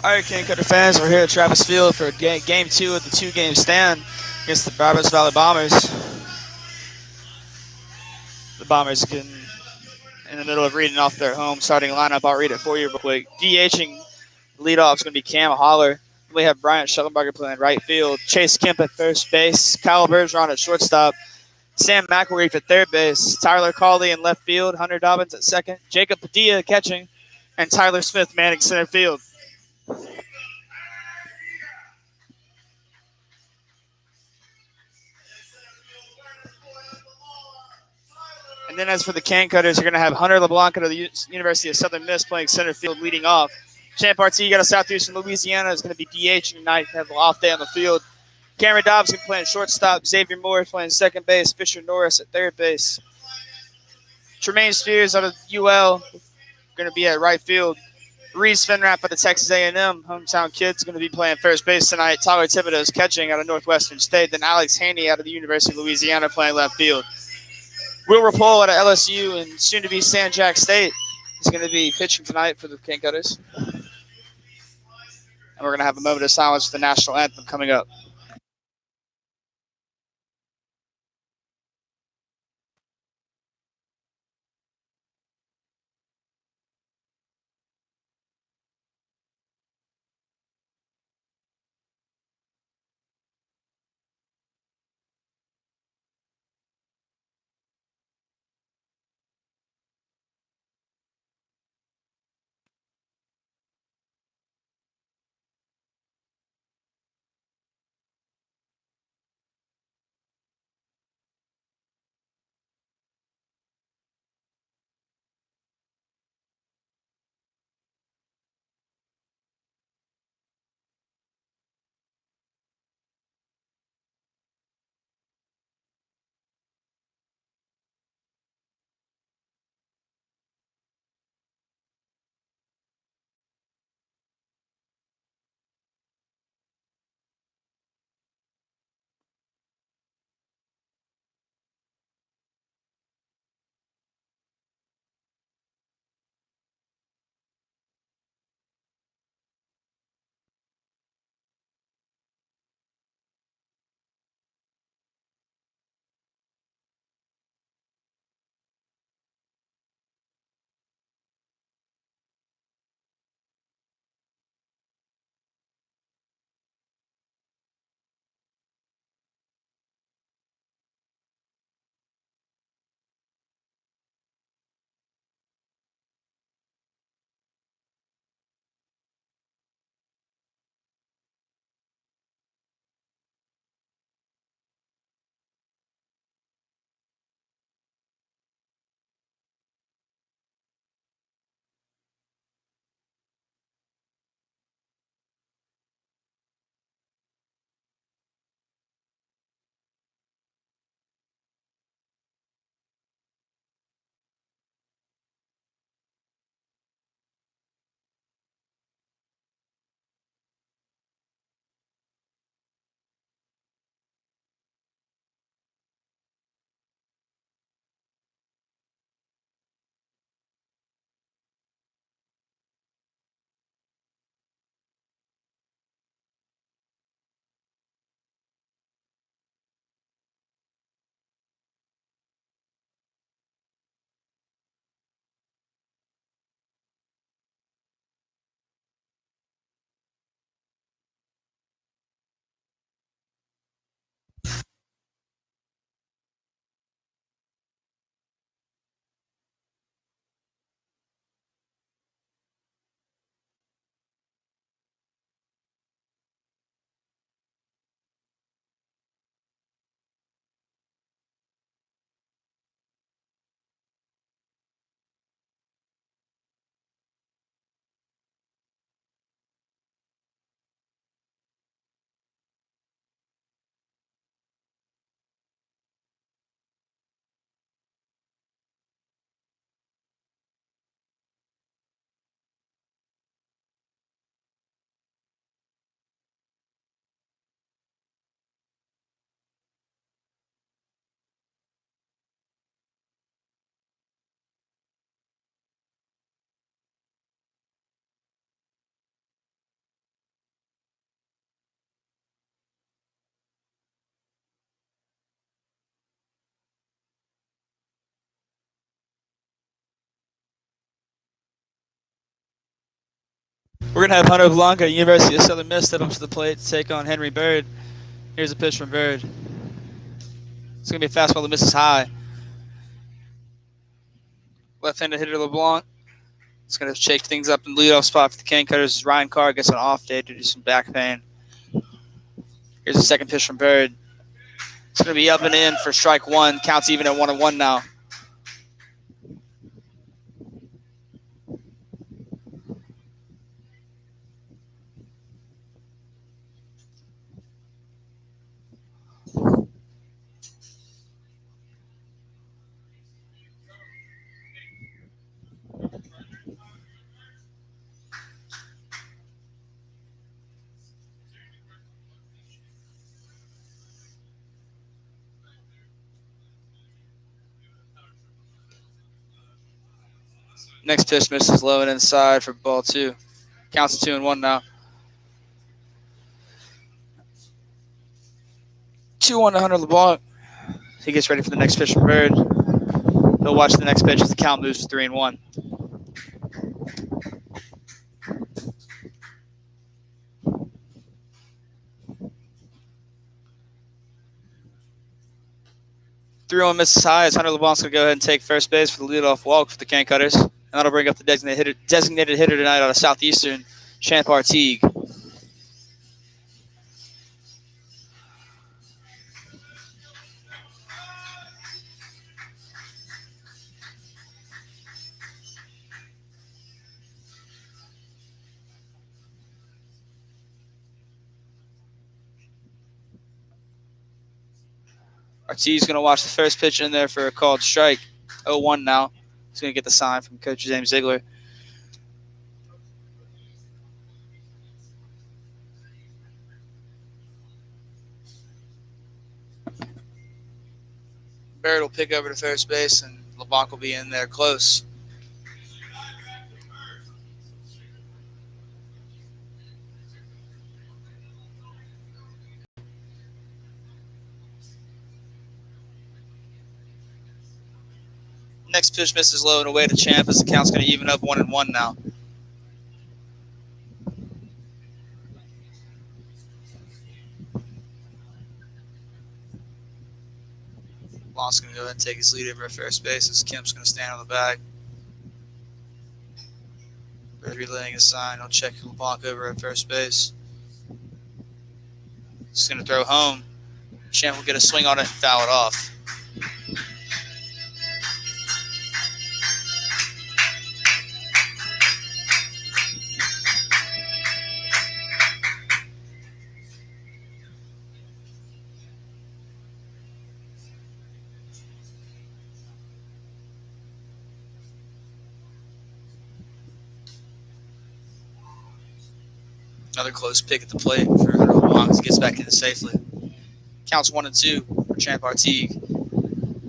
All right, King Cutter fans, we're here at Travis Field for game two of the two-game stand against the Brazos Valley Bombers. The Bombers getting in the middle of reading off their home starting lineup. I'll read it for you real quick. DHing leadoff is going to be Cam Holler. We have Bryant Schellenberger playing right field. Chase Kemp at first base. Kyle Bergeron at shortstop. Sam McElreef at third base. Tyler Cawley in left field. Hunter Dobbins at second. Jacob Padilla catching. And Tyler Smith manning center field. And then as for the can cutters, you're going to have Hunter LeBlanc out of the University of Southern Miss playing center field, leading off. Champ Artie, out of Southeastern Louisiana, is going to be DH tonight. Have an off day on the field. Cameron Dobbs going to play shortstop. Xavier Moore playing second base. Fisher Norris at third base. Tremaine Spears out of UL going to be at right field. Reese Finrap out of Texas A&M, hometown kid's going to be playing first base tonight. Tyler Thibodeau is catching out of Northwestern State. Then Alex Haney out of the University of Louisiana playing left field. Will Rapole out of LSU and soon to be San Jack State is going to be pitching tonight for the King Cutters. And we're going to have a moment of silence for the national anthem coming up. We're going to have Hunter Blanca, University of Southern Miss, step up to the plate to take on Henry Bird. Here's a pitch from Bird. It's going to be a fastball that misses high. Left-handed hitter LeBlanc. It's going to shake things up in the leadoff spot for the Cane Cutters. Ryan Carr gets an off day due to some back pain. Here's a second pitch from Bird. It's going to be up and in for strike one. Counts even at 1-1 now. Next pitch misses low and inside for ball two. Counts at 2-1 now. 2-1 to Hunter LeBlanc. He gets ready for the next pitch from Bird. He'll watch the next pitch as the count moves to 3-1. Three-one misses high as Hunter LeBlanc's going to go ahead and take first base for the leadoff walk for the Cane Cutters. And that'll bring up the designated hitter tonight out of Southeastern, Champar Teague. Artie's going to watch the first pitch in there for a called strike. 0-1 now. He's going to get the sign from Coach James Ziegler. Barrett will pick over to first base, and LeBlanc will be in there close. Next pitch misses low and away to Champ as the count's going to even up 1-1 now. LeBlanc's going to go ahead and take his lead over at first base as Kemp's going to stand on the bag. Bird relaying his sign. He'll check LeBlanc over at first base. He's going to throw home. Champ will get a swing on it and foul it off. Another close pick at the plate for Hunter LeBlanc as he gets back in safely. Counts 1-2 for Champ Artigue.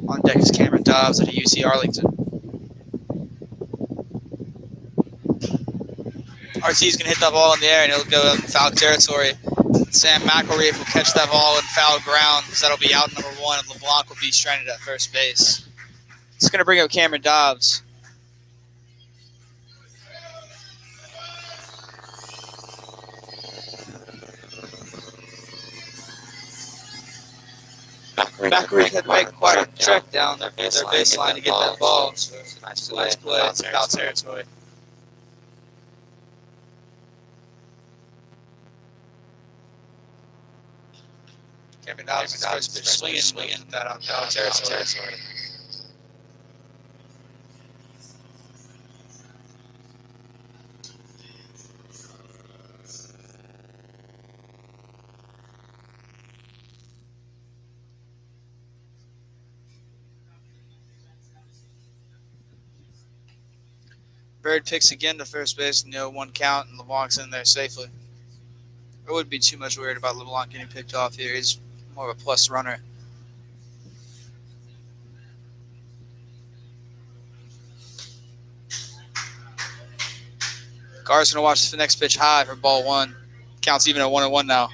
On deck is Cameron Dobbs at UC Arlington. Artie's going to hit that ball in the air and it'll go in foul territory. Sam McElreef will catch that ball in foul ground because that'll be out number one and LeBlanc will be stranded at first base. It's going to bring up Cameron Dobbs. McElreef had to make quite a trek down their baseline to get that ball. So it's a nice play. It's foul territory. Cameron Dobbs is first pitch swinging that on foul territory. Bird picks again to first base in the 0-1 count, and LeBlanc's in there safely. I wouldn't be too much worried about LeBlanc getting picked off here. He's more of a plus runner. Carr's going to watch the next pitch high for ball one. Counts even at 1-1 now.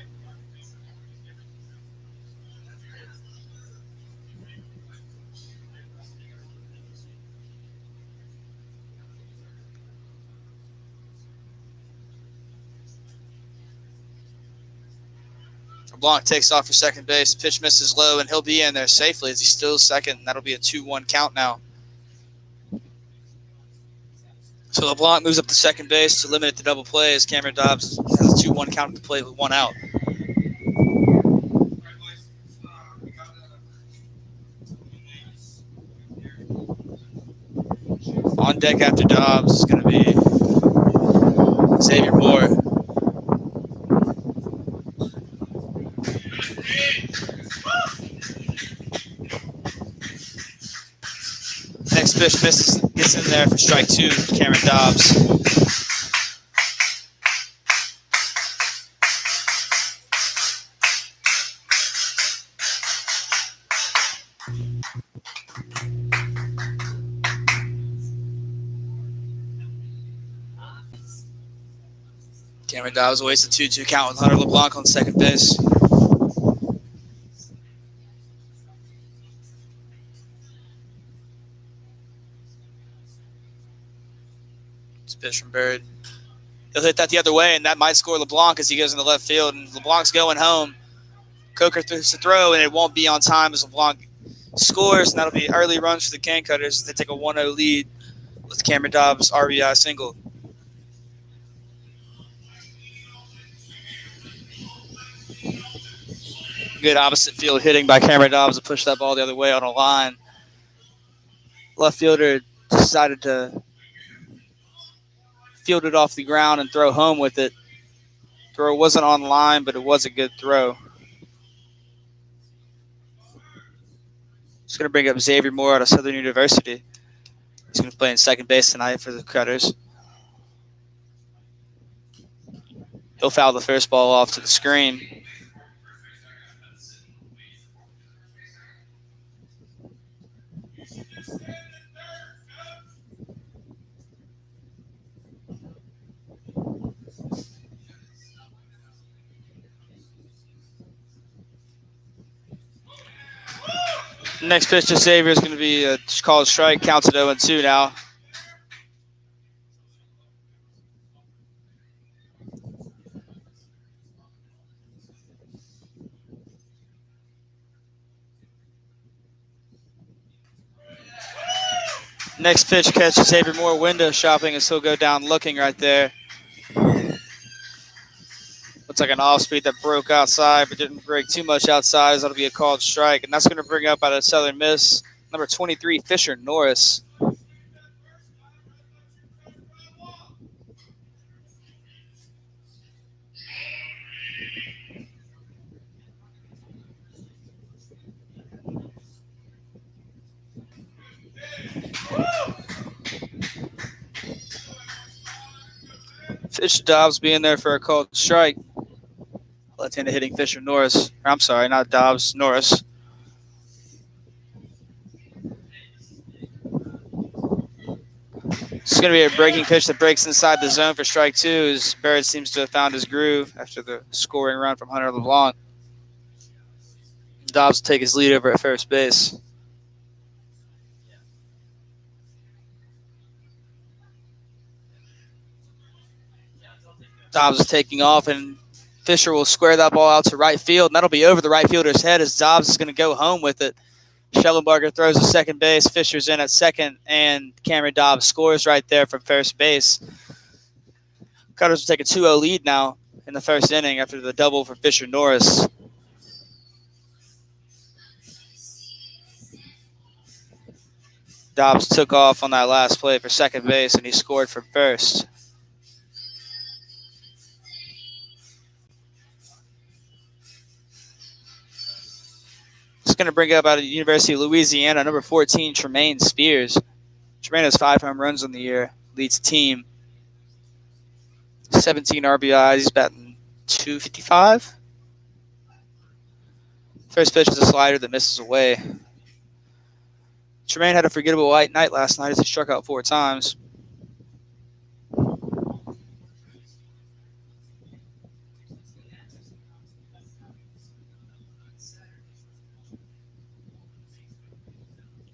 LeBlanc takes off for second base. Pitch misses low, and he'll be in there safely as he steals second. And that'll be a 2-1 count now. So LeBlanc moves up to second base to limit it to double play as Cameron Dobbs has a 2-1 count at the plate with one out. On deck after Dobbs is going to be Xavier Moore. Next pitch misses, gets in there for strike 2, Cameron Dobbs. Cameron Dobbs waits a 2-2 count with Hunter LeBlanc on second base. It's a pitch from Bird. He'll hit that the other way, and that might score LeBlanc as he goes in the left field. And LeBlanc's going home. Coker throws the throw, and it won't be on time as LeBlanc scores, and that'll be early runs for the Can Cutters as they take a 1-0 lead with Cameron Dobbs' RBI single. Good opposite field hitting by Cameron Dobbs to push that ball the other way on a line. Left fielder decided to field it off the ground and throw home with it. Throw wasn't on line, but it was a good throw. Just going to bring up Xavier Moore out of Southern University. He's going to play in second base tonight for the Cutters. He'll foul the first ball off to the screen. Next pitch to Xavier is going to be a called strike. Counts at 0-2 now. Next pitch catches Xavier Moore window shopping as he'll go down looking right there. Looks like an off-speed that broke outside but didn't break too much outside, as that'll be a called strike. And that's going to bring up out of Southern Miss, number 23, Fisher Norris. Fisher Dobbs being there for a called strike. Left-handed hitting Fisher Norris. I'm sorry, not Dobbs, Norris. It's going to be a breaking pitch that breaks inside the zone for strike 2 as Barrett seems to have found his groove after the scoring run from Hunter LeBlanc. Dobbs will take his lead over at first base. Dobbs is taking off, and Fisher will square that ball out to right field, and that'll be over the right fielder's head as Dobbs is going to go home with it. Schellenbarger throws to second base. Fisher's in at second, and Cameron Dobbs scores right there from first base. Cutters will take a 2-0 lead now in the first inning after the double for Fisher Norris. Dobbs took off on that last play for second base, and he scored from first. It's going to bring up out of the University of Louisiana, number 14, Tremaine Spears. Tremaine has 5 home runs on the year, leads the team. 17 RBIs, he's batting .255. First pitch is a slider that misses away. Tremaine had a forgettable white night last night as he struck out 4 times.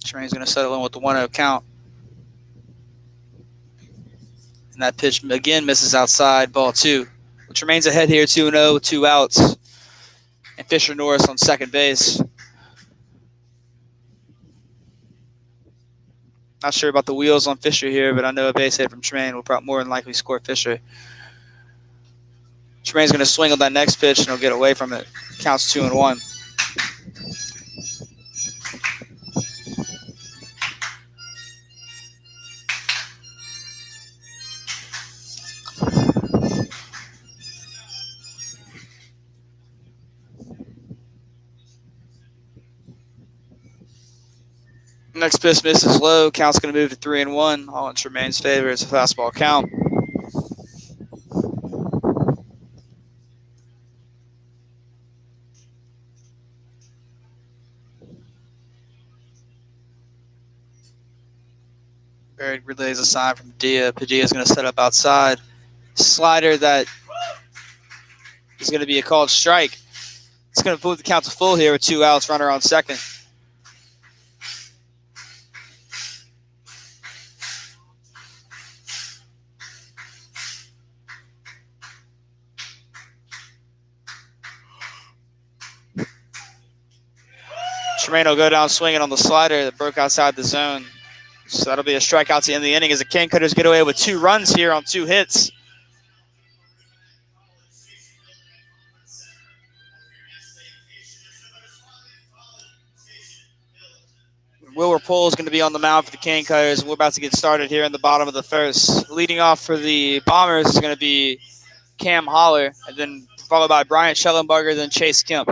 Tremaine's going to settle in with the 1-0 count. And that pitch again misses outside, ball 2. Tremaine's ahead here, 2-0, 2 outs. Fisher Norris on second base. Not sure about the wheels on Fisher here, but I know a base hit from Tremaine will probably more than likely score Fisher. Tremaine's going to swing on that next pitch, and he'll get away from it. Counts 2-1. Next pitch misses low. Count's going to move to 3-1. All in Tremaine's favor. It's a fastball count. Barrett relays a sign from Padilla. Padilla's going to set up outside. Slider that is going to be a called strike. It's going to move the count to full here with 2 outs, runner on second. Tremaine will go down swinging on the slider that broke outside the zone. So that'll be a strikeout to end the inning as the Cane Cutters get away with 2 runs here on 2 hits. Wilbur Pohl is going to be on the mound for the Cane Cutters, and we're about to get started here in the bottom of the first. Leading off for the Bombers is going to be Cam Holler, and then followed by Brian Schellenberger, then Chase Kemp.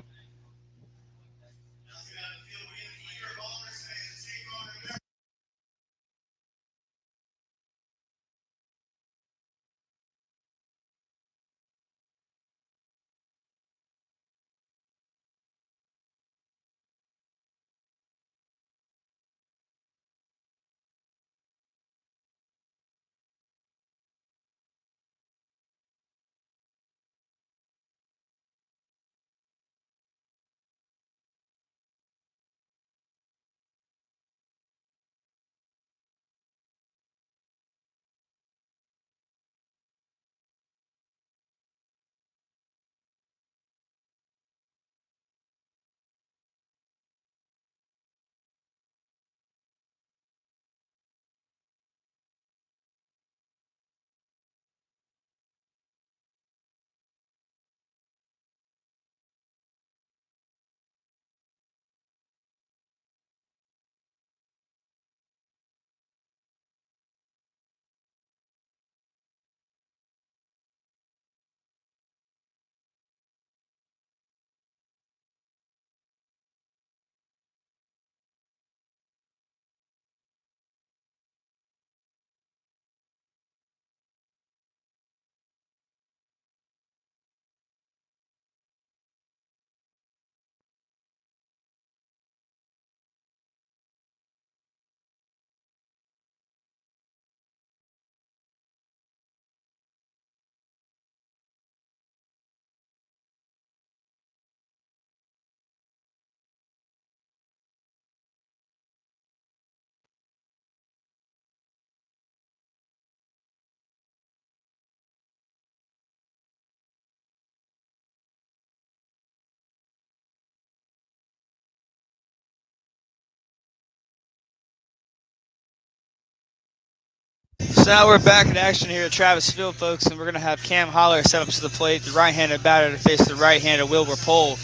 So now we're back in action here at Travis Field, folks, and we're going to have Cam Holler set up to the plate, the right-handed batter to face the right-handed Wilbur Pohl.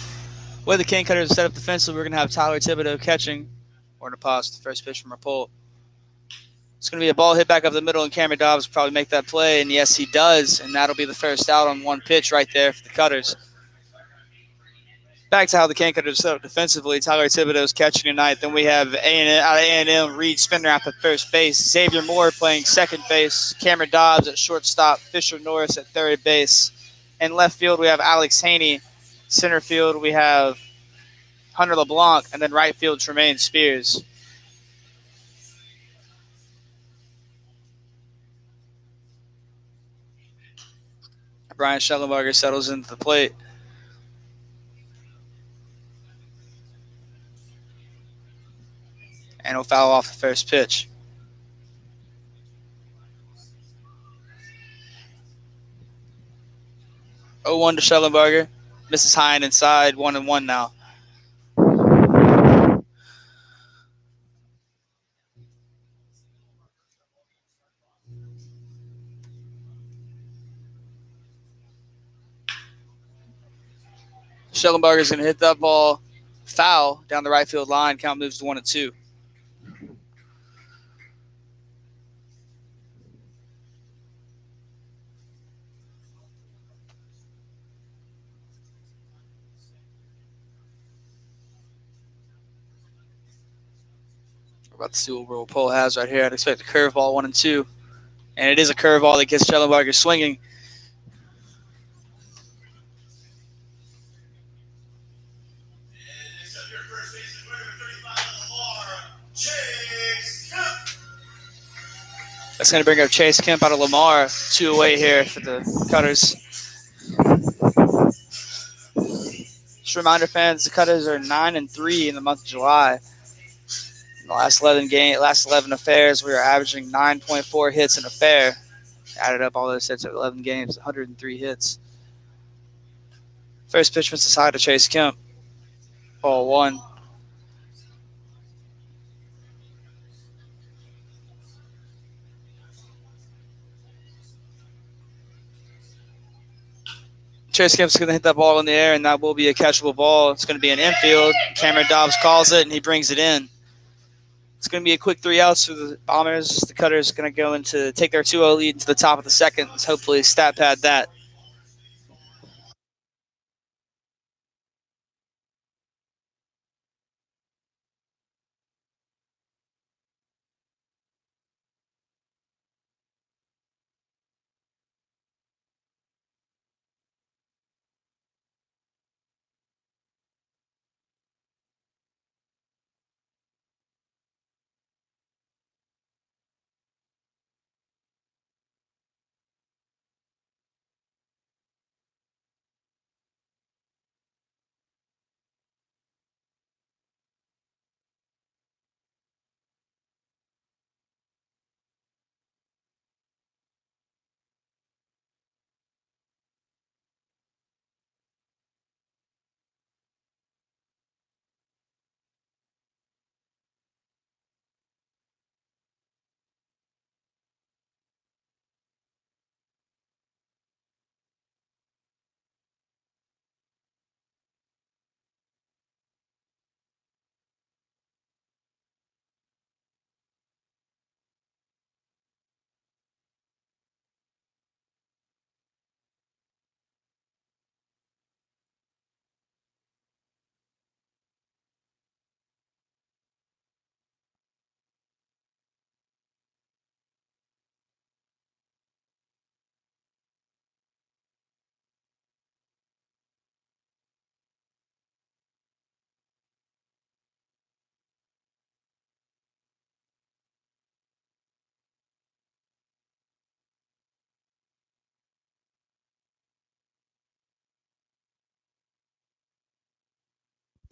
With the Cane Cutters set up defensively, we're going to have Tyler Thibodeau catching. We're going to pause the first pitch from our Pohl. It's going to be a ball hit back up the middle, and Cameron Dobbs will probably make that play, and yes, he does, and that'll be the first out on 1 pitch right there for the Cutters. Back to how the Cane Cutters set up defensively. Tyler Thibodeau's catching tonight. Then we have out of A&M, Reed Spinner at first base. Xavier Moore playing second base. Cameron Dobbs at shortstop. Fisher Norris at third base. In left field, we have Alex Haney. Center field, we have Hunter LeBlanc. And then right field, Tremaine Spears. Brian Schellenberger settles into the plate. And he'll foul off the first pitch. 0-1 to Schellenberger. Misses high and inside, 1-1 now. Schellenberger's going to hit that ball foul down the right field line. Count moves to 1-2. We're about to see what Will Pohl has right here. I'd expect a curveball 1-2. And it is a curveball that gets Schellenberger swinging. That's going to bring up Chase Kemp out of Lamar. 2 away here for the Cutters. Just a reminder, fans, the Cutters are 9-3 in the month of July. In the last 11 affairs, we are averaging 9.4 hits in a fair. Added up all those hits at 11 games, 103 hits. First pitch misses high to Chase Kemp. Ball 1. Chase Kemp's going to hit that ball in the air, and that will be a catchable ball. It's going to be an infield. Cameron Dobbs calls it, and he brings it in. It's going to be a quick 3 outs for the Bombers. The Cutters are going to go into take their 2-0 lead into the top of the second. Let's hopefully stat pad that.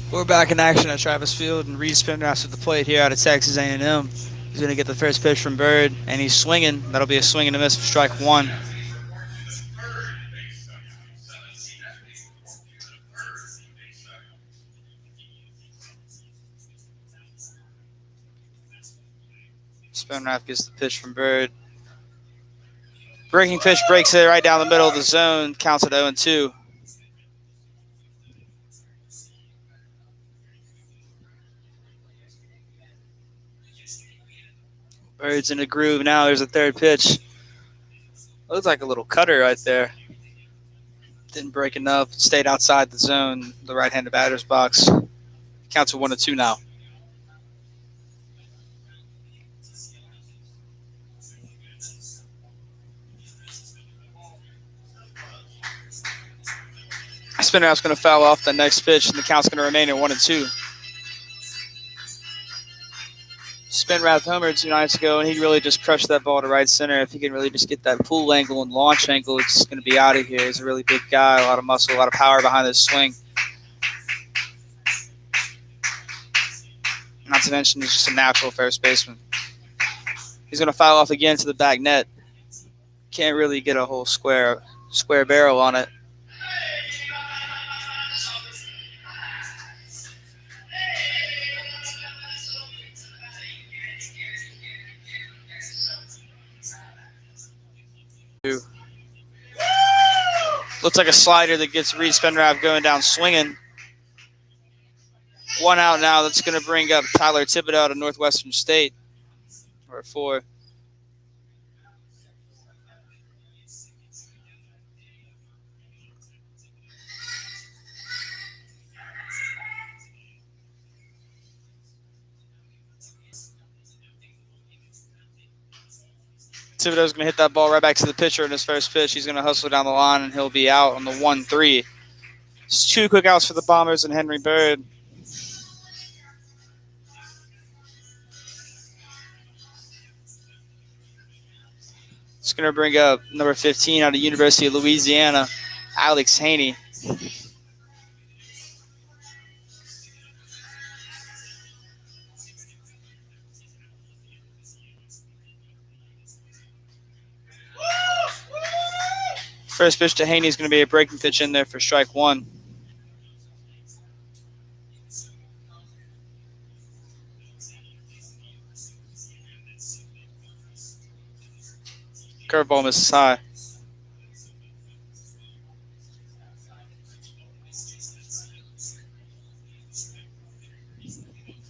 We're back in action at Travis Field, and Reed Spinrath's at the plate here out of Texas A&M. He's going to get the first pitch from Bird, and he's swinging. That'll be a swing and a miss for strike 1. Spinrath gets the pitch from Bird. Breaking pitch breaks it right down the middle of the zone. Counts at 0-2. Bird's in a groove now. There's a third pitch. Looks like a little cutter right there. Didn't break enough. Stayed outside the zone, the right-handed batter's box. Counts at 1-2 now. Spinrath's going to foul off the next pitch, and the count's going to remain at 1-2. Spinrath homered 2 nights ago, and he really just crushed that ball to right center. If he can really just get that pull angle and launch angle, it's going to be out of here. He's a really big guy, a lot of muscle, a lot of power behind his swing. Not to mention, he's just a natural first baseman. He's going to foul off again to the back net. Can't really get a whole square barrel on it. Looks like a slider that gets Reed Spendrav going down swinging. One out now. That's going to bring up Tyler Thibodeau out of Northwestern State. Or 4. Thibodeau's going to hit that ball right back to the pitcher in his first pitch. He's going to hustle down the line, and he'll be out on the 1-3. It's 2 quick outs for the Bombers and Henry Bird. It's going to bring up number 15 out of University of Louisiana, Alex Haney. First pitch to Haney is going to be a breaking pitch in there for strike 1. Curveball misses high.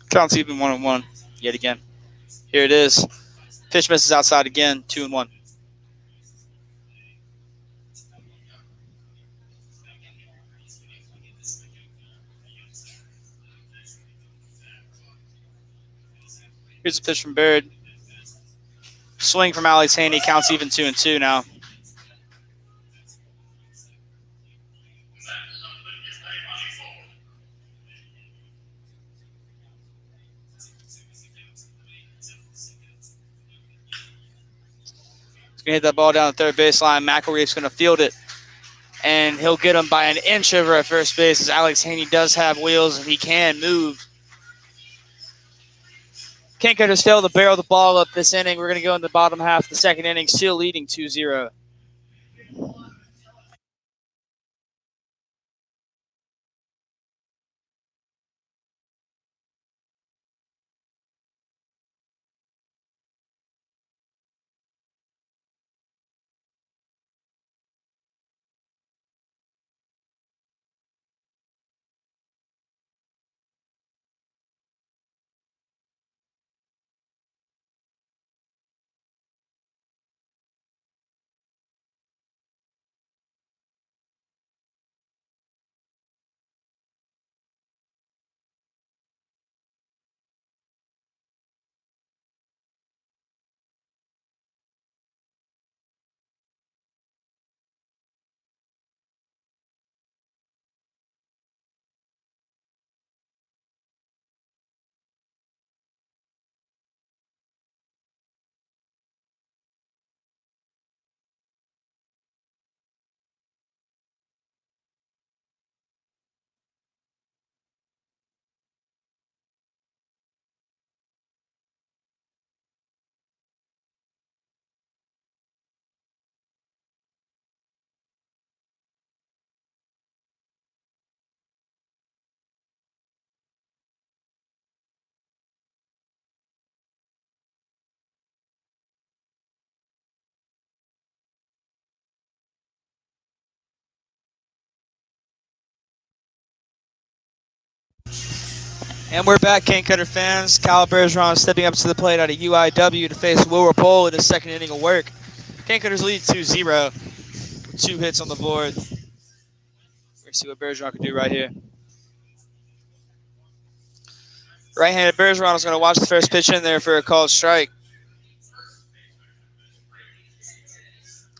Counts even 1-1 yet again. Here it is. Pitch misses outside again, 2-1. Here's a pitch from Bird. Swing from Alex Haney, counts even 2-2 now. He's going to hit that ball down the third baseline. McElreath's going to field it, and he'll get him by an inch over at first base as Alex Haney does have wheels and he can move. Kincutters fail to barrel the ball up this inning. We're going to go in the bottom half of the second inning, still leading 2-0. And we're back, Cane-Cutter fans. Kyle Bergeron stepping up to the plate out of UIW to face Will Rapole in his second inning of work. Cane-Cutters lead 2-0 with 2 hits on the board. We're going to see what Bergeron can do right here. Right-handed Bergeron is going to watch the first pitch in there for a called strike.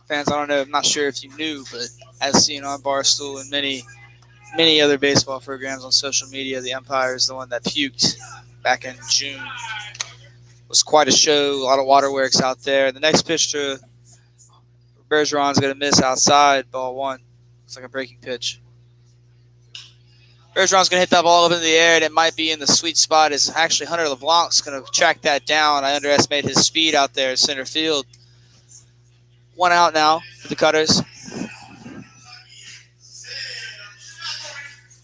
Fans, I don't know, I'm not sure if you knew, but as seen on Barstool and many other baseball programs on social media, the umpire is the one that puked back in June. It was quite a show, a lot of waterworks out there. The next pitch to Bergeron is going to miss outside, ball 1. Looks like a breaking pitch. Bergeron's going to hit that ball up in the air, and it might be in the sweet spot. It's actually Hunter LeBlanc's going to track that down. I underestimate his speed out there at center field. 1 out now for the Cutters.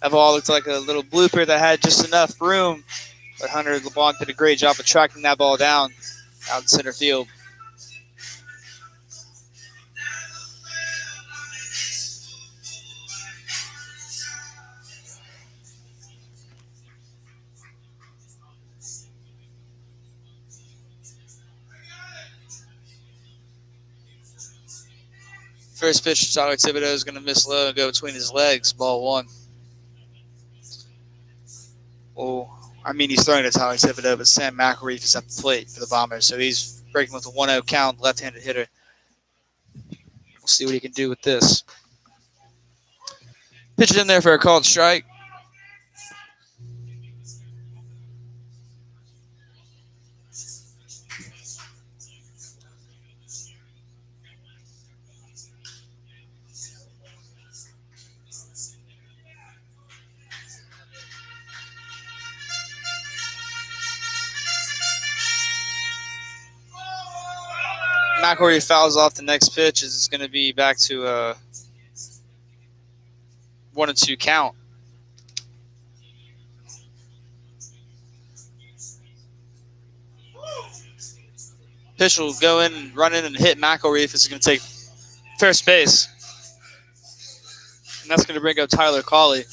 That ball looked like a little blooper that had just enough room, but Hunter LeBlanc did a great job of tracking that ball down out in center field. First pitch to Tyler Thibodeau is going to miss low and go between his legs. Ball 1. Oh, I mean, he's throwing to Tyler Thibodeau, but Sam McElreath is at the plate for the Bombers, so he's breaking with a 1-0 count, left-handed hitter. We'll see what he can do with this. Pitch it in there for a called strike. McElreath fouls off the next pitch. It's going to be back to a 1-2 count. Pitch will go in and run in and hit McElreath. It's going to take first base. And that's going to bring up Tyler Cawley.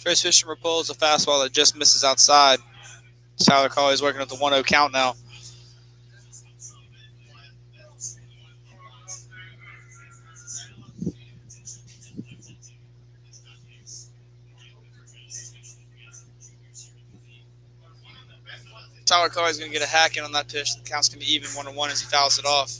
First pitch from Rapole is a fastball that just misses outside. Tyler Cawley's working with the 1-0 count now. Tyler Cawley's going to get a hack in on that pitch. The count's going to be even 1-1 as he fouls it off.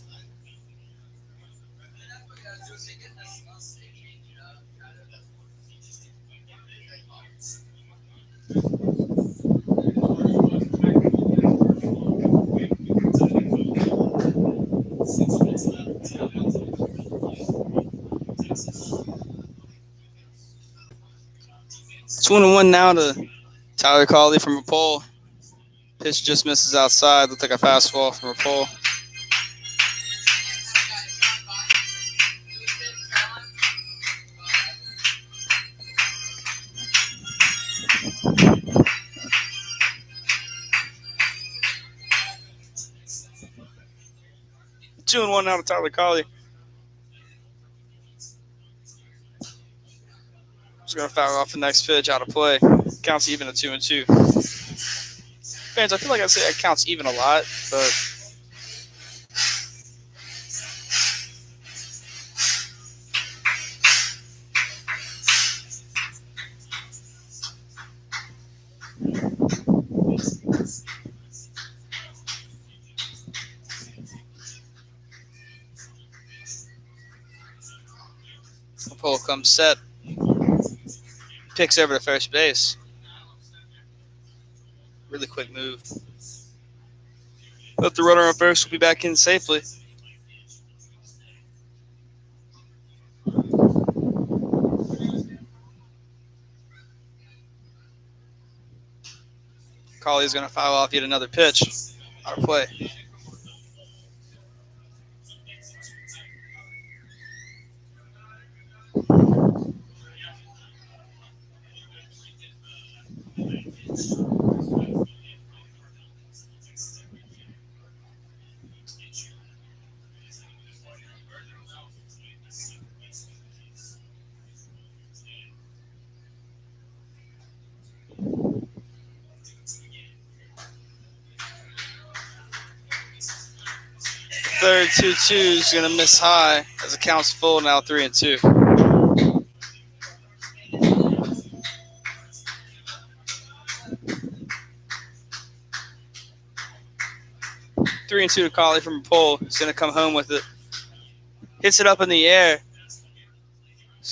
It's 1-1 now to Tyler Cawley from Rapole. Pitch just misses outside. Looked like a fastball from Rapole. Two and 1 now to Tyler Cawley. He's going to foul off the next pitch out of play. Counts even at 2-2. Fans, I feel like I say that counts even a lot, but Rapole comes set. Picks over to first base. Really quick move. Let the runner on first will be back in safely. Cawley's going to foul off yet another pitch. Out of play. Third 2-2 is going to miss high as the count's full now 3-2. 3-2 to Cawley from Rapole. He's going to come home with it. Hits it up in the air.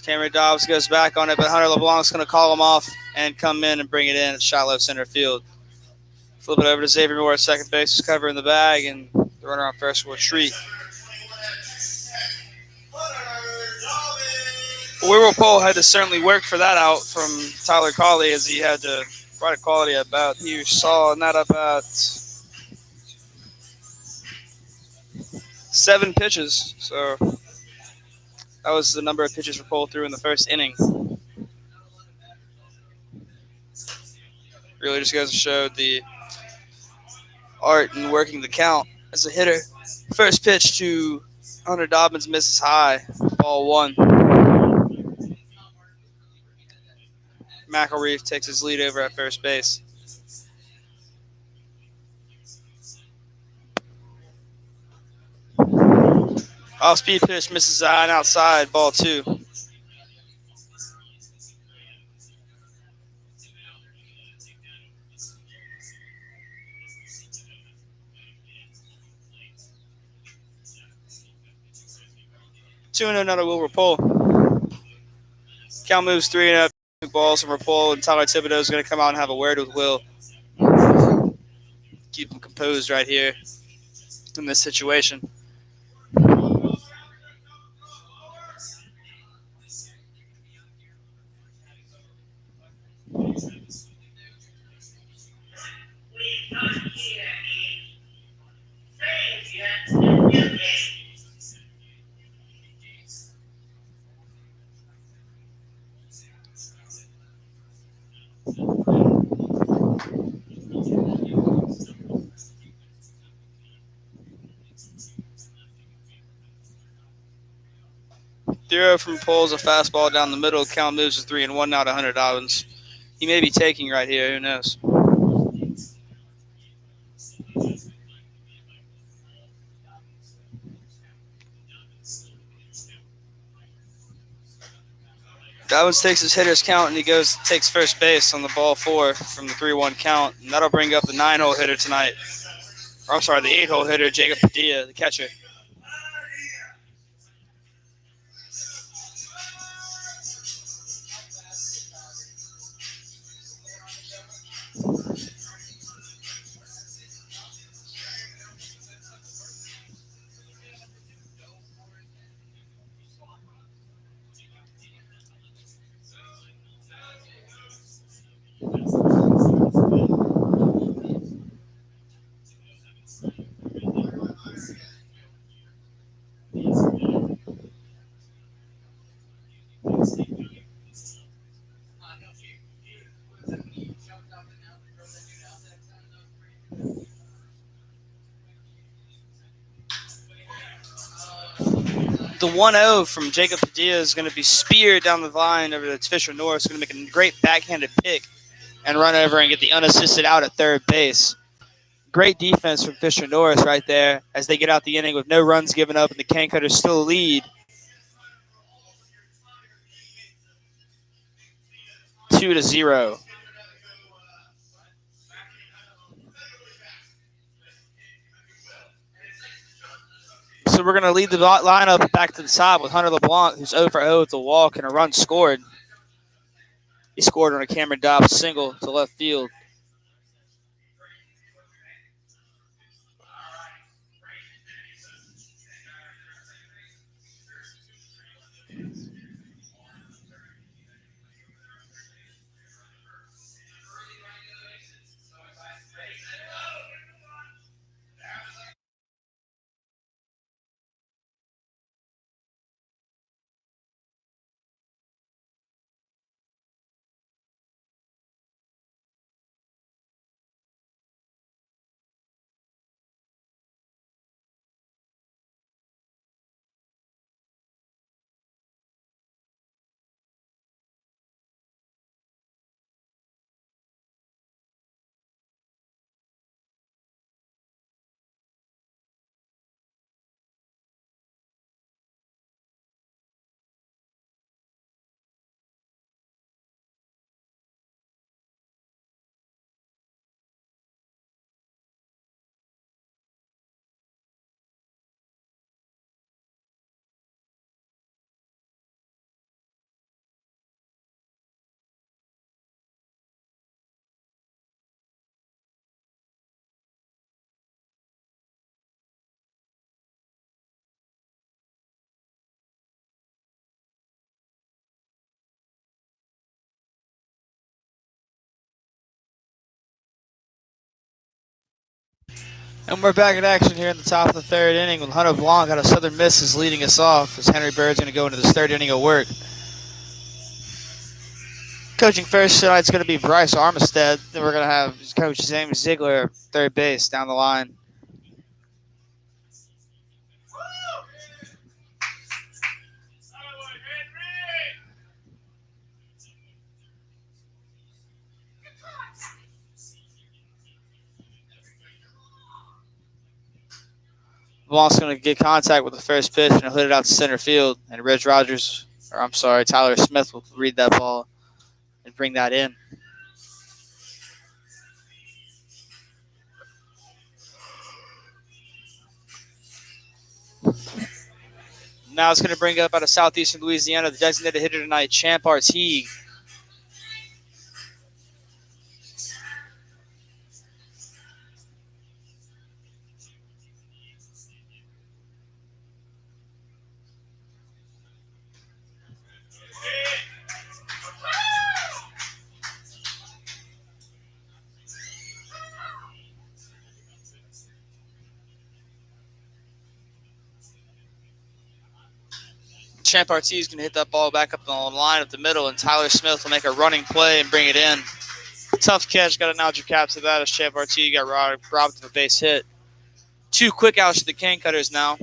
Cameron Dobbs goes back on it, but Hunter LeBlanc's going to call him off and come in and bring it in at shallow center field. Flip it over to Xavier Moore at second base, covering the bag, and the runner on first will retreat. Will Rapole had to certainly work for that out from Tyler Cawley, as he had to try to quality at bat. He saw in that at bat 7 pitches. So That was the number of pitches Rapol threw in the first inning. Really just goes to show the art in working the count as a hitter. First pitch to Hunter Dobbins misses high. Ball 1. McElreef takes his lead over at first base. Off-speed pitch misses high and outside. Ball 2. Two and another Will Rapol. Count moves 3-0. Balls from Rapol, and Tyler Thibodeau is going to come out and have a word with Will. Keep him composed right here in this situation. Throw from Poles, a fastball down the middle. Count moves to 3-1 now to Hunter Dobbins. He may be taking right here. Who knows? Dobbins takes his hitter's count and he takes first base on the ball 4 from the 3-1 count, and that'll bring up the 9-hole hitter tonight. Or I'm sorry, the 8-hole hitter, Jacob Padilla, the catcher. The 1-0 from Jacob Padilla is going to be speared down the line over to Fisher Norris. It's going to make a great backhanded pick and run over and get the unassisted out at third base. Great defense from Fisher Norris right there as they get out the inning with no runs given up, and the Can Cutters still lead 2-0. So we're going to lead the lineup back to the side with Hunter LeBlanc, who's 0 for 0 with the walk and a run scored. He scored on a Cameron Dobbs single to left field. And we're back in action here in the top of the third inning with Hunter Blanc out of Southern Miss is leading us off as Henry Bird's going to go into this third inning of work. Coaching first tonight is going to be Bryce Armistead. Then we're going to have Coach Jamie Ziegler, third base, down the line. Blanc's going to get contact with the first pitch and he'll hit it out to center field. And Tyler Smith will read that ball and bring that in. Now it's going to bring up out of southeastern Louisiana the designated hitter tonight, Champ Artigue. Champ Artigue is going to hit that ball back up on the line of the middle, and Tyler Smith will make a running play and bring it in. Tough catch. Got to nod your cap to that as Champ Artigue got robbed of a base hit. 2 quick outs to the Cane Cutters now.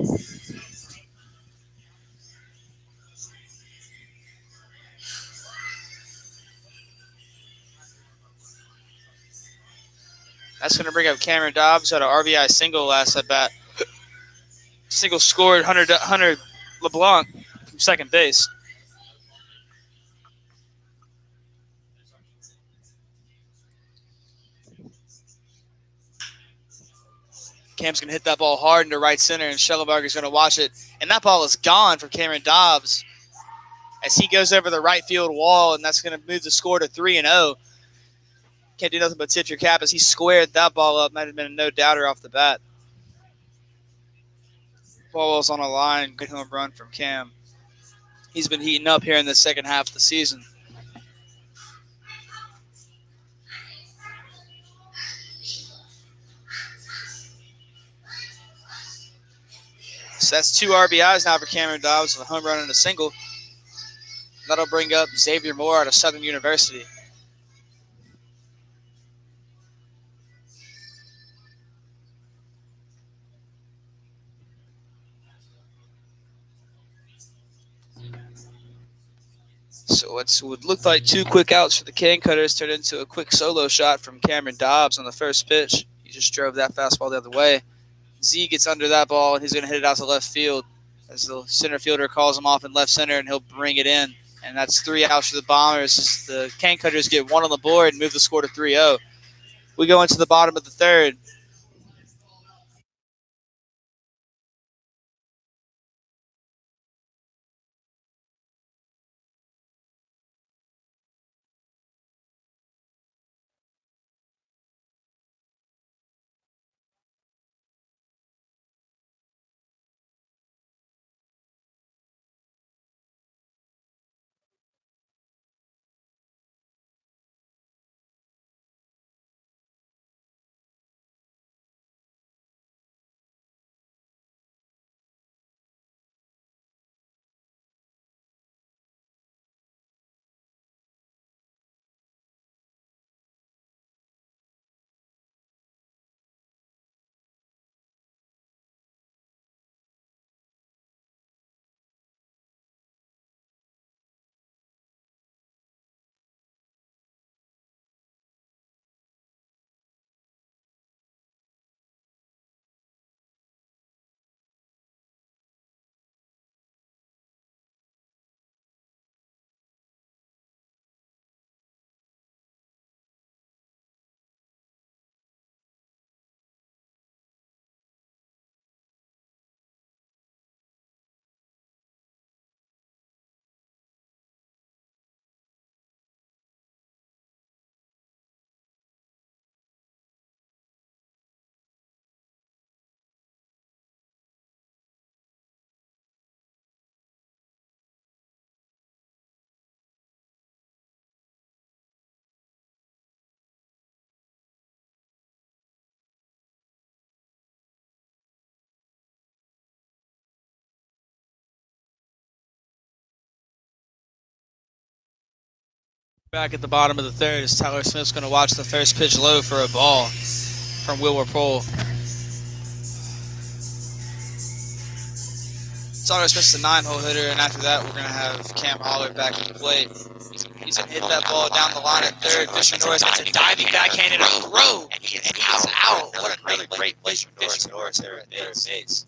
That's going to bring up Cameron Dobbs, had an RBI single last at bat. Single scored Hunter LeBlanc from second base. Cam's going to hit that ball hard into right center, and Schellenberger's going to watch it. And that ball is gone from Cameron Dobbs as he goes over the right field wall, and that's going to move the score to 3-0. Can't do nothing but tip your cap as he squared that ball up. Might have been a no-doubter off the bat. Ball was on a line. Good home run from Cam. He's been heating up here in the second half of the season. So that's 2 RBIs now for Cameron Dobbs with a home run and a single. That'll bring up Xavier Moore out of Southern University. So what would look like 2 quick outs for the Cane Cutters turned into a quick solo shot from Cameron Dobbs on the first pitch. He just drove that fastball the other way. Z gets under that ball, and he's going to hit it out to left field as the center fielder calls him off in left center, and he'll bring it in. And that's 3 outs for the Bombers as the Cane Cutters get 1 on the board and move the score to 3-0. We go into the bottom of the third. Back at the bottom of the third as Tyler Smith's going to watch the first pitch low for a ball from Wilbur Pohl. Tyler Smith's the 9-hole hitter, and after that, we're going to have Cam Holler back at the plate. He's going to hit that ball down the line at third. Fisher Norris gets a diving backhand and a throw, and he's out. What a great play from Fisher Norris there at third base.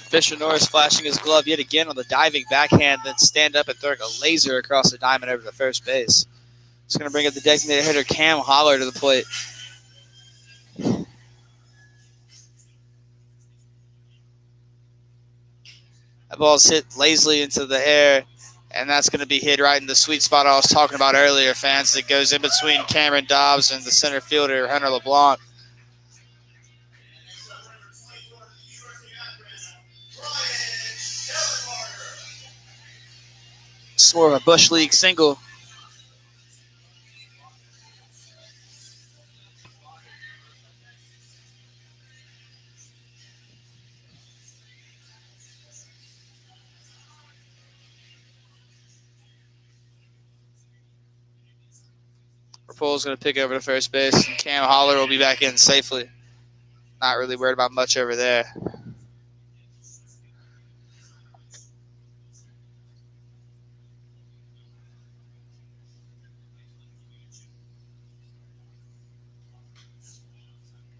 Fisher Norris flashing his glove yet again on the diving backhand, then stand up and throw a laser across the diamond over to first base. It's going to bring up the designated hitter Cam Holler to the plate. That ball's hit lazily into the air, and that's going to be hit right in the sweet spot I was talking about earlier, fans. It goes in between Cameron Dobbs and the center fielder, Hunter LeBlanc. It's more of a Bush League single. Pohl's going to pick over to first base, and Cam Holler will be back in safely. Not really worried about much over there.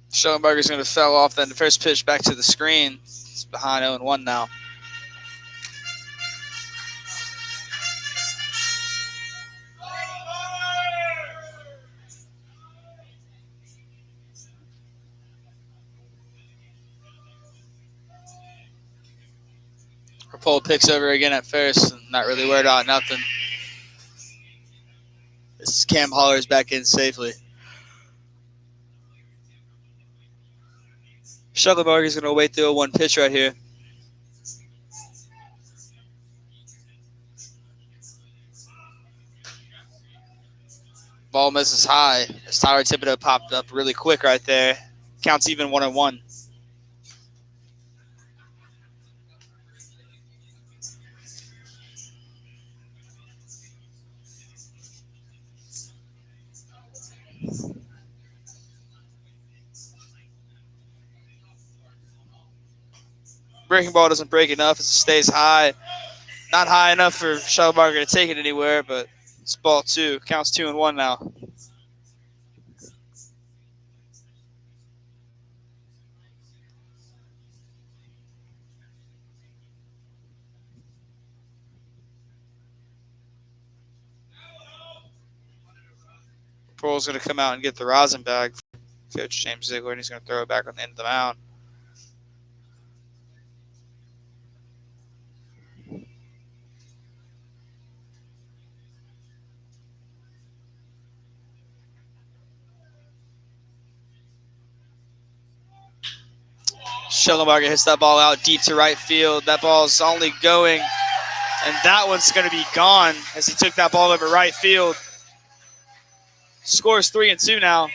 Schellenberger's going to foul off, then the first pitch back to the screen. It's behind 0-1 now. Pohl picks over again at first, and not really worried about nothing. This is Cam Holler's back in safely. Schellenberger's going to wait the 0-1 pitch right here. Ball misses high as Tyler Thibodeau popped up really quick right there. Counts even 1-1. Breaking ball doesn't break enough. It stays high. Not high enough for Schellenberger to take it anywhere, but it's ball 2. Counts 2-1 now. Pohl's going to come out and get the rosin bag for Coach James Ziegler, and he's going to throw it back on the end of the mound. Schellenberger hits that ball out deep to right field. That ball's only going, and that one's going to be gone as he took that ball over right field. Scores 3-2 now.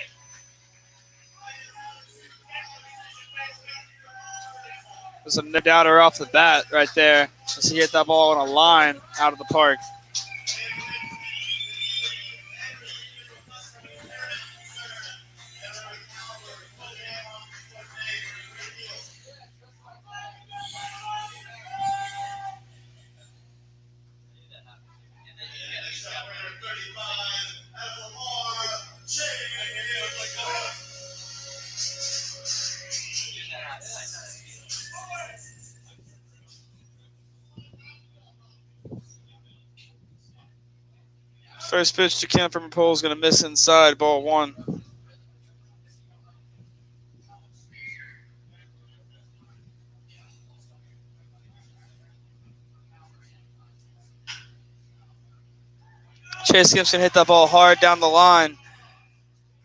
There's a no-doubter off the bat right there as he hit that ball on a line out of the park. First pitch to Kemp from Pohl is going to miss inside, ball 1. Chase Kemp's going to hit that ball hard down the line,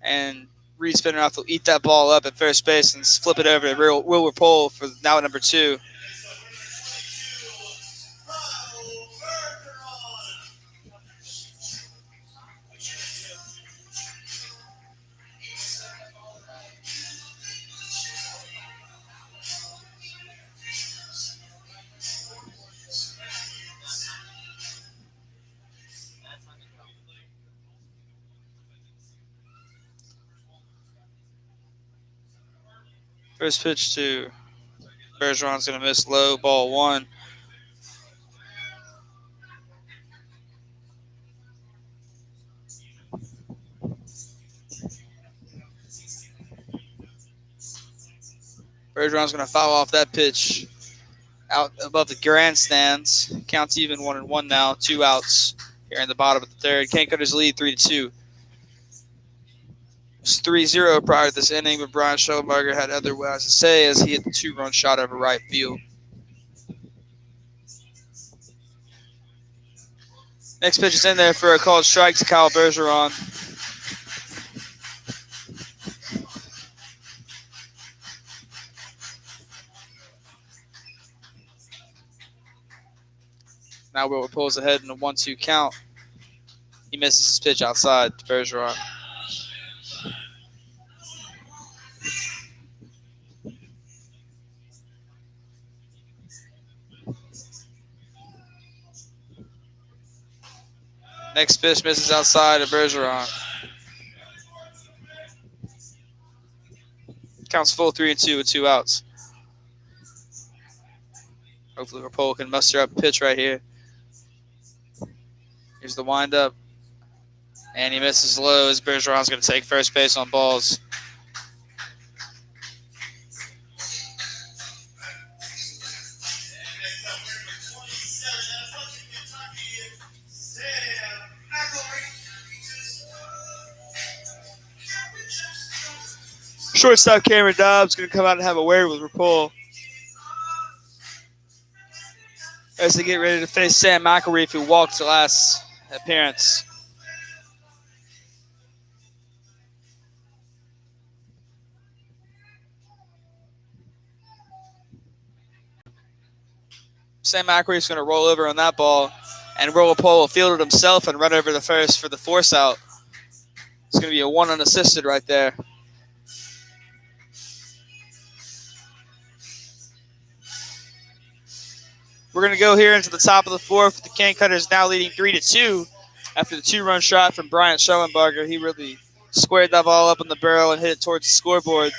and Reed Spinnernoth will eat that ball up at first base and flip it over to Wilbur Pohl for now number 2. First pitch to Bergeron's going to miss low, ball 1. Bergeron's going to foul off that pitch out above the grandstands. Counts even 1-1 now. 2 outs here in the bottom of the third. Cane Cutters lead 3-2. It was 3-0 prior to this inning, but Brian Schoenberger had otherwise to say as he hit the 2-run shot over right field. Next pitch is in there for a called strike to Kyle Bergeron. Now Will pulls ahead in a 1-2 count. He misses his pitch outside to Bergeron. Next pitch misses outside to Bergeron. Counts full 3-2 with 2 outs. Hopefully Rapolo can muster up a pitch right here. Here's the windup. And he misses low as Bergeron's going to take first base on balls. Shortstop Cameron Dobbs going to come out and have a word with Rapolo as they get ready to face Sam McElreath, who walked the last appearance. Sam McElreath's going to roll over on that ball, and Rapolo fielded himself and run over the first for the force out. It's going to be a 1 unassisted right there. We're going to go here into the top of the fourth with the Cane Cutters now leading 3-2 after the 2-run shot from Brian Schoenberger. He really squared that ball up in the barrel and hit it towards the scoreboard.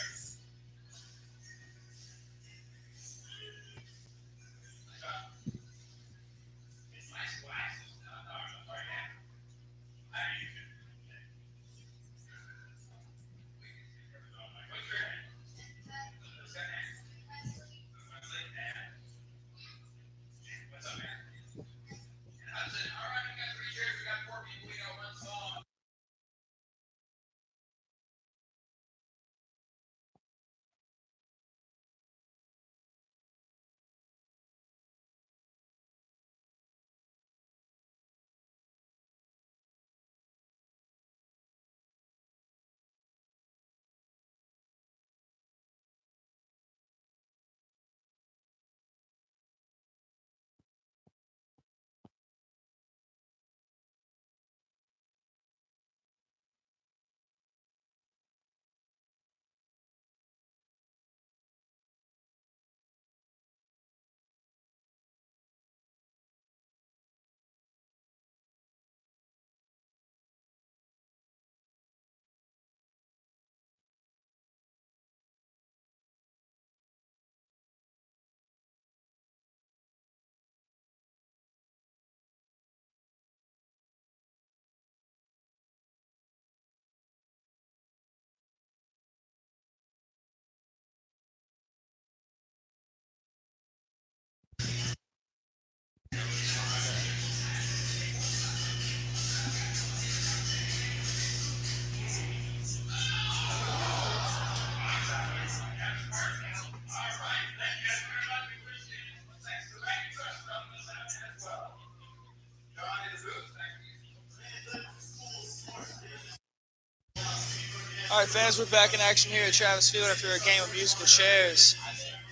All right, fans, we're back in action here at Travis Field after a game of musical chairs.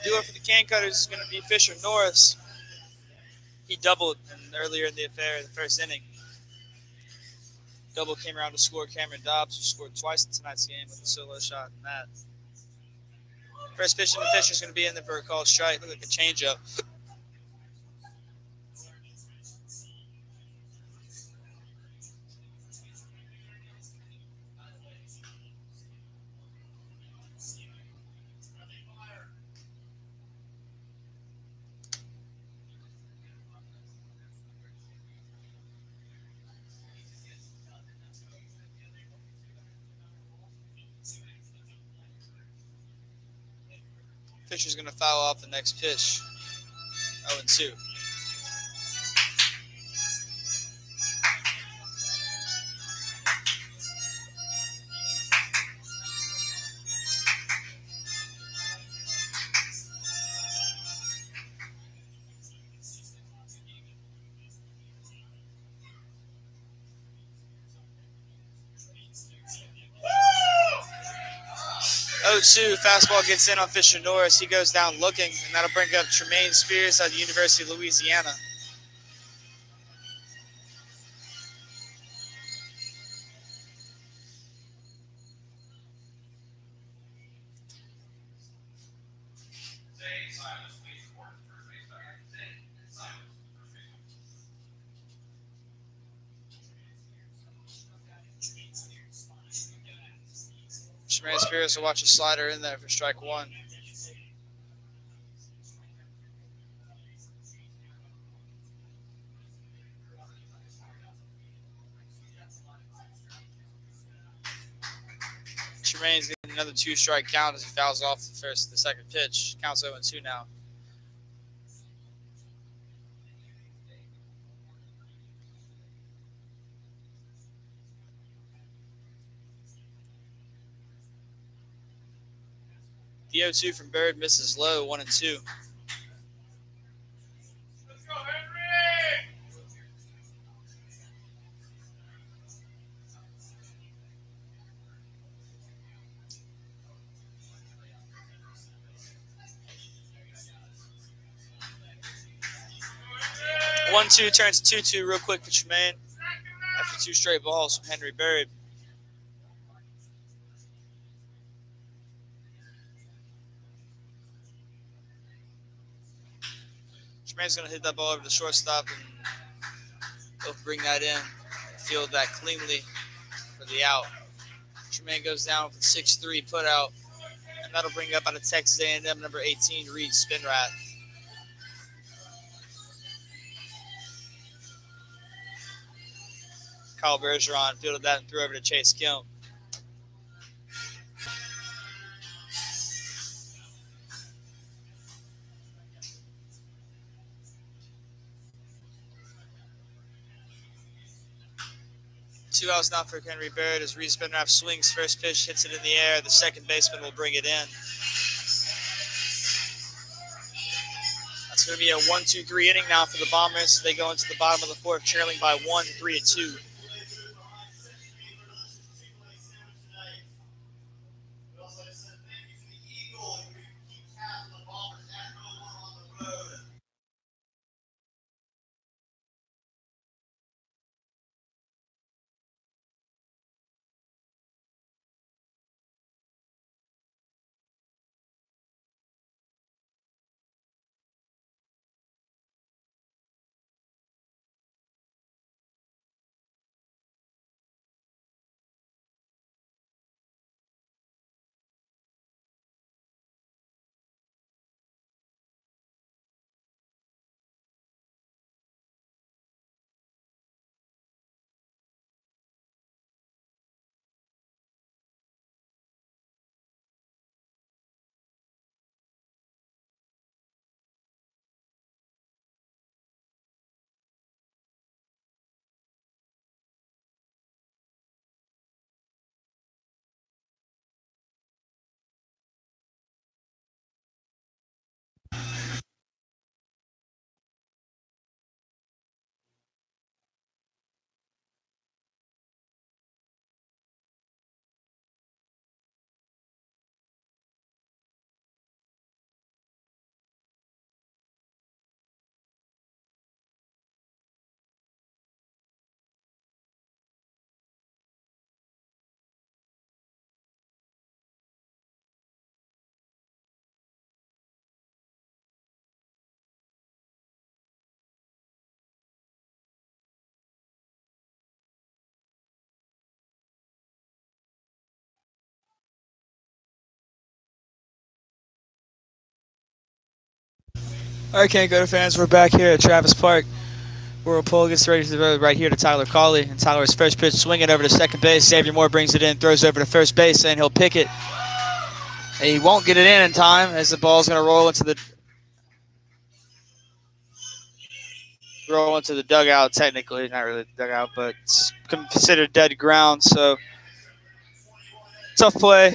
Duo for the Cane Cutters is going to be Fisher Norris. He doubled earlier in the affair in the first inning. Double came around to score Cameron Dobbs, who scored twice in tonight's game with a solo shot in that. First pitch in the Fisher is going to be in there for a called strike. Look like a changeup. Pitcher's going to foul off the next pitch. 0-2. Fastball gets in on Fisher Norris. He goes down looking, and that'll bring up Tremaine Spears out of the University of Louisiana. Tremaine Spears will watch a slider in there for strike one. Tremaine's getting another 2-strike count as he fouls off the second pitch. Counts 0-2 now. The 0-2 from Bird misses low, 1-2. Let's go, Henry! One-two turns 2-2 real quick for Tremaine after 2 straight balls from Henry Bird. Tremaine's going to hit that ball over the shortstop, and he'll bring that in, field that cleanly for the out. Tremaine goes down with a 6-3 put out, and that'll bring up out of Texas A&M number 18, Reed Spinrath. Kyle Bergeron fielded that and threw over to Chase Gilm. Two outs now for Henry Bird as Reed Spinrath swings first pitch, hits it in the air. The second baseman will bring it in. That's going to be a 1-2-3 inning now for the Bombers as they go into the bottom of the fourth, trailing by 1, 3-2. All right, Can't Go to fans, we're back here at Travis Park. Where Pole gets ready to throw right here to Tyler Cawley. And Tyler's first pitch swinging over to second base. Xavier Moore brings it in, throws over to first base, and he'll pick it. He won't get it in time as the ball's going to roll into the dugout. Technically, not really the dugout, but it's considered dead ground. So tough play.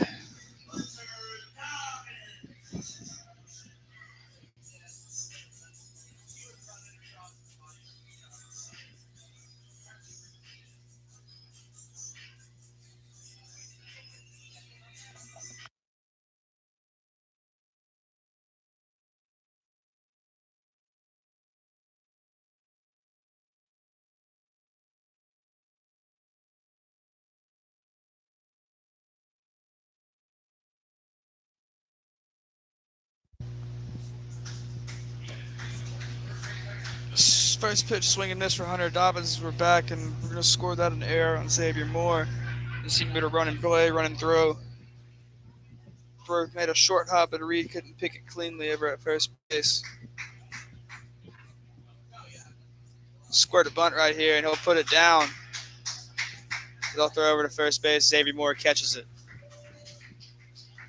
First pitch swing and miss for Hunter Dobbins. We're back, and we're going to score that in air on Xavier Moore. You see him get a run and play, run and throw. Burke made a short hop, but Reed couldn't pick it cleanly over at first base. Squirt a bunt right here, and he'll put it down. They'll throw over to first base. Xavier Moore catches it.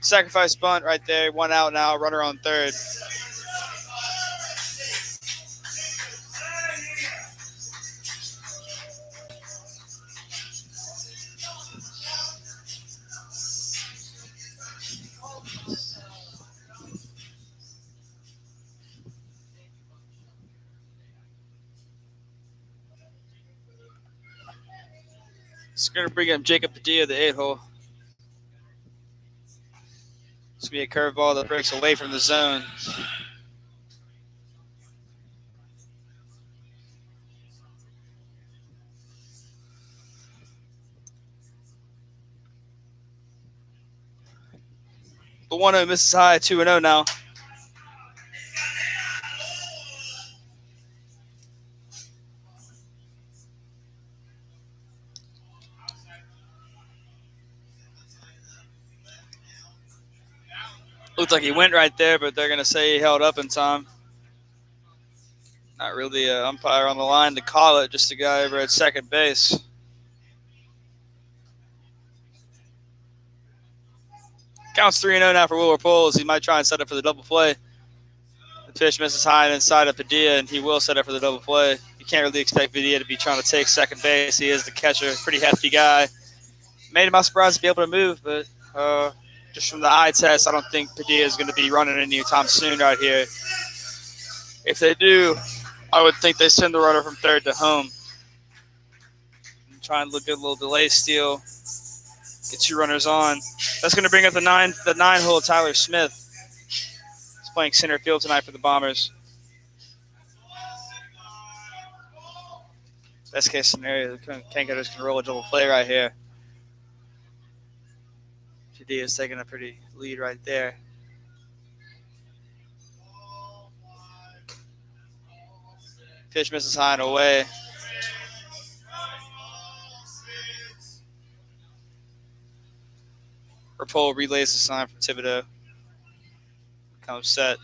Sacrifice bunt right there. 1 out now. Runner on third. It's going to bring up Jacob Padilla, the 8-hole. It's going to be a curveball that breaks away from the zone. The 1-0 misses high, 2-0 now. Looked like he went right there, but they're going to say he held up in time. Not really an umpire on the line to call it, just a guy over at second base. Counts 3-0 now for Will Poles. He might try and set up for the double play. The pitch misses high and inside of Padilla, and he will set up for the double play. You can't really expect Padilla to be trying to take second base. He is the catcher, pretty hefty guy. Made him surprised to be able to move, but just from the eye test, I don't think Padilla is going to be running anytime soon right here. If they do, I would think they send the runner from third to home. And try and look at a little delay steal. Get 2 runners on. That's going to bring up the 9-hole Tyler Smith. He's playing center field tonight for the Bombers. Best case scenario, the Kangaroos can roll a double play right here. Padilla is taking a pretty lead right there. Pitch misses high and away. Rapolo relays the sign from Thibodeau. Comes set.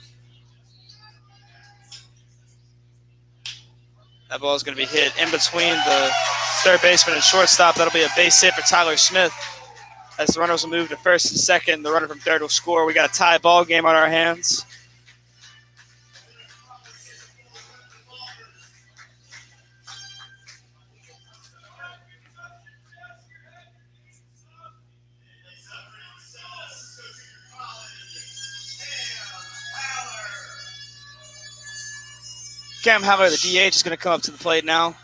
That ball is going to be hit in between the third baseman and shortstop. That'll be a base hit for Tyler Smith. As the runners will move to first and second, the runner from third will score. We got a tie ball game on our hands. Cam Haller, the DH, is going to come up to the plate now.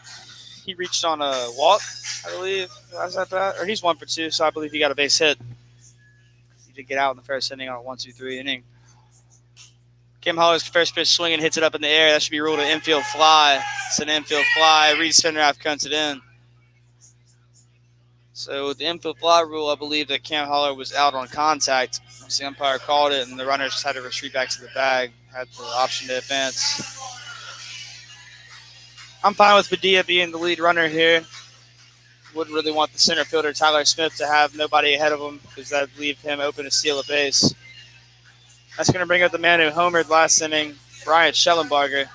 He reached on a walk, I believe. Was that that? Or he's 1 for 2, so I believe he got a base hit. He did get out in the first inning on a 1-2-3 inning. Cam Haller's first pitch swinging, hits it up in the air. That should be ruled an infield fly. It's an infield fly. Reed Spinrath counts it in. So with the infield fly rule, I believe that Cam Haller was out on contact. Once the umpire called it, and the runner just had to retreat back to the bag, had the option to advance. I'm fine with Padilla being the lead runner here. Wouldn't really want the center fielder, Tyler Smith, to have nobody ahead of him because that would leave him open to steal a base. That's going to bring up the man who homered last inning, Brian Schellenbarger.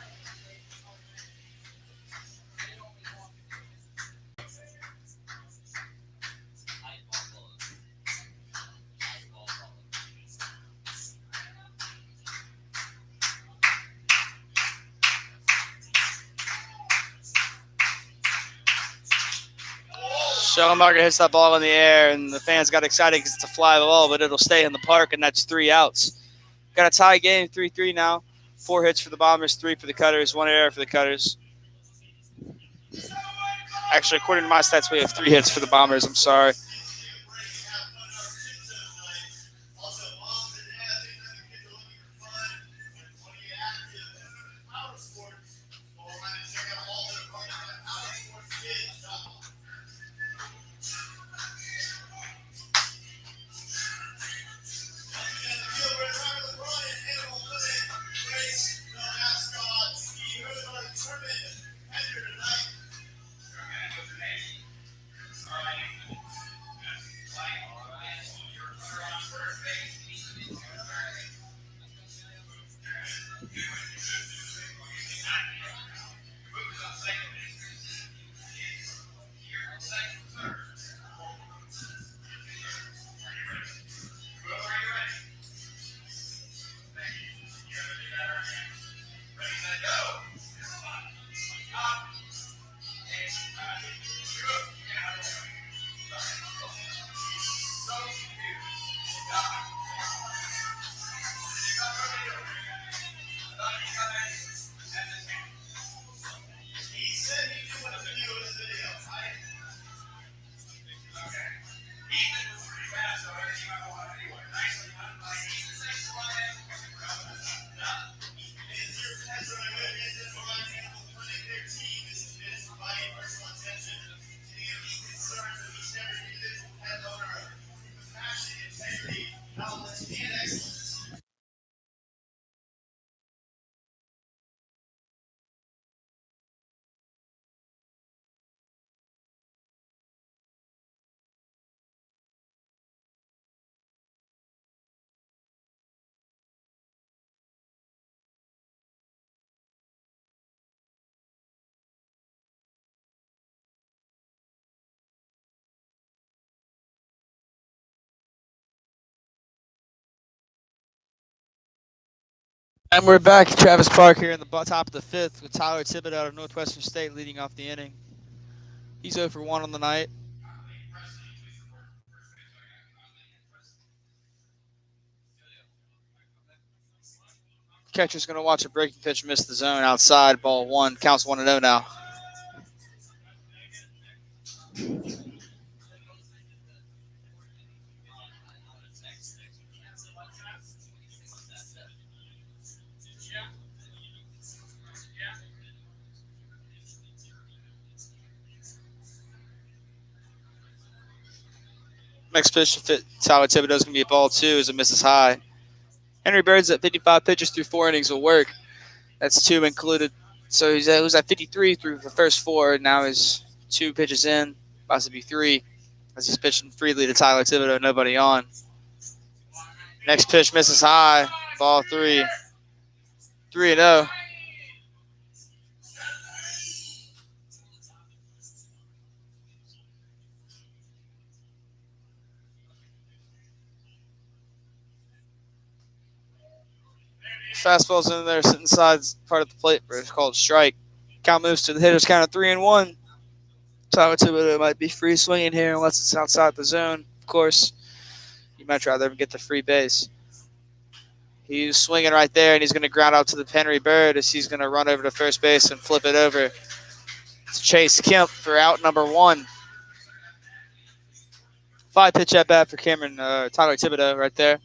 Schellenbarger hits that ball in the air, and the fans got excited because it's a fly ball, but it'll stay in the park, and that's 3 outs. Got a tie game, 3-3 now. 4 hits for the Bombers, 3 for the Cutters, 1 error for the Cutters. Actually, according to my stats, we have 3 hits for the Bombers. I'm sorry. And we're back at Travis Park here in the top of the 5th with Tyler Tibbett out of Northwestern State leading off the inning. He's 0 for 1 on the night. Catcher's going to watch a breaking pitch miss the zone outside. Ball 1. Counts 1-0 now. Next pitch to fit Tyler Thibodeau is going to be a ball 2 as it misses high. Henry Bird's at 55 pitches through 4 innings will work. That's 2 included. So he was at 53 through the first 4. Now he's 2 pitches in. About to be 3 as he's pitching freely to Tyler Thibodeau. Nobody on. Next pitch misses high. Ball 3. 3-0. Fastball's in there, sitting inside part of the plate, but it's called strike. Count moves to the hitter's count of 3-1. Tyler Thibodeau might be free swinging here unless it's outside the zone. Of course, you might rather get the free base. He's swinging right there, and he's going to ground out to the Henry Bird as he's going to run over to first base and flip it over to Chase Kemp for out number 1. 5-pitch at bat for Tyler Thibodeau right there.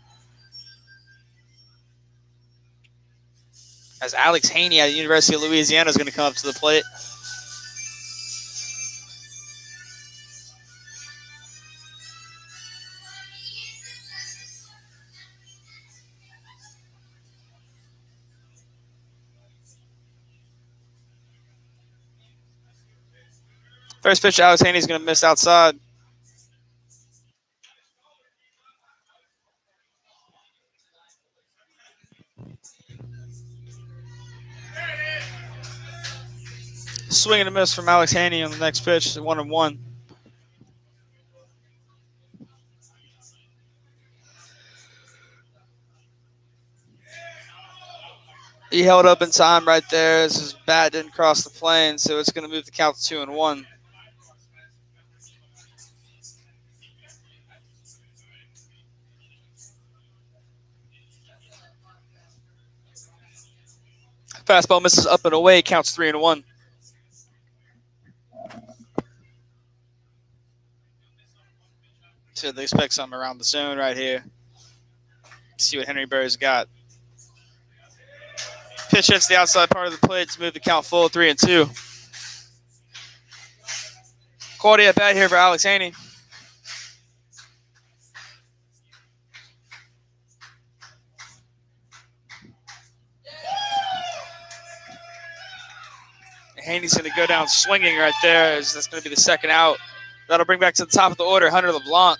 As Alex Haney at the University of Louisiana is going to come up to the plate. First pitch, Alex Haney is going to miss outside. Swing and a miss from Alex Haney on the next pitch, 1-1. He held up in time right there as his bat didn't cross the plane, so it's going to move the count to 2-1. Fastball misses up and away. Counts 3-1. So they expect something around the zone right here. See what Henry Burr's got. Pitch hits the outside part of the plate to move the count full 3-2. Quality at bat here for Alex Haney. Haney's going to go down swinging right there, as that's going to be the second out. That'll bring back to the top of the order Hunter LeBlanc.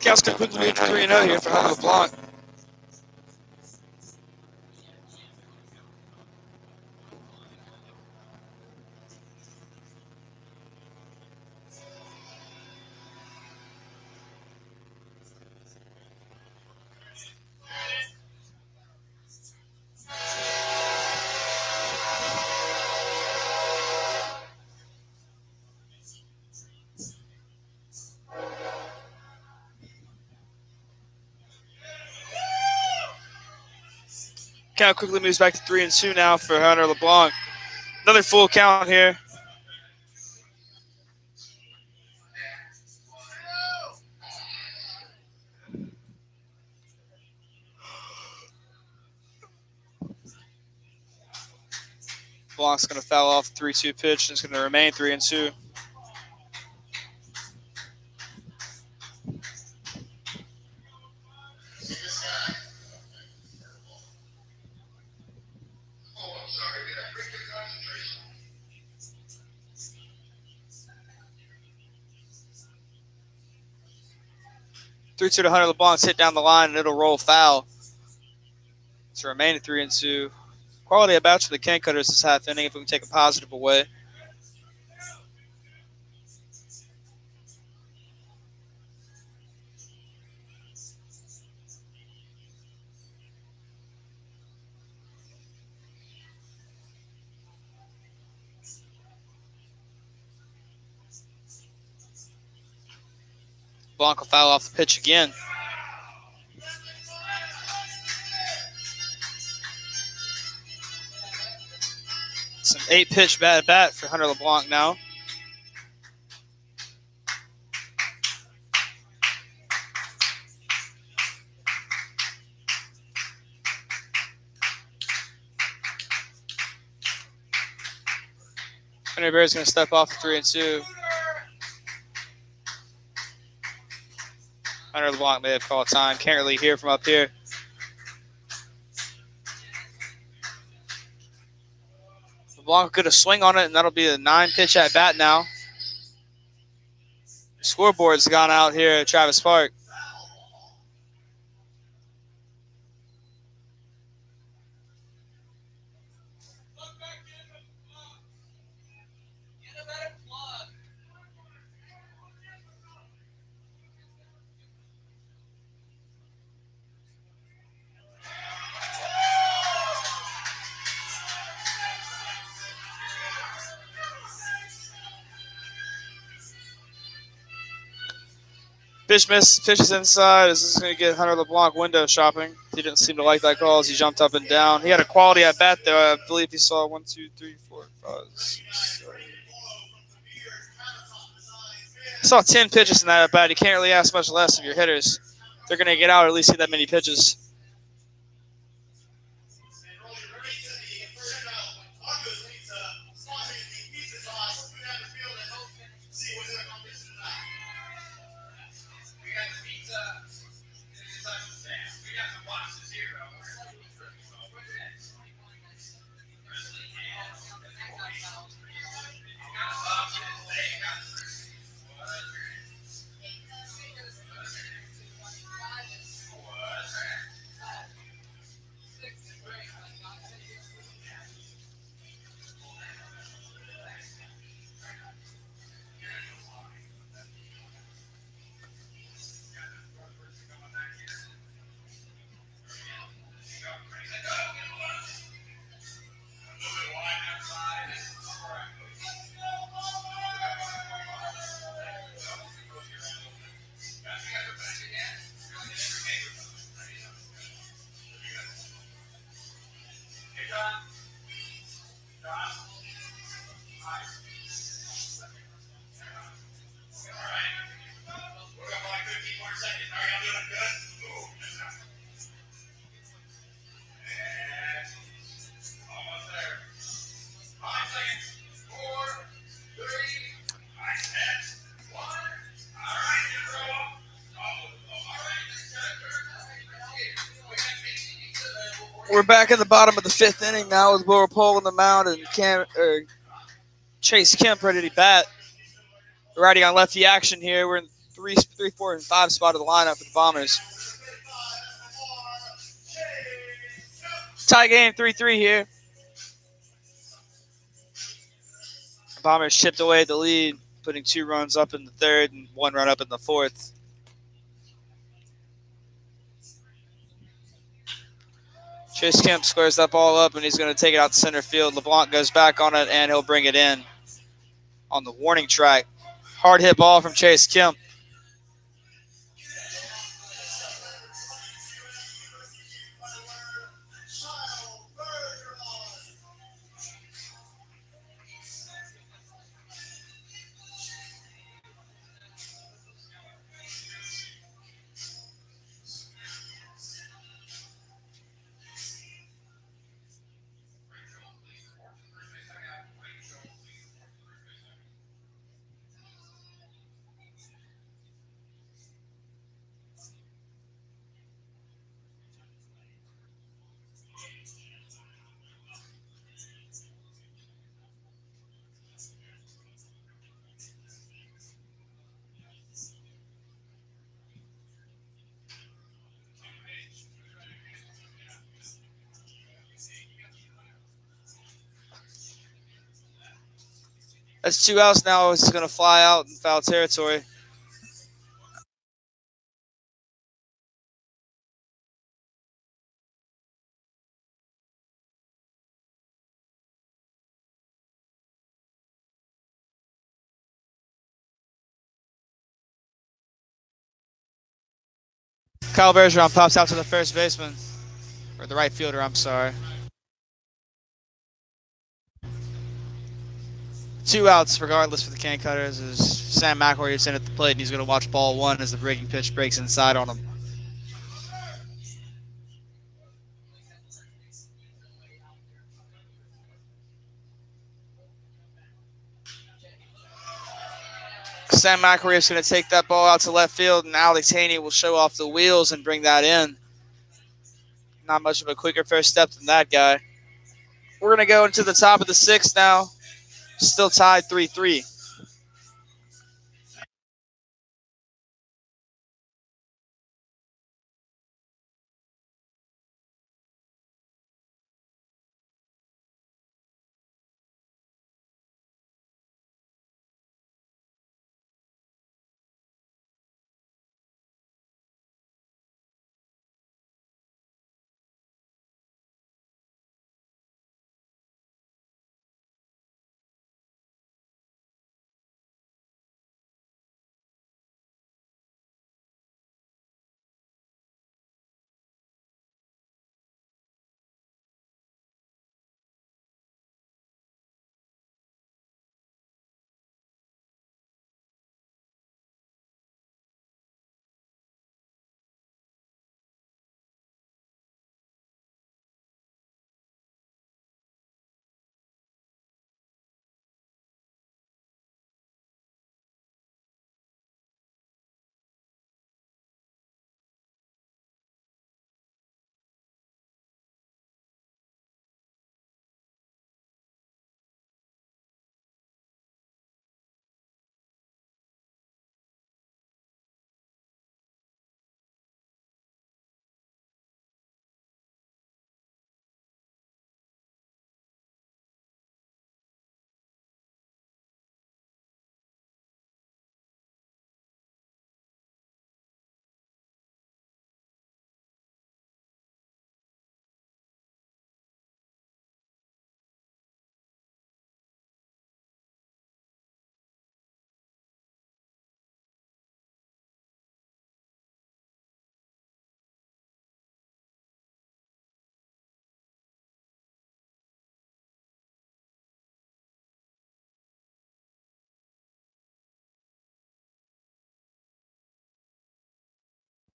Count's going to quickly move to 3-0 here for Hunter LeBlanc. Count quickly moves back to 3-2 now for Hunter LeBlanc. Another full count here. LeBlanc's going to foul off the 3-2 pitch, and it's going to remain 3-2. Three-two to Hunter LeBlanc's hit down the line, and it'll roll foul to remain at 3-2. Quality at bats for the can cutters this half inning if we can take a positive away. Blanc will foul off the pitch again. It's an 8-pitch bat for Hunter LeBlanc now. Henry Berry's going to step off at 3-2. Hunter LeBlanc may have called time. Can't really hear from up here. LeBlanc could have swing on it, and that'll be a 9-pitch at bat now. The scoreboard's gone out here at Travis Park. Pitch miss, pitches inside. This is going to get Hunter LeBlanc window shopping. He didn't seem to like that call as he jumped up and down. He had a quality at bat there. I believe he saw 1, 2, 3, 4, 5, 6, 7. He saw 10 pitches in that at bat. You can't really ask much less of your hitters. They're going to get out or at least see that many pitches. We're back at the bottom of the fifth inning now with Will Pole on the mound and Chase Kemp ready to bat. Riding on lefty action here. We're in 3, 4, and 5 spot of the lineup for the Bombers. Tie game 3-3 here. The Bombers chipped away at the lead, putting 2 runs up in the third and 1 run up in the fourth. Chase Kemp squares that ball up, and he's going to take it out to center field. LeBlanc goes back on it, and he'll bring it in on the warning track. Hard hit ball from Chase Kemp. That's 2 outs now. He's going to fly out in foul territory. Kyle Bergeron pops out to the first baseman. Or the right fielder, I'm sorry. 2 outs regardless for the Can Cutters as Sam McElroy is in at the plate, and he's going to watch ball 1 as the breaking pitch breaks inside on him. Sam McElroy is going to take that ball out to left field, and Alex Haney will show off the wheels and bring that in. Not much of a quicker first step than that guy. We're going to go into the top of the 6th now. Still tied 3-3.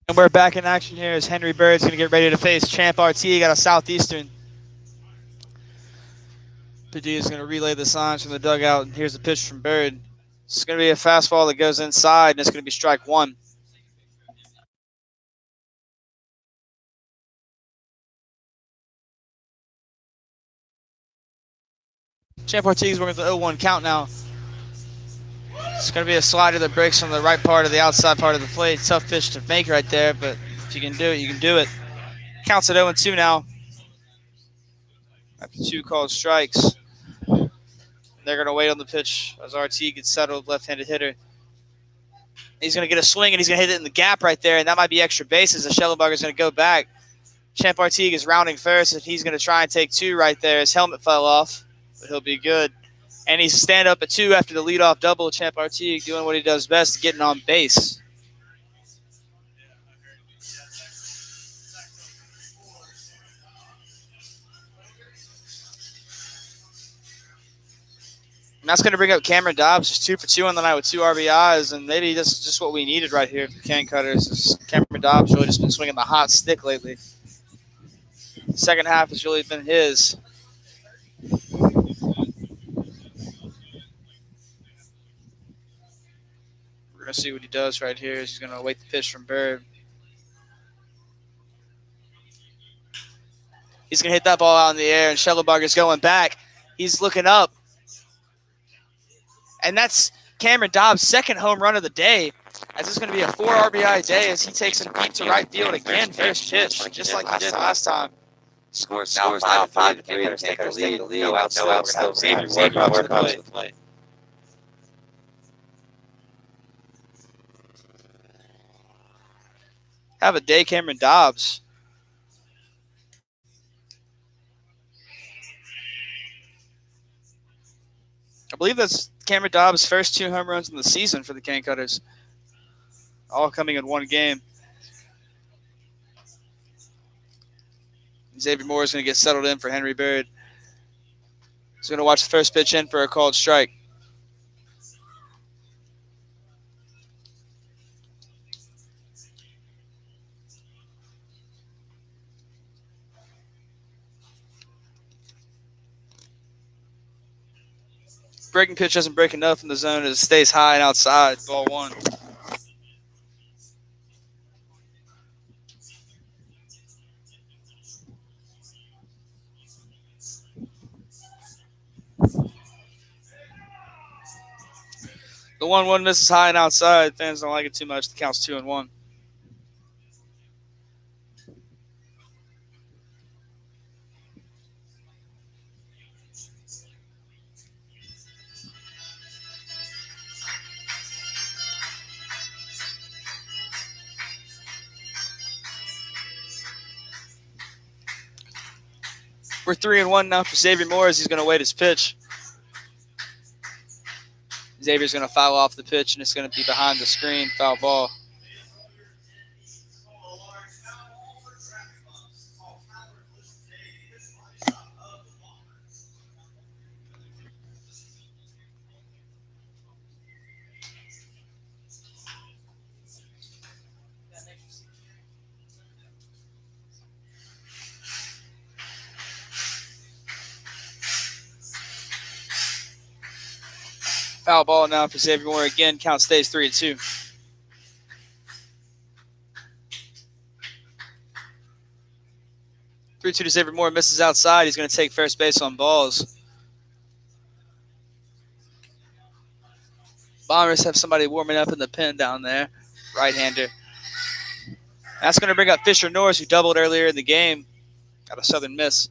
And we're back in action here as Henry Bird's going to get ready to face Champ RT. Got a Southeastern. Padilla is going to relay the signs from the dugout, and here's the pitch from Bird. It's going to be a fastball that goes inside, and it's going to be strike 1. Champ Ortiz working with the 0-1 count now. It's going to be a slider that breaks on the right part of the outside part of the plate. Tough pitch to make right there, but if you can do it, you can do it. Counts at 0-2 now. After 2 called strikes. They're going to wait on the pitch as RT gets settled, left-handed hitter. He's going to get a swing, and he's going to hit it in the gap right there, and that might be extra bases. The Schellenberger is going to go back. Champ Artigue is rounding first, and he's going to try and take 2 right there. His helmet fell off, but he'll be good. And he's stand up at 2 after the leadoff double. Champ Artigue doing what he does best, getting on base. And that's going to bring up Cameron Dobbs, just 2 for 2 on the night with 2 RBIs, and maybe this is just what we needed right here for Can Cutters. Cameron Dobbs really just been swinging the hot stick lately. The second half has really been his. We're going to see what he does right here. He's going to await the pitch from Bird. He's going to hit that ball out in the air, and Schellenberger's going back. He's looking up. And that's Cameron Dobbs' second home run of the day. As this is going to be a 4 RBI day as he takes it deep to right field again, first pitch, just like he did last time. Scores now 5-3. The Can Cutters take the lead. No outs still. Xavier Moore comes to the plate. Have a day, Cameron Dobbs. I believe that's Cameron Dobbs' first 2 home runs in the season for the Can Cutters. All coming in one game. Xavier Moore is going to get settled in for Henry Bird. He's going to watch the first pitch in for a called strike. Breaking pitch doesn't break enough in the zone as it stays high and outside. Ball 1. The 1-1 misses high and outside. Fans don't like it too much. The count's 2-1. We're 3-1 now for Xavier Moore as he's going to wait his pitch. Xavier's going to foul off the pitch, and it's going to be behind the screen. Foul ball. Foul ball now for Xavier Moore. Again, count stays 3-2. To Xavier Moore, misses outside. He's going to take first base on balls. Bombers have somebody warming up in the pen down there. Right-hander. That's going to bring up Fisher Norris, who doubled earlier in the game. Got a Southern Miss.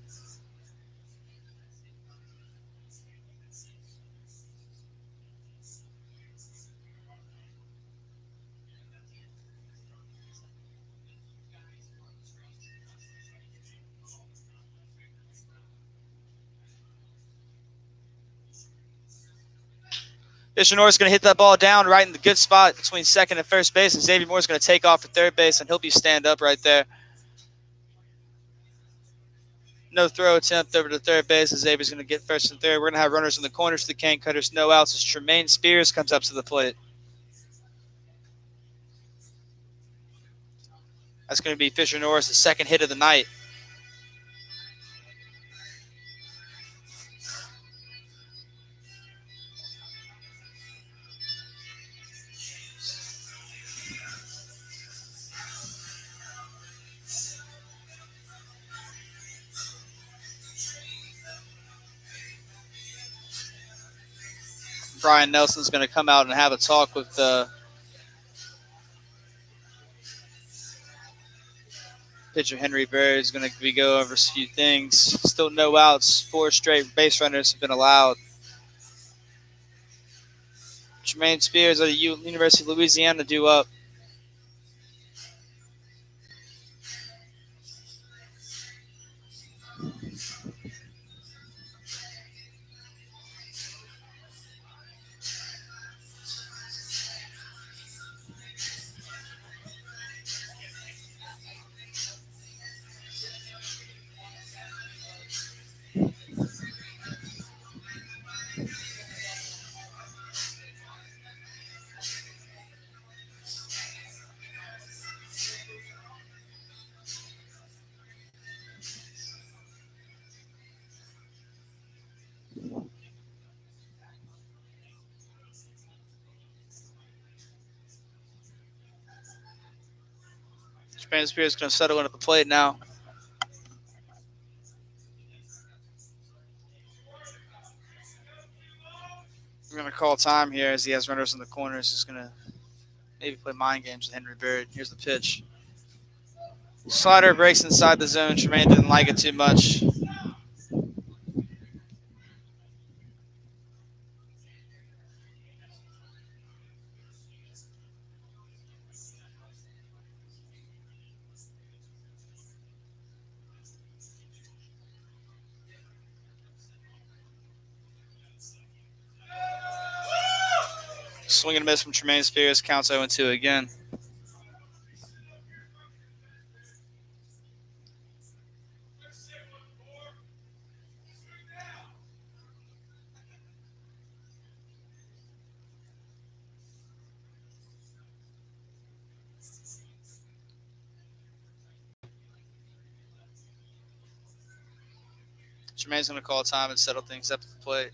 Fisher Norris is going to hit that ball down right in the good spot between second and first base, and Xavier Moore is going to take off for third base, and he'll be stand up right there. No throw attempt over to third base, as Xavier's going to get first and third. We're going to have runners in the corners for the Can Cutters. No outs as Tremaine Spears comes up to the plate. That's going to be Fisher Norris' second hit of the night. Brian Nelson's going to come out and have a talk with pitcher Henry Bird. Is going to go over a few things. Still no outs. 4 straight base runners have been allowed. Jermaine Spears of the University of Louisiana due up. Jermaine Spears is going to settle in at the plate now. We're going to call time here as he has runners in the corners. He's going to maybe play mind games with Henry Bird. Here's the pitch. Slider breaks inside the zone. Jermaine didn't like it too much. Swing and a miss from Jermaine Spears. Counts 0-2 again. Jermaine's going to call time and settle things up at the plate.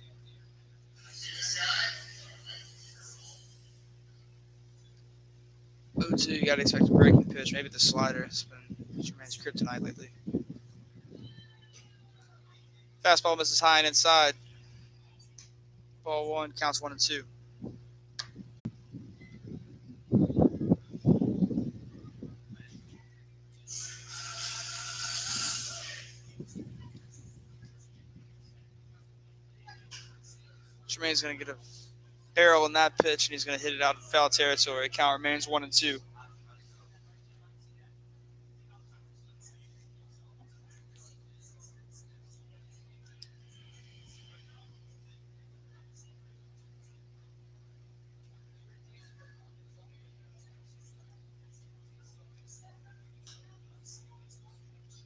You got to expect a breaking pitch. Maybe the slider. It's been Jermaine's kryptonite lately. Fastball misses high and inside. Ball 1, counts 1-2. Jermaine's going to get a barrel in that pitch, and he's going to hit it out in foul territory. Count remains 1-2.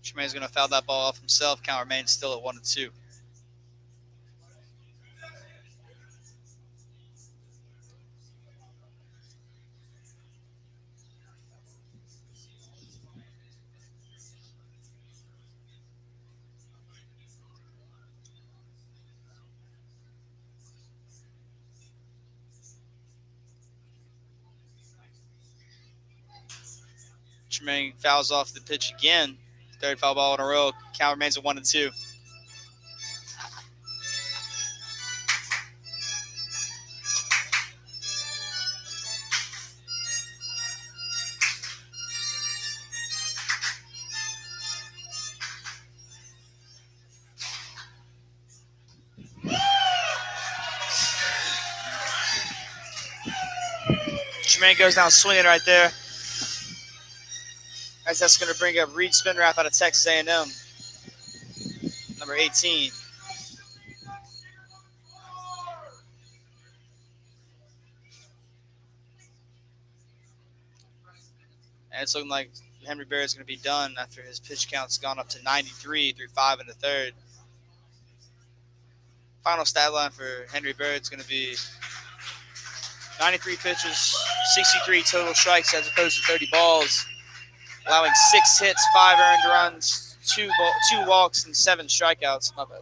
Jermaine's going to foul that ball off himself. Count remains still at 1-2. Jermaine fouls off the pitch again. Third foul ball in a row. Count remains at 1-2. Jermaine goes down swinging right there. As that's going to bring up Reed Spinrath out of Texas A&M, number 18. And it's looking like Henry Bird is going to be done after his pitch count's gone up to 93 through 5 in the third. Final stat line for Henry Bird is going to be 93 pitches, 63 total strikes as opposed to 30 balls, allowing 6 hits, 5 earned runs, 2 walks, and 7 strikeouts. Not bad.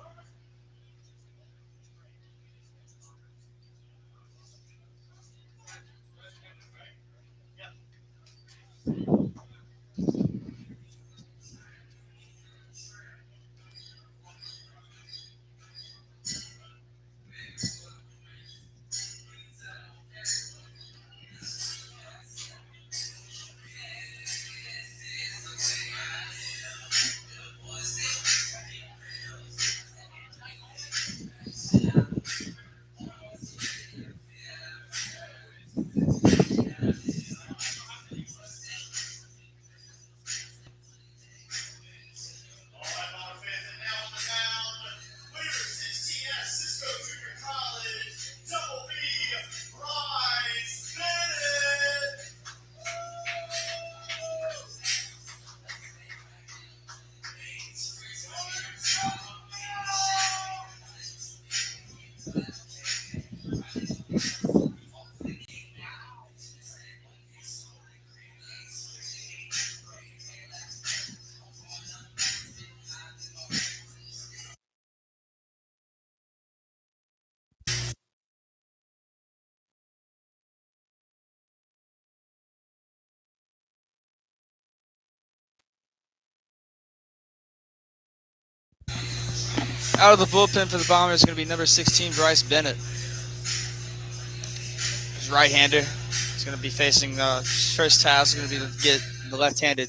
Out of the bullpen for the Bombers is going to be number 16, Bryce Bennett. His right-hander. He's going to be facing first task. Is going to be to get the left-handed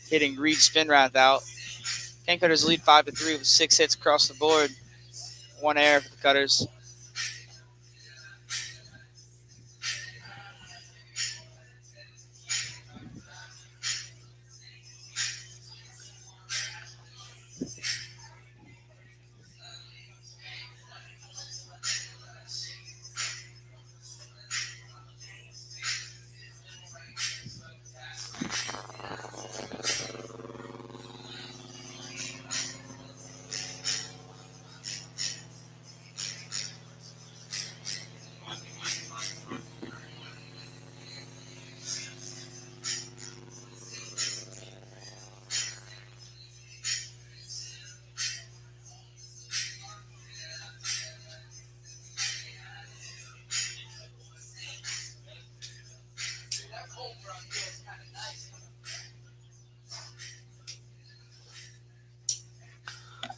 hitting Reed Spinrath out. Can Cutters lead 5-3 with 6 hits across the board. 1 error for the Cutters.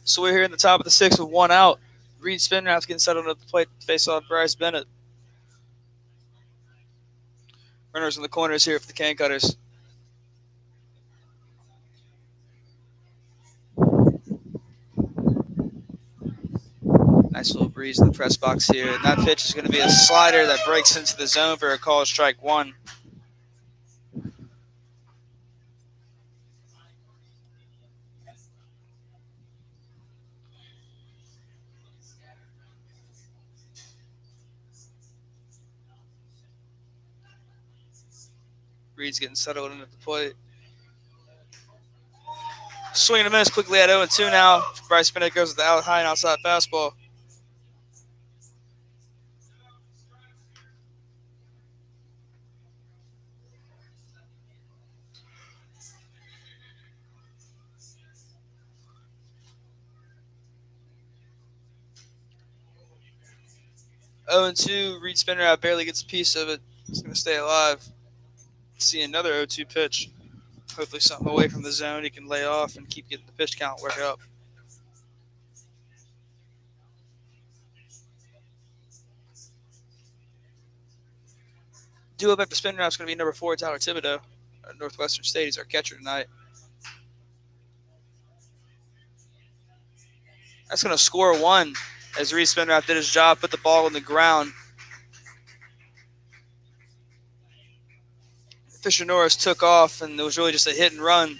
So we're here in the top of the 6th with 1 out. Reed Spinrath getting settled at the plate to face off Bryce Bennett. Runners in the corners here for the Can Cutters. Nice little breeze in the press box here. And that pitch is going to be a slider that breaks into the zone for a call of strike 1. Reed's getting settled in at the plate. Swing and a miss quickly at 0-2 now. Bryce Bennett goes with the out high and outside fastball. Oh and 2, Reed Spinrath barely gets a piece of it. He's going to stay alive. See another 0-2 pitch. Hopefully something away from the zone he can lay off and keep getting the pitch count work up. Duo back to Spinrath is going to be number 4, Tyler Thibodeau. Northwestern State, he's our catcher tonight. That's going to score 1 as Reed Spinrath did his job, put the ball on the ground. Fisher Norris took off, and it was really just a hit and run.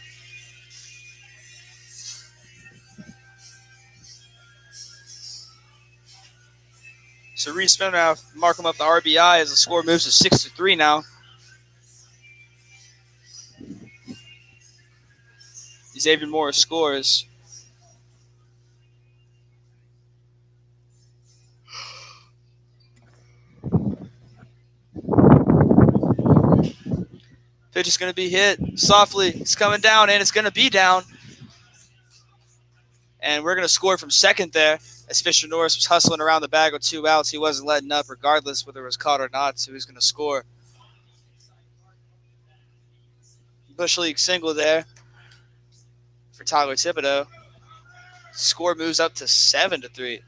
So Reed Spinrath mark him up the RBI as the score moves to 6-3 now. Xavier Morris scores. Pitch is going to be hit softly. It's coming down, and it's going to be down. And we're going to score from second there as Fisher Norris was hustling around the bag with 2 outs. He wasn't letting up regardless whether it was caught or not, so he's going to score. Bush League single there for Tyler Thibodeau. Score moves up to 7-3.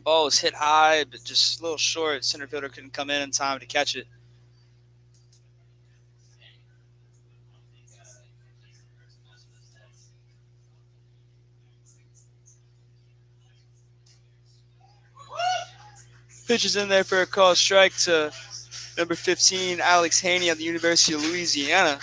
Ball was hit high, but just a little short. Center fielder couldn't come in time to catch it. Pitch is in there for a call strike to number 15, Alex Haney of the University of Louisiana.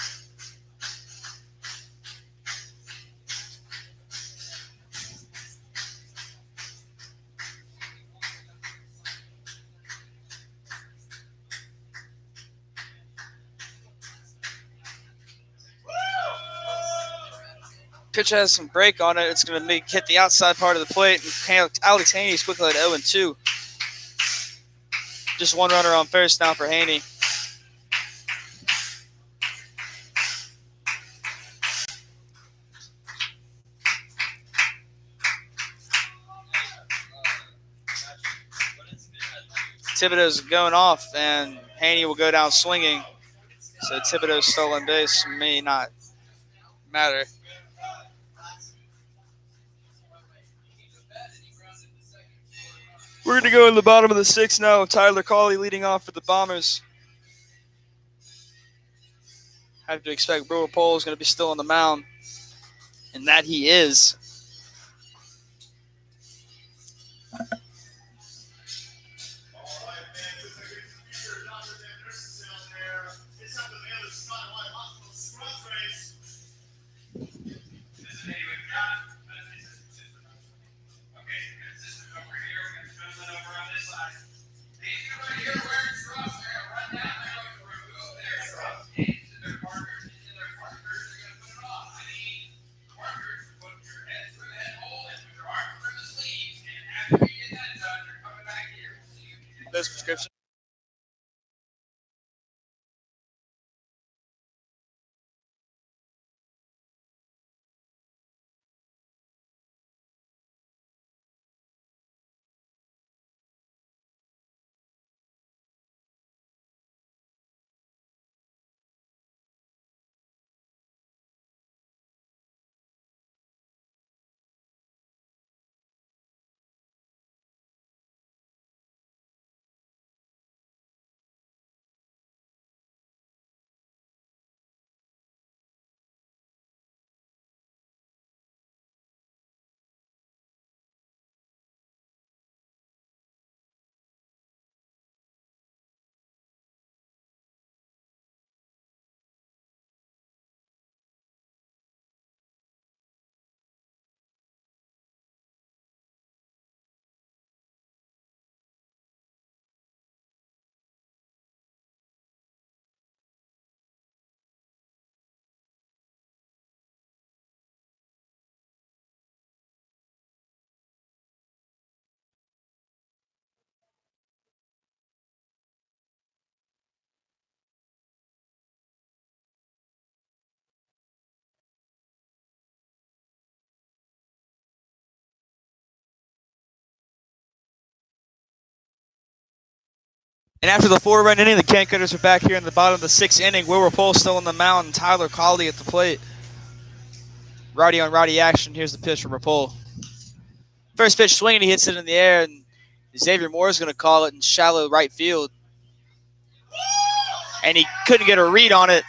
Pitch has some break on it. It's going to hit the outside part of the plate. And Alex Haney is quickly at 0-2. Just 1 runner on first now for Haney. Thibodeau's going off, and Haney will go down swinging. So Thibodeau's stolen base may not matter. We're going to go in the bottom of the sixth now with Tyler Cawley leading off for the Bombers. I have to expect Brewer Pole is going to be still on the mound, and that he is. Those prescriptions. And after the 4-run inning, the Kent Cutters are back here in the bottom of the sixth inning. Will Rapole still on the mound, and Tyler Cawley at the plate. Righty on righty action. Here's the pitch from Rapole. First pitch swinging, he hits it in the air, and Xavier Moore is going to call it in shallow right field. And he couldn't get a read on it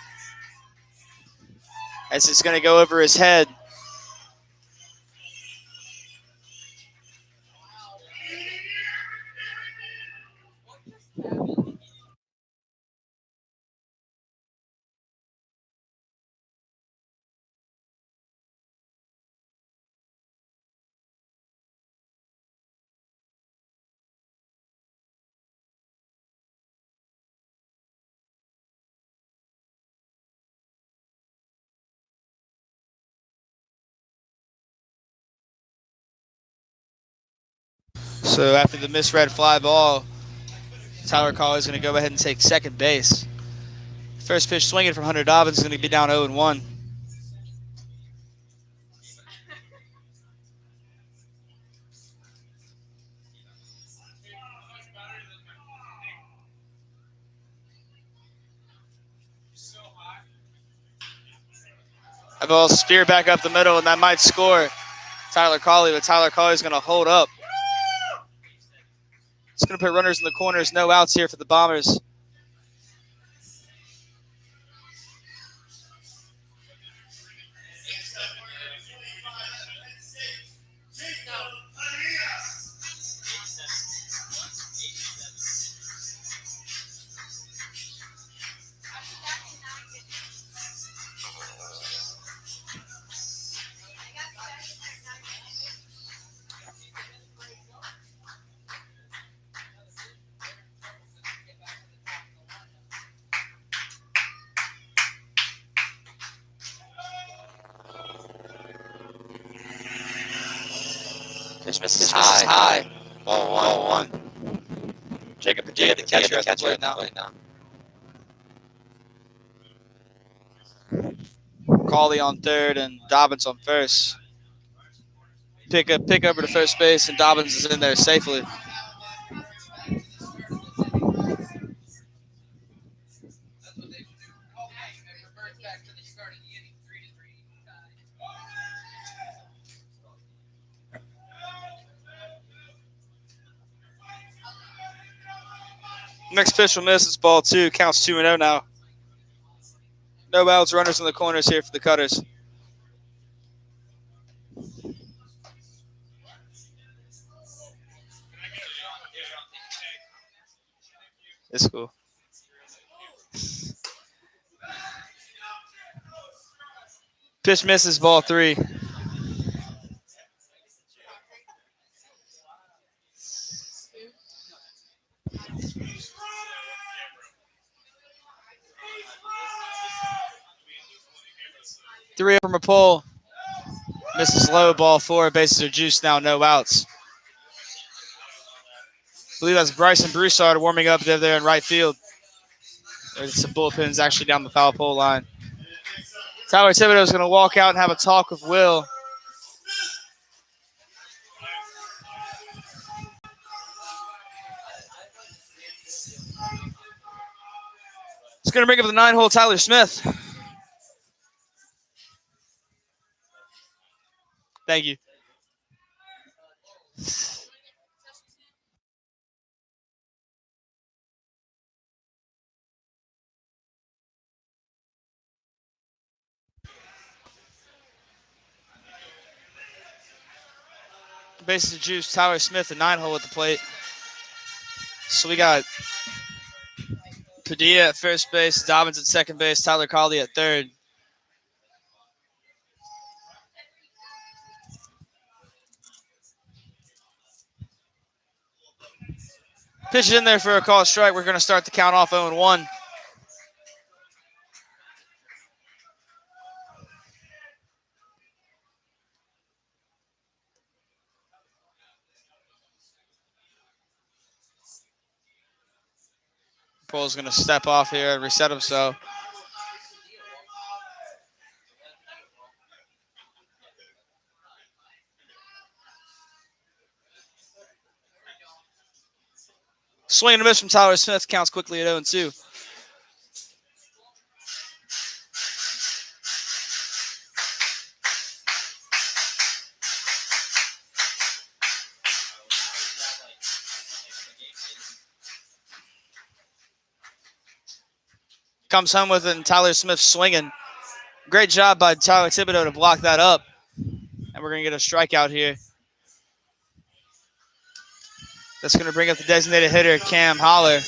as it's going to go over his head. So after the misread fly ball, Tyler Cawley is going to go ahead and take second base. First pitch swinging from Hunter Dobbins is going to be down 0-1. A ball spear back up the middle, and that might score Tyler Cawley, but Tyler Cawley is going to hold up. It's going to put runners in the corners, no outs here for the Bombers. Pitch misses high. Ball one. Jacob the catcher at the plate now. Cawley on third and Dobbins on first. Pick over to first base, and Dobbins is in there safely. Next pitch will miss. It's ball 2. Counts 2-0 now. No outs, runners in the corners here for the Cutters. It's cool. Pitch misses, ball 3. Three from a pole. Misses low, ball 4. Bases are juiced now, no outs. I believe that's Bryson Broussard warming up there in right field. There's some bullpens actually down the foul pole line. Tyler Thibodeau is going to walk out and have a talk with Will. He's going to bring up the 9-hole Tyler Smith. Thank you. Bases are juiced. Tyler Smith, the 9-hole at the plate. So we got Padilla at first base, Dobbins at second base, Tyler Colley at third. Pitch in there for a call strike. We're going to start the count off 0-1. Pole's going to step off here and reset himself. Swing and a miss from Tyler Smith. Counts quickly at 0-2. Comes home with it, and Tyler Smith swinging. Great job by Tyler Thibodeau to block that up. And we're going to get a strikeout here. That's going to bring up the designated hitter, Cam Holler.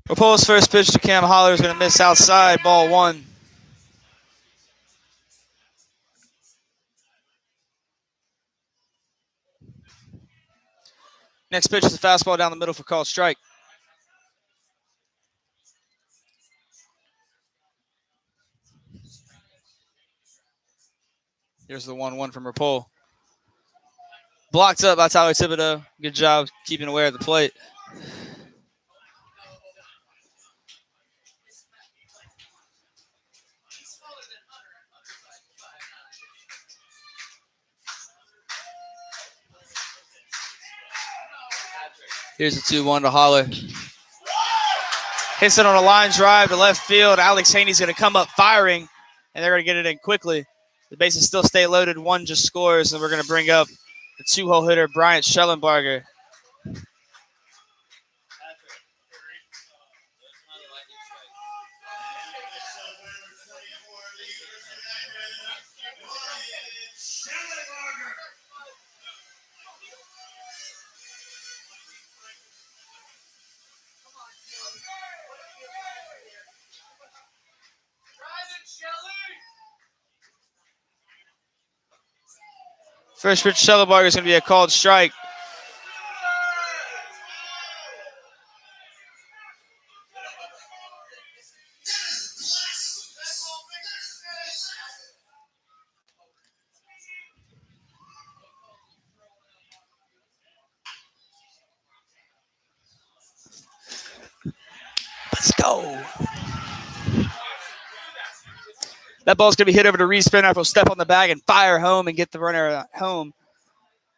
Rapole's first pitch to Cam Holler is going to miss outside, ball 1. Next pitch is a fastball down the middle for called strike. Here's the 1-1 from Rapole. Blocked up by Tyler Thibodeau. Good job keeping aware of the plate. Here's the 2-1 to Holler. Hits it on a line drive to left field. Alex Haney's going to come up firing, and they're going to get it in quickly. The bases still stay loaded. 1 just scores, and we're going to bring up the 2-hole hitter, Bryant Schellenbarger. First pitch, Schellenbarger is going to be a called strike. Let's go. That ball's going to be hit over to Respinner. He'll step on the bag and fire home and get the runner home.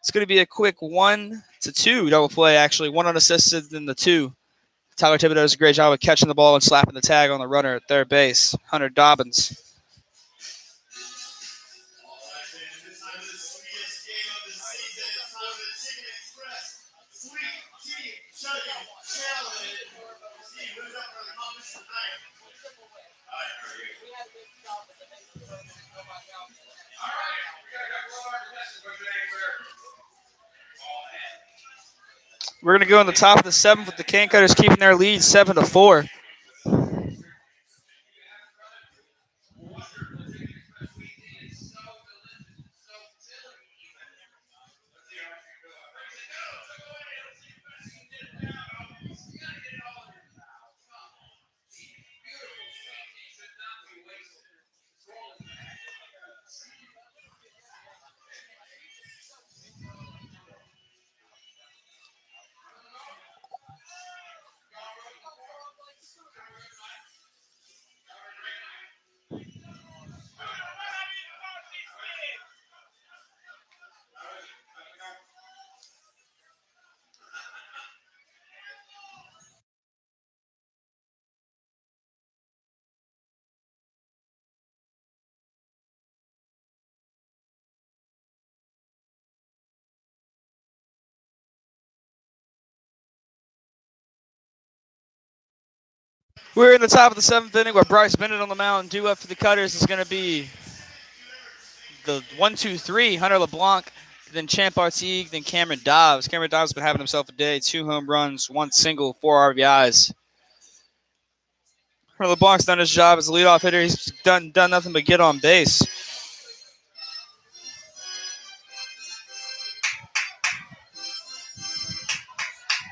It's going to be a quick 1-2 double play, actually. One unassisted and the two. Tyler Thibodeau does a great job of catching the ball and slapping the tag on the runner at third base. Hunter Dobbins. We're going to go in the top of the seventh with the Can Cutters keeping their lead 7-4. We're in the top of the seventh inning where Bryce Bennett on the mound. Due up for the Cutters is going to be the 1-2-3, Hunter LeBlanc, then Champ Artigue, then Cameron Dobbs. Cameron Dobbs has been having himself a day. 2 home runs, 1 single, 4 RBIs. Hunter LeBlanc's done his job as a leadoff hitter. He's done nothing but get on base.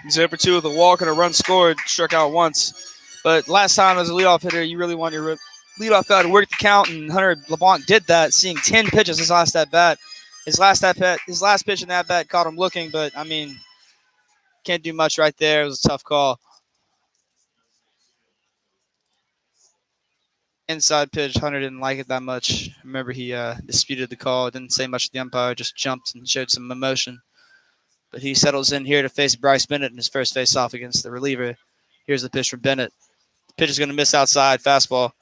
He's 0 for 2 with a walk and a run scored, struck out once. But last time as a leadoff hitter, you really want your leadoff guy to work the count, and Hunter LeBlanc did that, seeing 10 pitches his last at bat. His last pitch in that bat caught him looking, but I mean, can't do much right there. It was a tough call. Inside pitch, Hunter didn't like it that much. Remember, he disputed the call, didn't say much to the umpire, just jumped and showed some emotion. But he settles in here to face Bryce Bennett in his first face-off against the reliever. Here's the pitch from Bennett. The pitch is going to miss outside, fastball.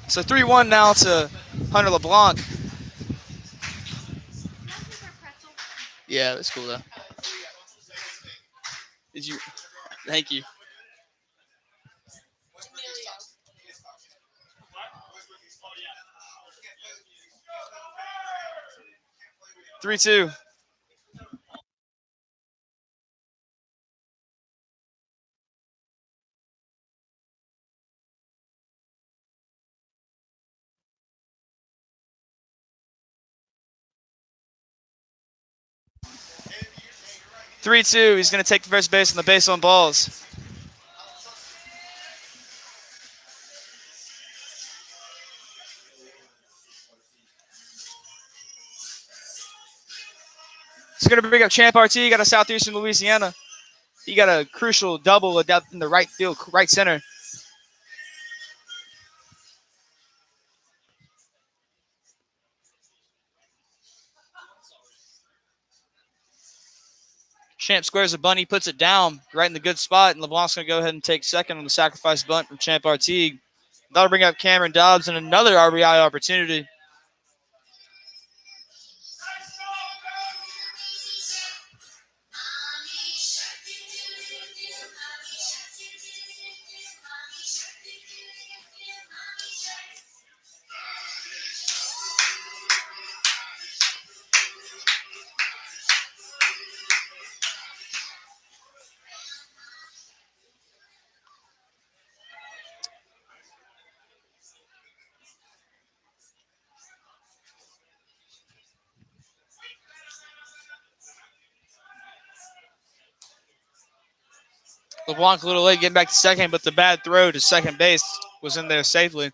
So 3-1 now to Hunter LeBlanc. Yeah, that's cool though. Did you? Thank you. Three two. He's going to take the first base on the base on balls. He's going to bring up Champ Artigue out of Southeastern Louisiana. He got a crucial double in the right field, right center. Champ squares a bunny, puts it down right in the good spot, and LeBlanc's going to go ahead and take second on the sacrifice bunt from Champ Artigue. That'll bring up Cameron Dobbs and another RBI opportunity. LeBlanc a little late getting back to second, but the bad throw to second base was in there safely.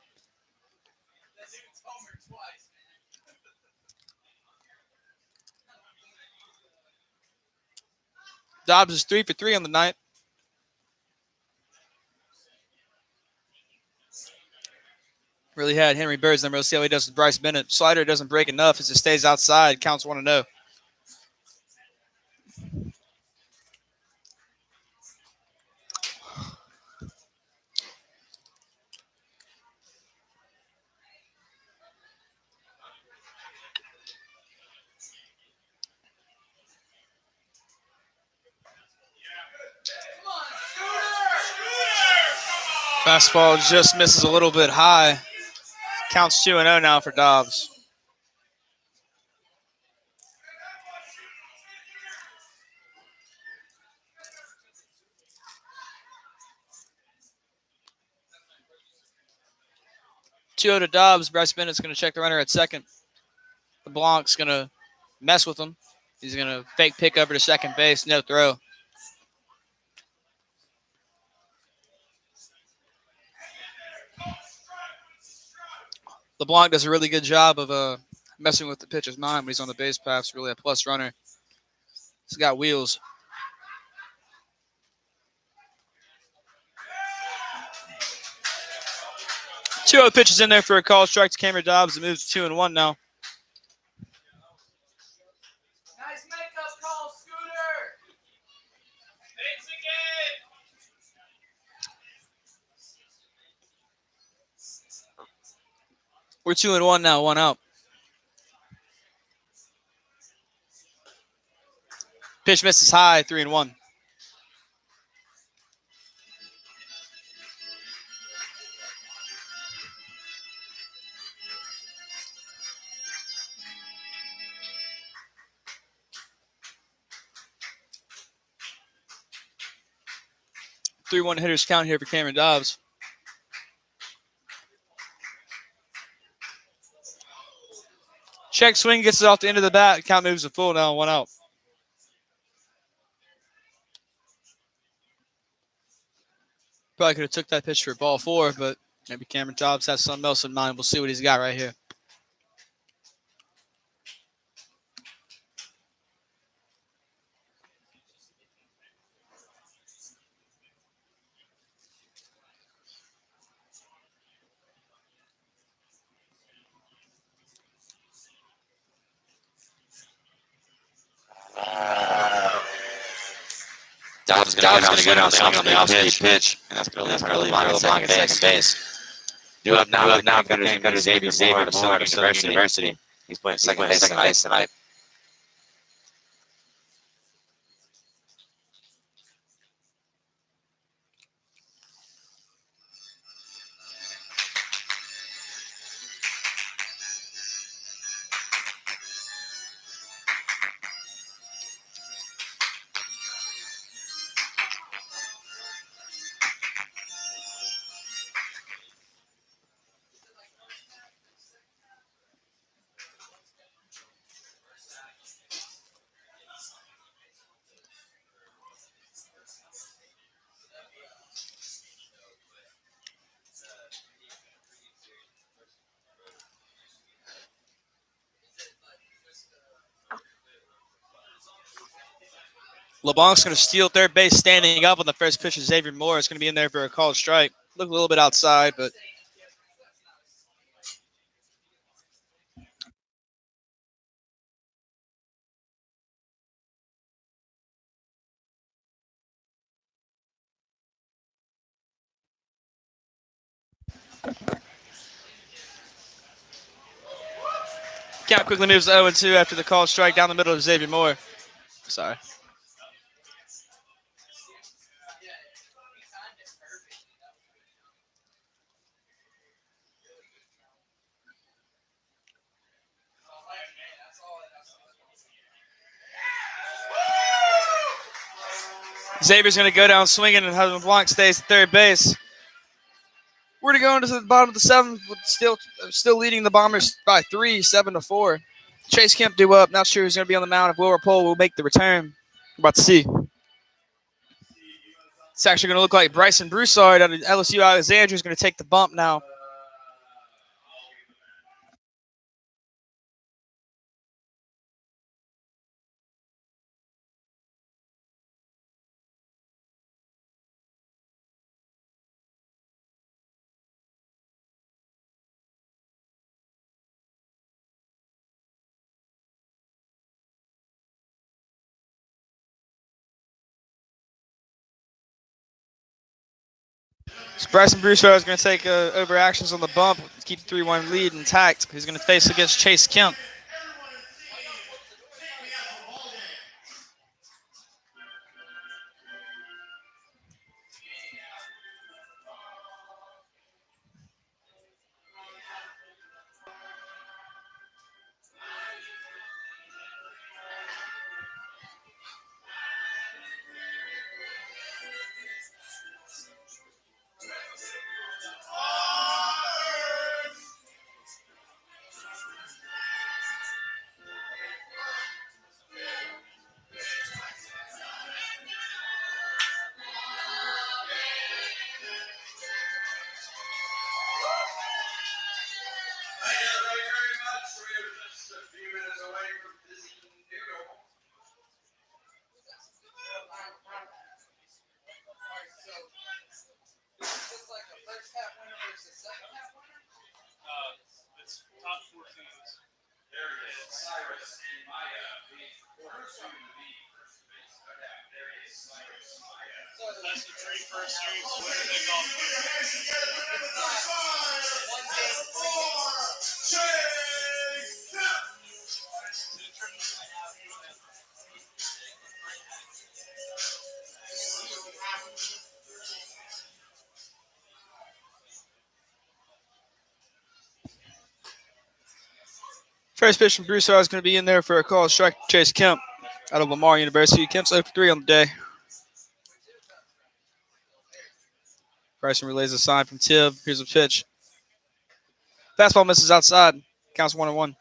Dobbs is 3 for 3 on the night. Really had Henry Bird's number. Let's see how he does with Bryce Bennett. Slider doesn't break enough as it stays outside. Counts 1-0. Fastball just misses a little bit high. Counts 2-0 now for Dobbs. Two to Dobbs. Bryce Bennett's going to check the runner at second. LeBlanc's going to mess with him. He's going to fake pick over to second base. No throw. LeBlanc does a really good job of messing with the pitcher's mind when he's on the base paths. Really a plus runner. He's got wheels. 2-0 pitches in there for a call strike to Cameron Dobbs. It moves to 2-1 now. Nice makeup call, Scooter. Thanks again. We're 2-1 now, one out. Pitch misses high, 3-1. Three-one hitters count here for Cameron Dobbs. Check swing, gets it off the end of the bat. Count moves to full now, one out. Probably could have took that pitch for ball four, but maybe Cameron Dobbs has something else in mind. We'll see what he's got right here. Dobbs is going to get on the off-speed pitch, and that's going to leave LeBlanc at second base. You have now got Xavier Moore at Southern University. He's playing second base tonight. LeBlanc's going to steal third base standing up on the first pitch of Xavier Moore. It's going to be in there for a called strike. Look a little bit outside, but Count quickly moves to 0-2 after the call strike down the middle of Xavier Moore. Sorry. Xavier's going to go down swinging, and Husband Blanc stays at third base. We're going to go into the bottom of the seventh, with still leading the Bombers by 3, 7-4. Chase Kemp due up. Not sure who's going to be on the mound. If Will Rapole will make the return. We're about to see. It's actually going to look like Bryson Broussard out of LSU Alexandria is going to take the bump now. So Bryson Broussard is going to take over actions on the bump, keep the 3-1 lead intact. He's going to face against Chase Kemp. First pitch from Broussard is going to be in there for a call strike to Chase Kemp out of Lamar University. Kemp's 0-3 on the day. Bryson relays a sign from Tibb. Here's a pitch. Fastball misses outside. Counts 1-1.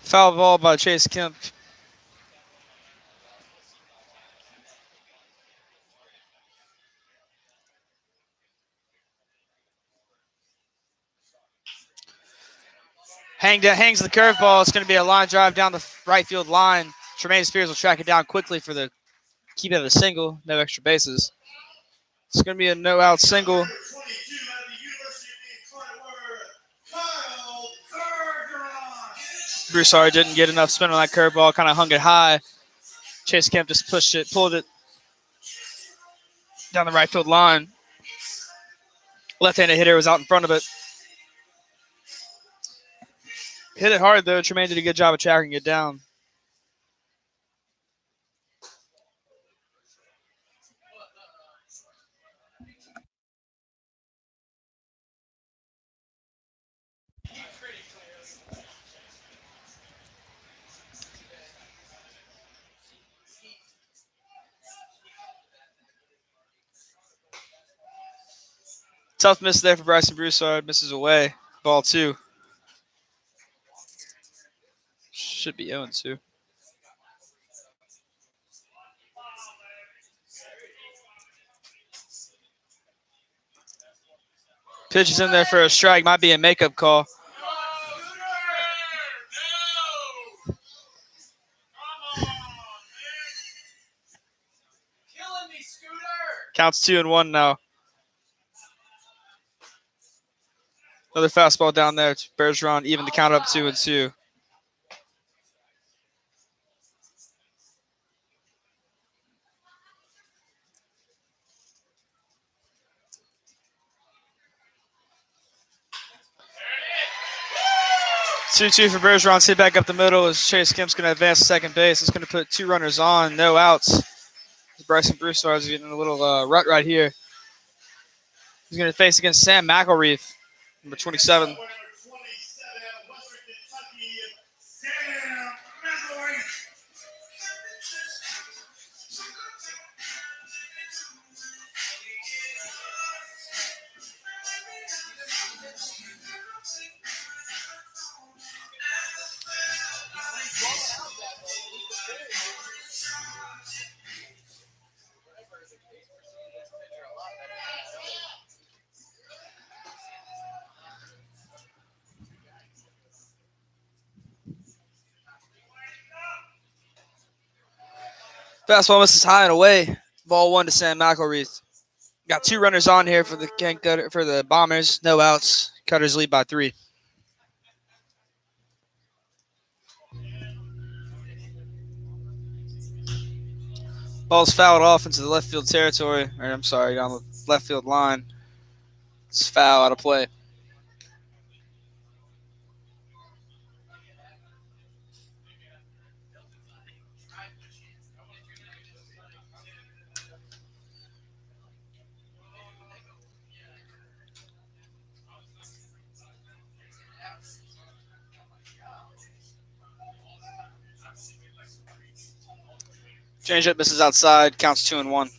Foul ball by Chase Kemp. Hangs the curveball. It's going to be a line drive down the right field line. Tremaine Spears will track it down quickly for the keep it at a single. No extra bases. It's going to be a no-out single. Broussard didn't get enough spin on that curveball. Kind of hung it high. Chase Kemp just pulled it down the right field line. Left-handed hitter was out in front of it. Hit it hard, though. Tremaine did a good job of tracking it down. Tough miss there for Bryson Broussard. Misses away. Ball 2. Should be 0-2. Pitch is in there for a strike. Might be a makeup call. Counts 2-1 now. Another fastball down there. Bergeron even the count up 2-2. Two for Bergeron. Sit back up the middle as Chase Kemp's going to advance to second base. It's going to put 2 runners on, no outs. Bryson Broussard is getting a little rut right here. He's going to face against Sam McElreath, number 27. Fastball misses high and away. Ball 1 to Sam McElreath. Got 2 runners on here for the Bombers. No outs. Cutters lead by 3. Ball's fouled off into the left field territory. Or I'm sorry, down the left field line. It's foul out of play. Changeup misses outside. Counts 2-1.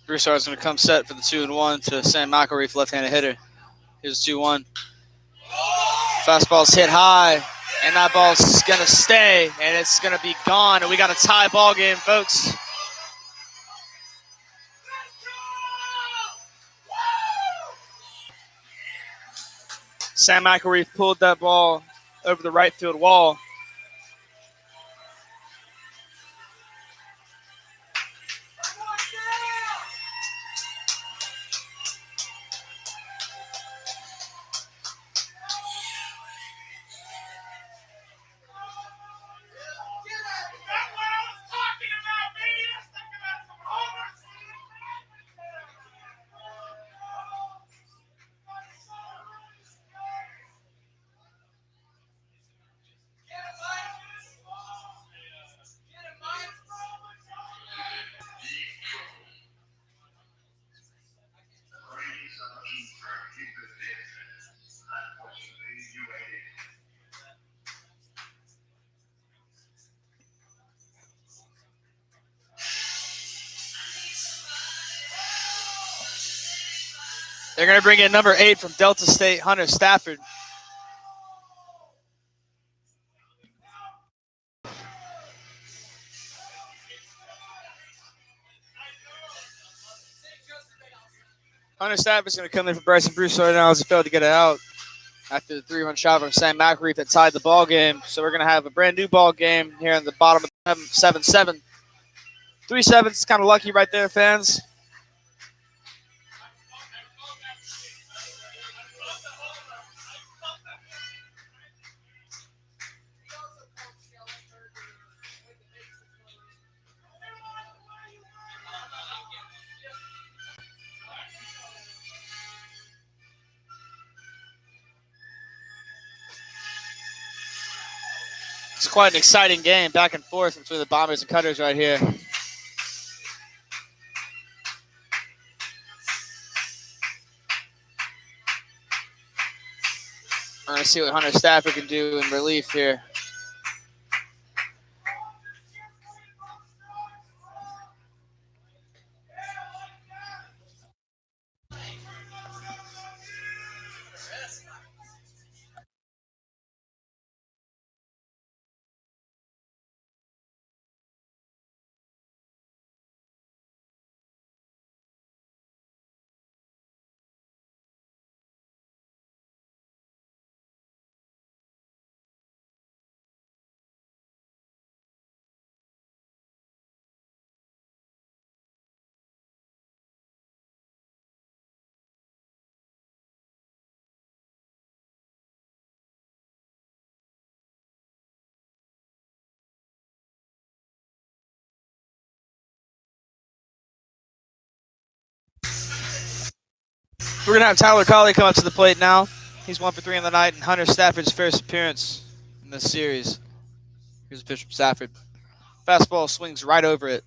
Broussard's going to come set for the 2-1 to Sam McElreath, left-handed hitter. Here's 2-1. Fastball's hit high, and that ball's going to stay, and it's going to be gone. And we got a tie ball game, folks. Sam McElreath pulled that ball over the right field wall. They're going to bring in number 8 from Delta State, Hunter Stafford. Hunter Stafford's going to come in for Bryson Broussard now as he failed to get it out after the 3-run shot from Sam McElreath that tied the ball game. So we're going to have a brand new ball game here in the bottom of 7-7. 3-7 is kind of lucky right there, fans. It's quite an exciting game, back and forth between the Bombers and Cutters right here. We're going to see what Hunter Stafford can do in relief here. We're going to have Tyler Colley come up to the plate now. He's 1 for 3 on the night, and Hunter Stafford's first appearance in this series. Here's a pitch from Stafford. Fastball swings right over it.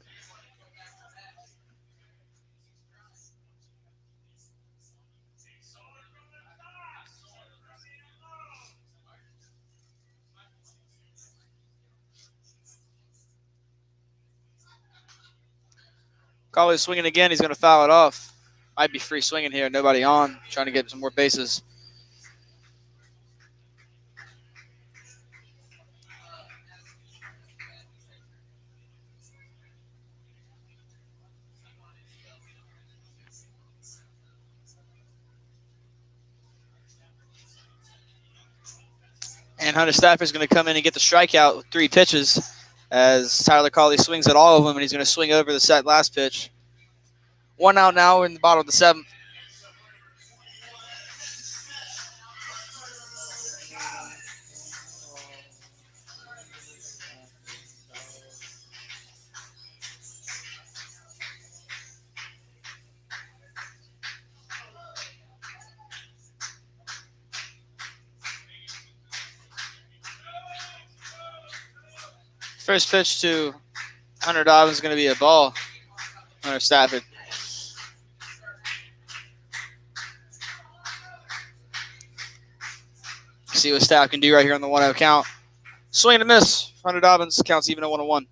Colley's swinging again. He's going to foul it off. Might be free swinging here. Nobody on. Trying to get some more bases. And Hunter Stafford's going to come in and get the strikeout with 3 pitches as Tyler Colley swings at all of them, and he's going to swing over the last pitch. 1 out now. We're in the bottom of the 7th. First pitch to Hunter Dobbins is going to be a ball. Hunter Stafford. See what Staff can do right here on the 1-0 count. Swing and a miss. Hunter Dobbins counts even at 1-1.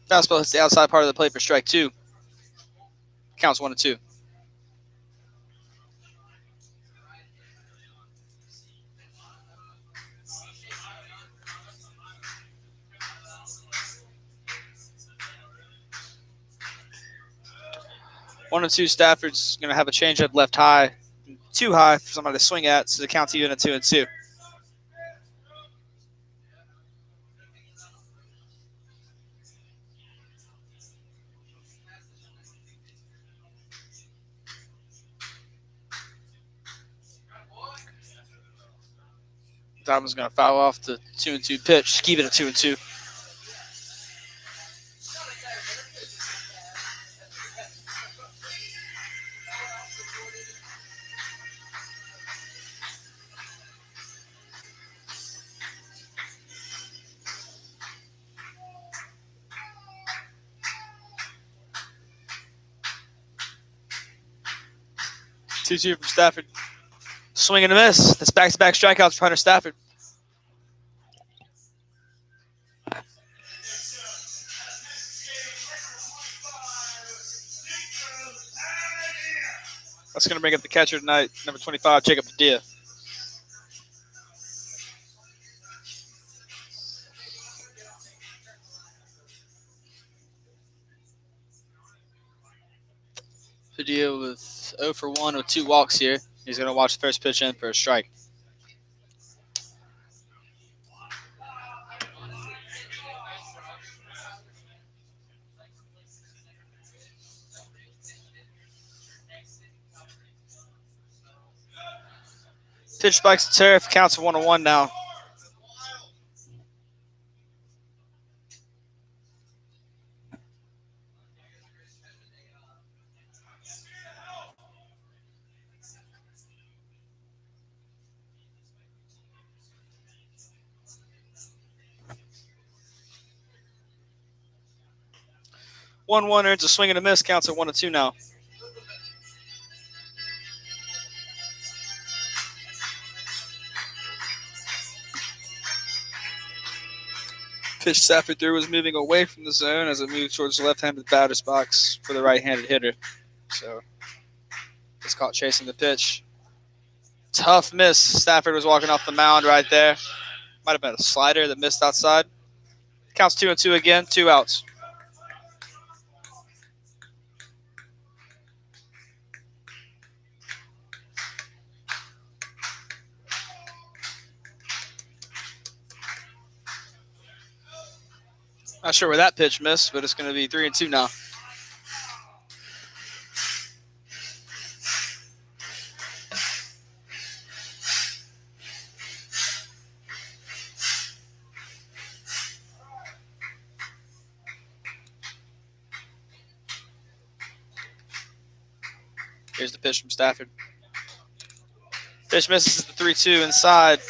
Fastball hits the outside part of the plate for strike 2. Counts 1-2. One and two. Stafford's going to have a changeup left high, too high for somebody to swing at, so the count's even at 2-2. Dobbins going to foul off the 2-2 pitch, keep it at 2-2. Two from Stafford. Swing and a miss. That's back-to-back strikeouts for Hunter Stafford. That's going to bring up the catcher tonight, number 25, Jacob Padilla. Padilla with 0 for 1 with 2 walks here. He's going to watch the first pitch in for a strike. Pitch spikes the turf. Counts 1-1 now. One earns a swing and a miss. Counts at 1-2 now. Pitch Stafford threw was moving away from the zone as it moved towards the left-handed batter's box for the right-handed hitter. So it's caught chasing the pitch. Tough miss. Stafford was walking off the mound right there. Might have been a slider that missed outside. Counts 2-2 again. 2 outs. Not sure where that pitch missed, but it's going to be 3-2 now. Here's the pitch from Stafford. Pitch misses the 3-2 inside.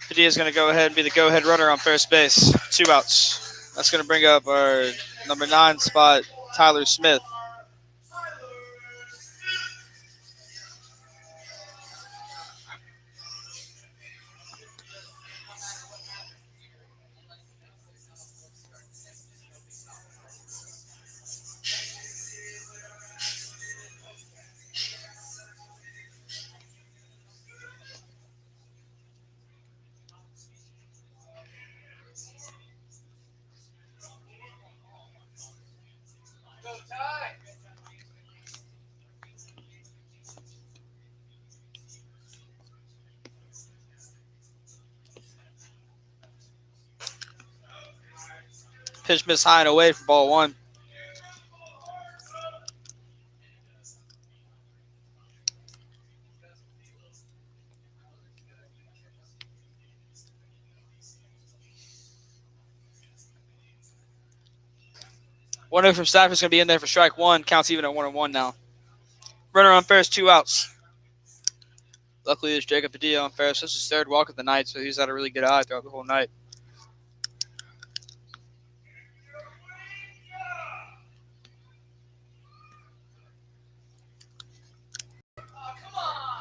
Padilla's going to go ahead and be the go-ahead runner on first base. 2 outs. That's going to bring up our number 9 spot, Tyler Smith. Go Ty. 'Pitch missed high and away for ball 1. One over from Stafford's going to be in there for strike 1. Counts even at 1-1 now. Runner on first, 2 outs. Luckily, there's Jacob Padilla on first. This is his 3rd walk of the night, so he's had a really good eye throughout the whole night. Oh,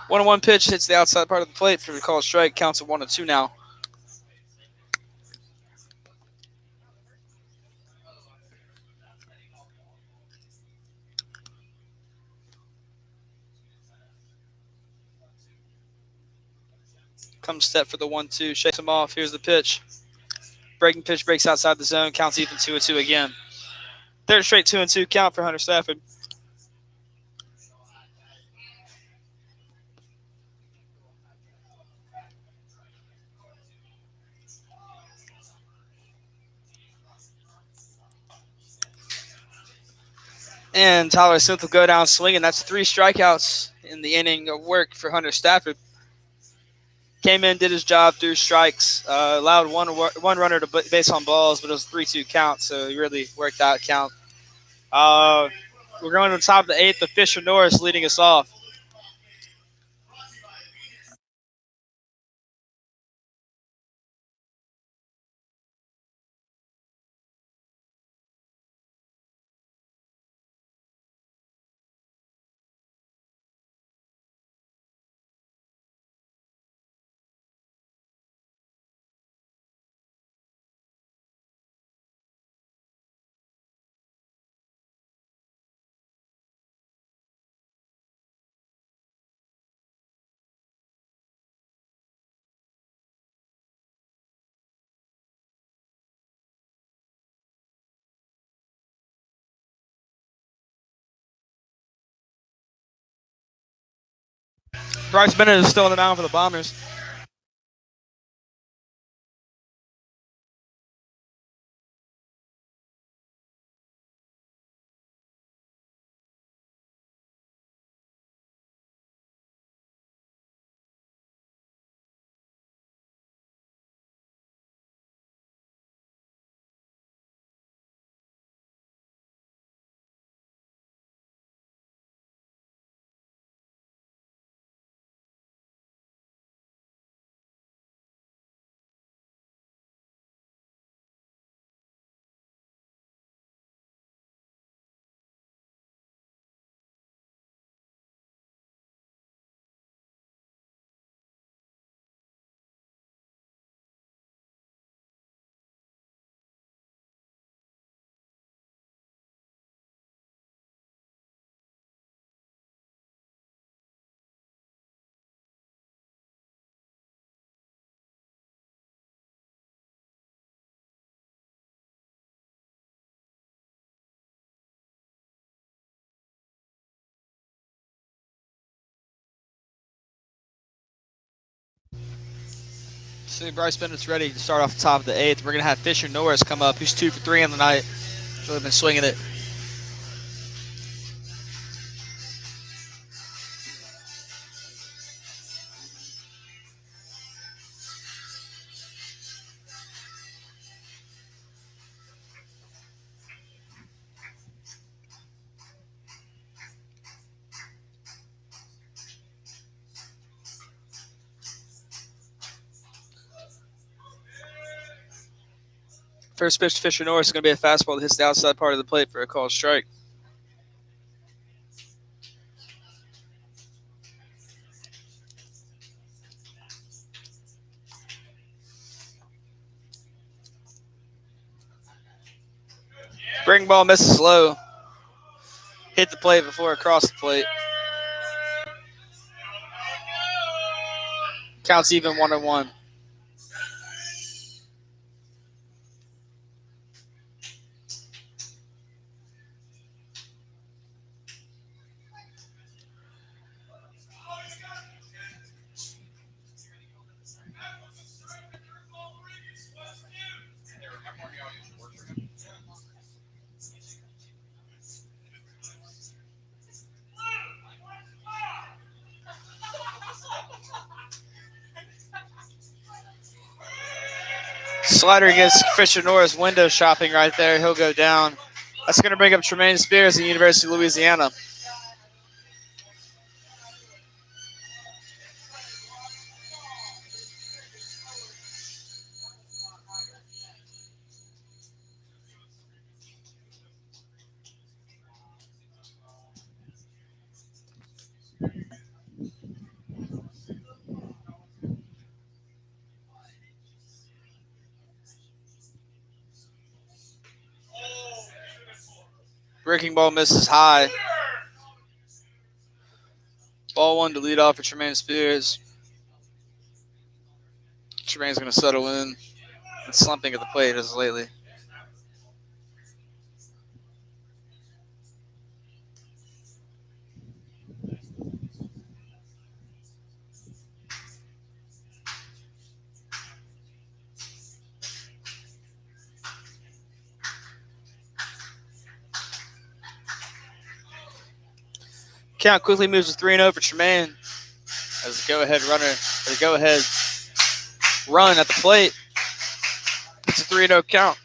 come on. 1-1 pitch hits the outside part of the plate for the call strike. Counts at 1-2 now. Comes step for the 1-2, shakes him off. Here's the pitch. Breaking pitch breaks outside the zone. Counts even 2-2 again. 3rd straight 2-2 count for Hunter Stafford. And Tyler Smith will go down swinging. That's 3 strikeouts in the inning of work for Hunter Stafford. Came in, did his job, threw strikes, allowed one runner to base on balls, but it was 3-2 count, so he really worked out count. We're going to the top of the 8th. The Fisher Norris leading us off. Bryce Bennett is still on the mound for the Bombers. See, Bryce Bennett's ready to start off the top of the eighth. We're going to have Fisher Norris come up. He's 2 for 3 on the night. Really been swinging it. First pitch to Fisher Norris is going to be a fastball that hits the outside part of the plate for a called strike. Breaking ball misses low. Hit the plate before it crossed the plate. Counts even 1-1. Slider gets Fisher Norris window shopping right there. He'll go down. That's going to bring up Tremaine Spears at the University of Louisiana. Breaking ball misses high. Ball one to lead off for Tremaine Spears. Tremaine's going to settle in. It's slumping at the plate as lately. Count quickly moves to 3-0 for Tremaine as the go-ahead run at the plate. It's a 3-0 count.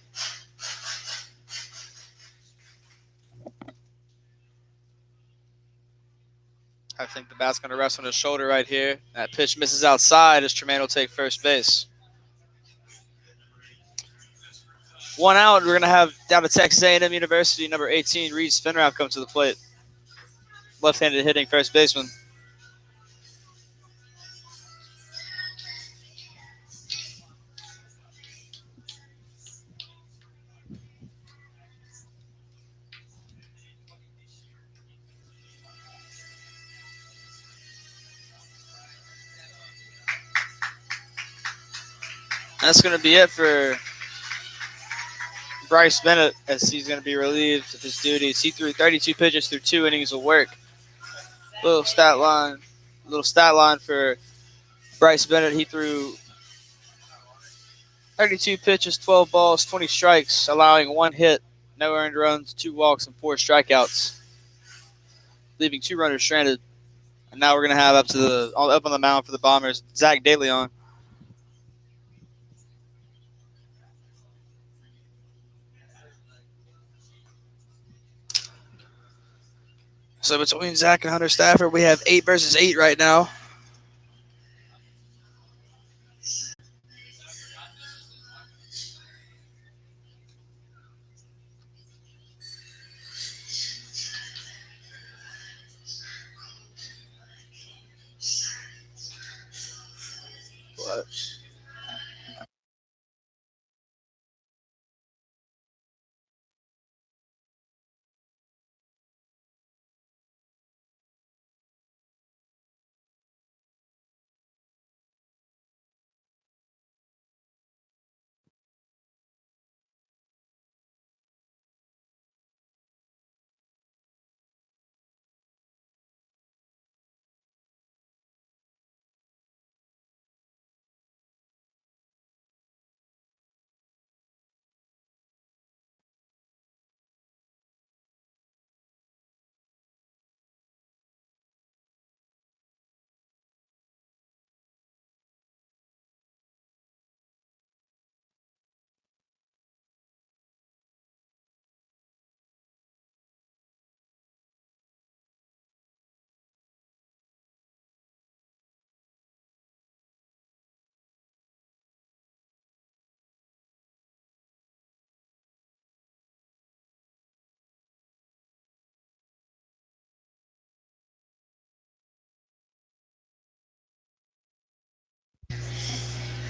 I think the bat's going to rest on his shoulder right here. That pitch misses outside as Tremaine will take first base. 1 out. We're going to have down to Texas A&M University, number 18, Reed Spinrath, come to the plate. Left-handed hitting first baseman. That's going to be it for Bryce Bennett as he's going to be relieved of his duties. He threw 32 pitches through 2 innings of work. Little stat line for Bryce Bennett. He threw 32 pitches, 12 balls, 20 strikes, allowing 1 hit, no earned runs, 2 walks, and 4 strikeouts, leaving 2 runners stranded. And now we're going to have up on the mound for the Bombers, Zach DeLeon. So between Zach and Hunter Stafford, we have 8 versus 8 right now. What?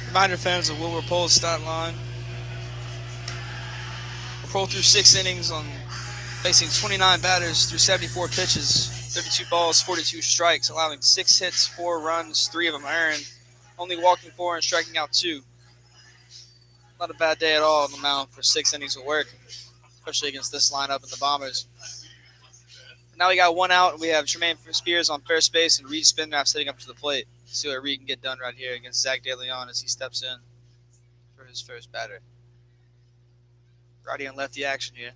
Reminder fans of Wilbur Pole's stat line. Pole through 6 innings on facing 29 batters through 74 pitches, 32 balls, 42 strikes, allowing 6 hits, 4 runs, 3 of them earned, only walking 4 and striking out 2. Not a bad day at all on the mound for 6 innings of work, especially against this lineup and the Bombers. Now we got 1 out, and we have Tremaine Spears on first base and Reed Spinrath sitting up to the plate. See what Reed can get done right here against Zach De Leon as he steps in for his first batter. Righty and lefty action here.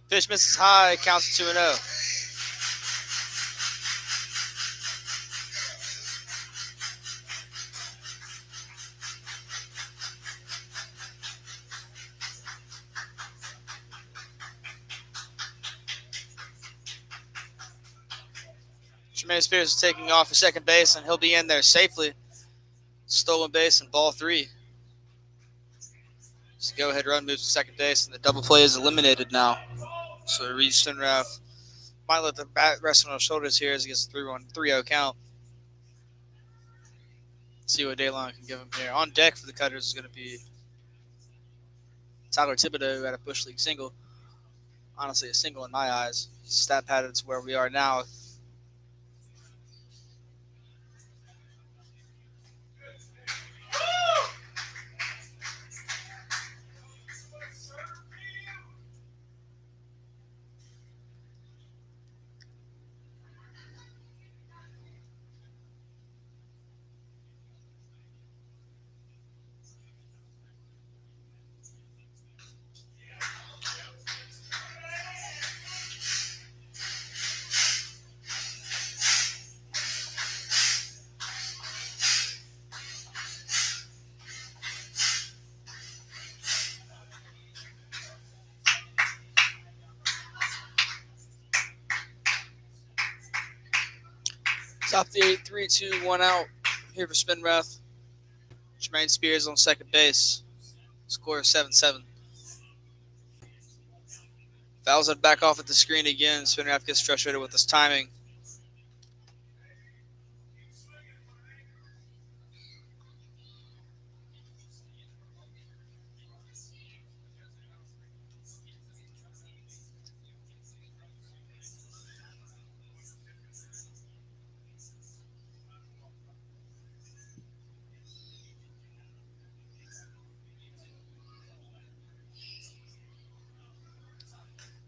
Pitch misses high, counts 2-0. Tremaine Spears is taking off for second base, and he'll be in there safely. Stolen base and ball 3. So go-ahead run moves to second base, and the double play is eliminated now. So Reed Spinrath might let the bat rest on his shoulders here as he gets a 3-0 count. See what DeLon can give him here. On deck for the Cutters is going to be Tyler Thibodeau, who had a Bush League single. Honestly, a single in my eyes. Stat padded to where we are now. Top the 8, 3-2, 1 out here for Spinrath. Tremaine Spears on second base. Score 7-7. Fouls it back off at the screen again. Spinrath gets frustrated with his timing.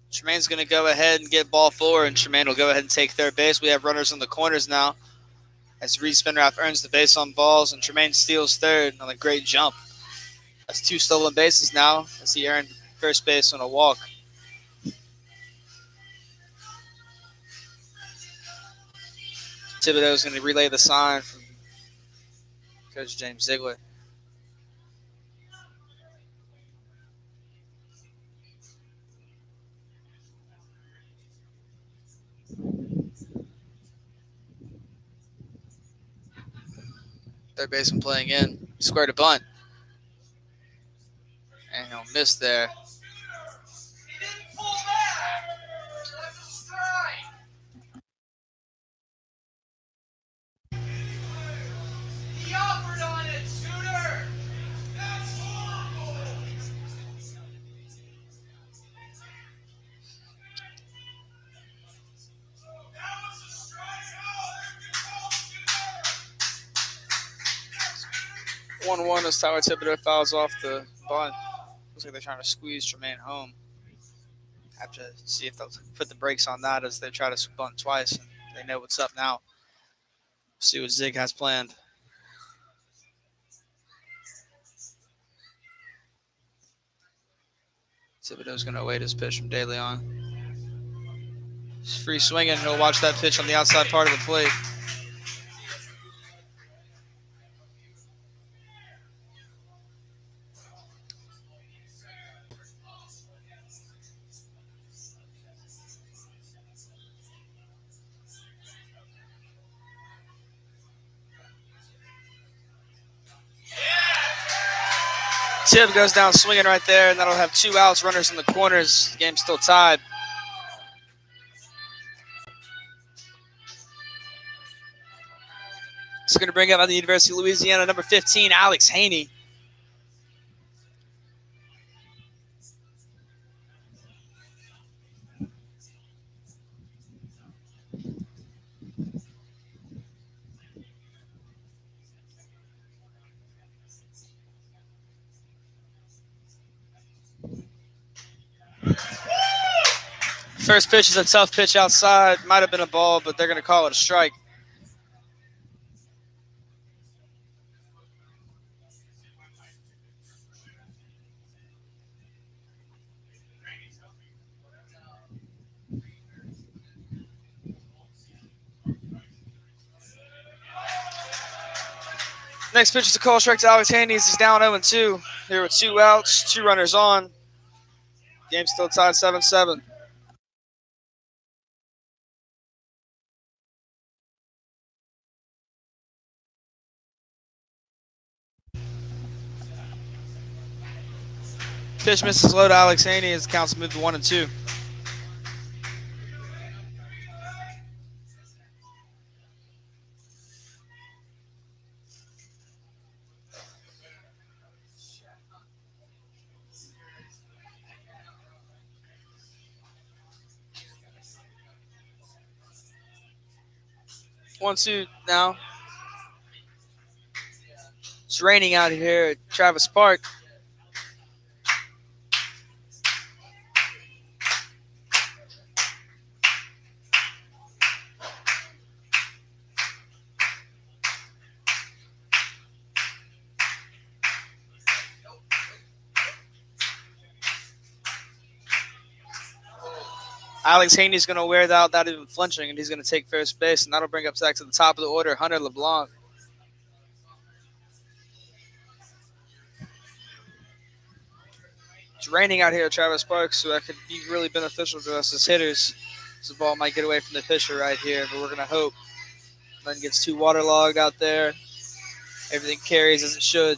Tremaine's going to go ahead and get ball 4, and Tremaine will go ahead and take third base. We have runners in the corners now as Reed Spinrath earns the base on balls, and Tremaine steals third on a great jump. That's 2 stolen bases now as he earned first base on a walk. Thibodeau is going to relay the sign from Coach James Ziegler. Third baseman playing in. Squared a bunt. And he'll miss there. He didn't pull back. That's a strike. He offered on it, shooter. That's horrible. That was a strikeout. 1-1 as Tyler Thibodeau fouls off the bunt. Looks like they're trying to squeeze Tremaine home. Have to see if they'll put the brakes on that as they try to bunt twice. And they know what's up now. See what Zig has planned. Thibodeau's going to await his pitch from De Leon. He's free swinging. He'll watch that pitch on the outside part of the plate. Tib goes down swinging right there, and that'll have 2 outs, runners in the corners. The game's still tied. It's going to bring up on the University of Louisiana, number 15, Alex Haney. First pitch is a tough pitch outside. Might have been a ball, but they're going to call it a strike. Next pitch is a call strike to Alex Haney. He's down 0-2. There were 2 outs, 2 runners on. Game still tied 7-7. Pitch misses low to Alex Haney as the counts move to 1-2. One, two now. It's raining out here at Travis Park. Alex Haney's going to wear that without even flinching, and he's going to take first base, and that'll bring up Zach to the top of the order, Hunter LeBlanc. It's raining out here at Travis Park, so that could be really beneficial to us as hitters. This ball might get away from the pitcher right here, but we're going to hope. Nothing gets too waterlogged out there. Everything carries as it should.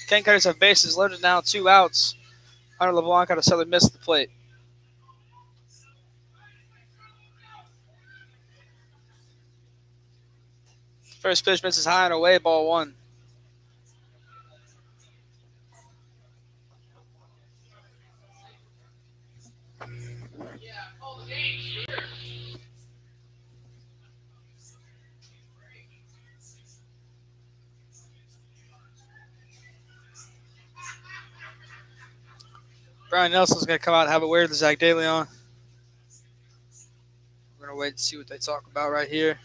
Ken Cutters have bases loaded now, 2 outs. Hunter LeBlanc out of Southern Miss at the plate. First pitch misses high and away, ball 1. Brian Nelson's going to come out and have a word with Zach Daly on. We're going to wait and see what they talk about right here.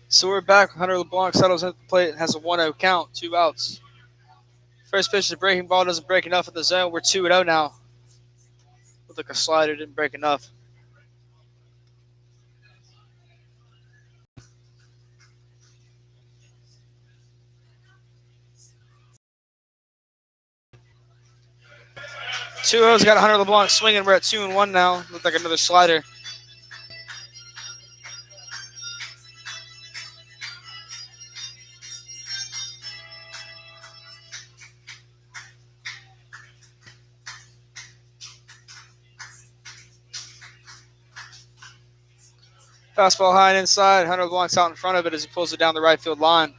So we're back. Hunter LeBlanc settles at the plate and has a 1-0 count, 2 outs. First pitch is a breaking ball, doesn't break enough in the zone. We're 2-0 now. Looked like a slider, didn't break enough. Two O's got Hunter LeBlanc swinging. We're at 2-1 now. Looked like another slider. Fastball high and inside. Hunter LeBlanc's out in front of it as he pulls it down the right field line.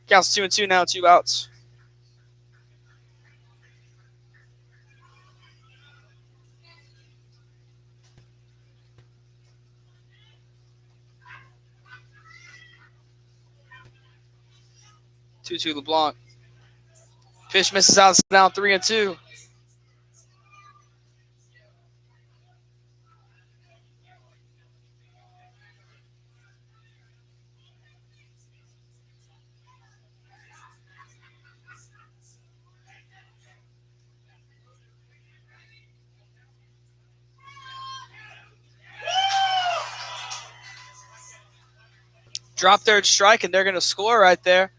Counts 2-2 now, 2 outs. 2-2 LeBlanc. Pitch misses out, down 3-2. Drop third strike, and they're going to score right there.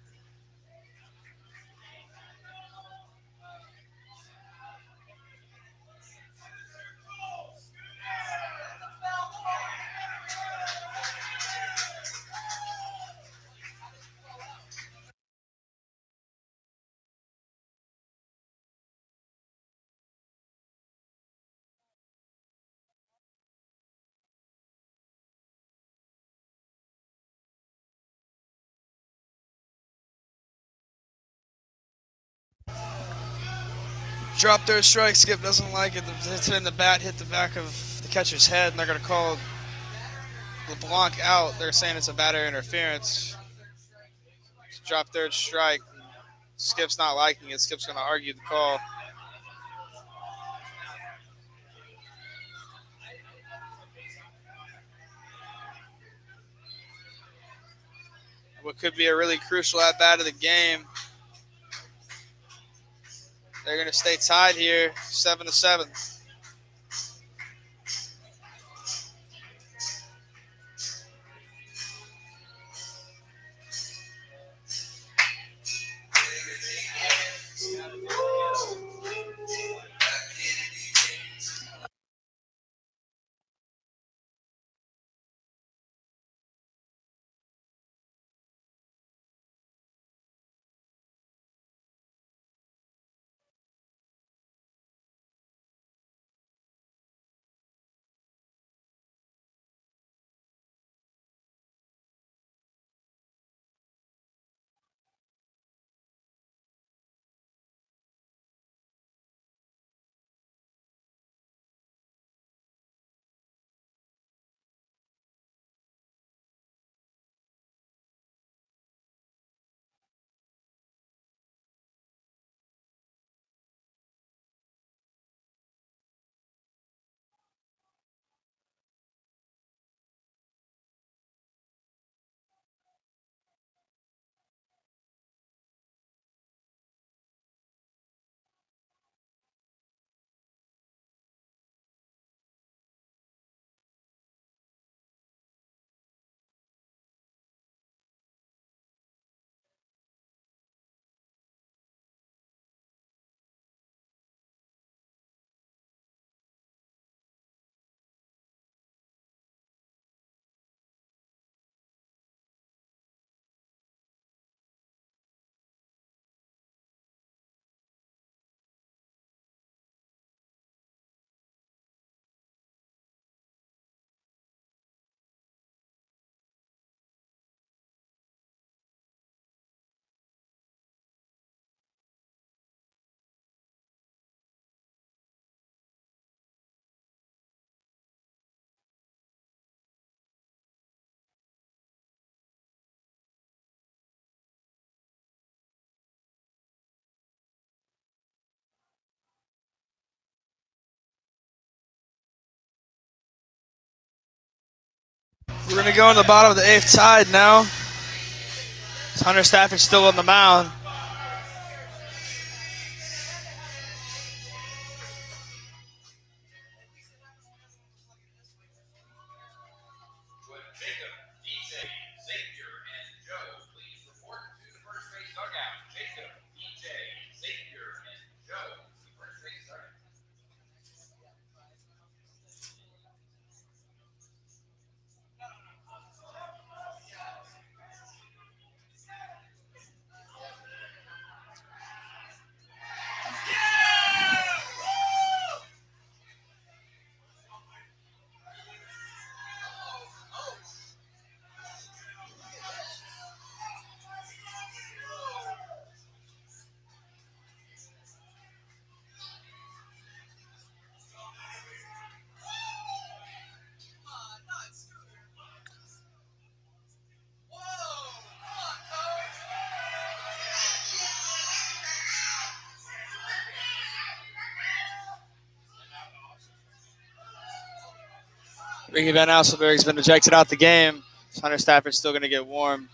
Drop third strike. Skip doesn't like it. The bat hit the back of the catcher's head, and they're going to call LeBlanc out. They're saying it's a batter interference. Drop third strike. Skip's not liking it. Skip's going to argue the call. What could be a really crucial at bat of the game. They're going to stay tied here, 7-7. We're going to go in the bottom of the 8th tied now. Hunter Stafford's still on the mound. Ricky Van Asselberg's been ejected out the game. Hunter Stafford's still going to get warm.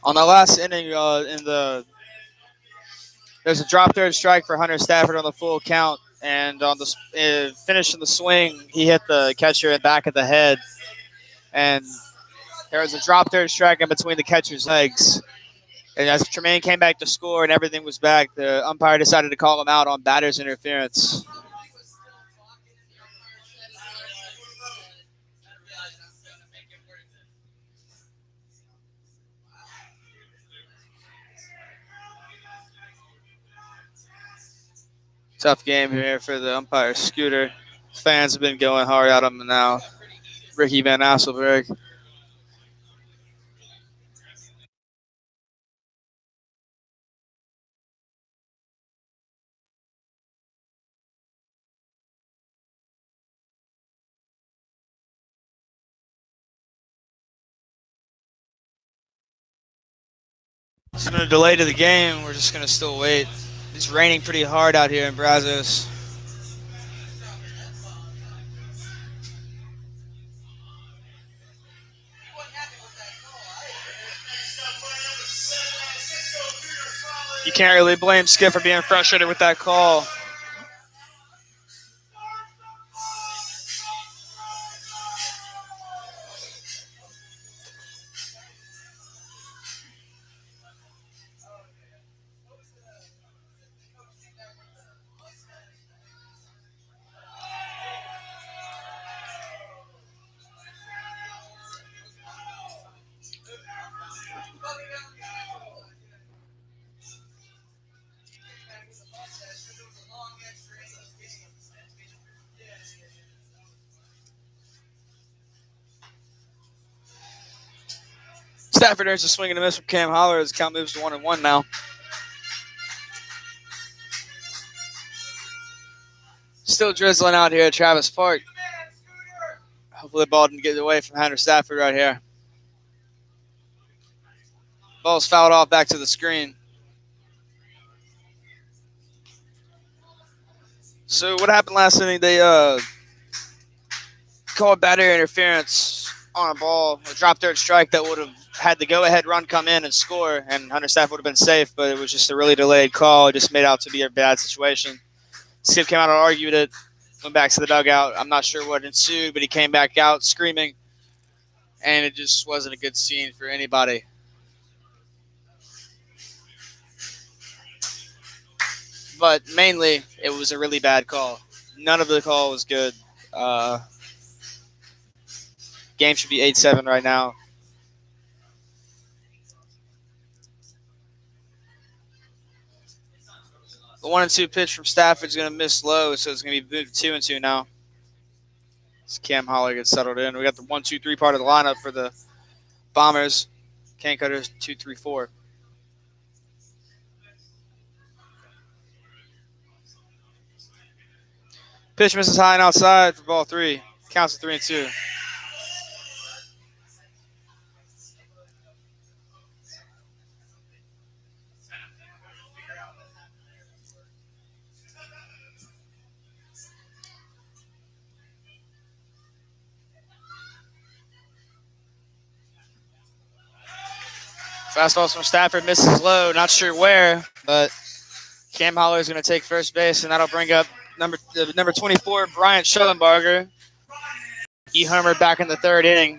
On the last inning, there's a drop third strike for Hunter Stafford on the full count, and on the finish of the swing, he hit the catcher in the back of the head, and there was a drop third strike in between the catcher's legs. And as Tremaine came back to score and everything was back, the umpire decided to call him out on batter's interference. Tough game here for the umpire, Scooter. Fans have been going hard at him now. Ricky Van Asselberg. There's been a delay to the game. We're just going to still wait. It's raining pretty hard out here in Brazos. You can't really blame Skip for being frustrated with that call. Stafford earns a swing and a miss from Cam Holler as the count moves to 1-1 now. Still drizzling out here at Travis Park. Hopefully the ball didn't get away from Hunter Stafford right here. Ball's fouled off back to the screen. So what happened last inning? They called batter interference on a ball, a drop third strike that would have had the go-ahead run come in and score, and Hunter Stafford would have been safe, but it was just a really delayed call. It just made out to be a bad situation. Skip came out and argued it, went back to the dugout. I'm not sure what ensued, but he came back out screaming, and it just wasn't a good scene for anybody. But mainly, it was a really bad call. None of the call was good. Game should be 8-7 right now. The 1-2 pitch from Stafford's going to miss low, so it's going to be moved 2-2 now. As Cam Holler gets settled in. We got the 1-2-3 part of the lineup for the Bombers. Can Cutters 2-3-4. Pitch misses high and outside for ball 3. Counts at 3-2. Fastballs from Stafford misses low. Not sure where, but Cam Holler is going to take first base, and that'll bring up number 24, Bryant Schellenbarger. He homered back in the third inning.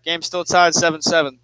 Game still tied 7-7.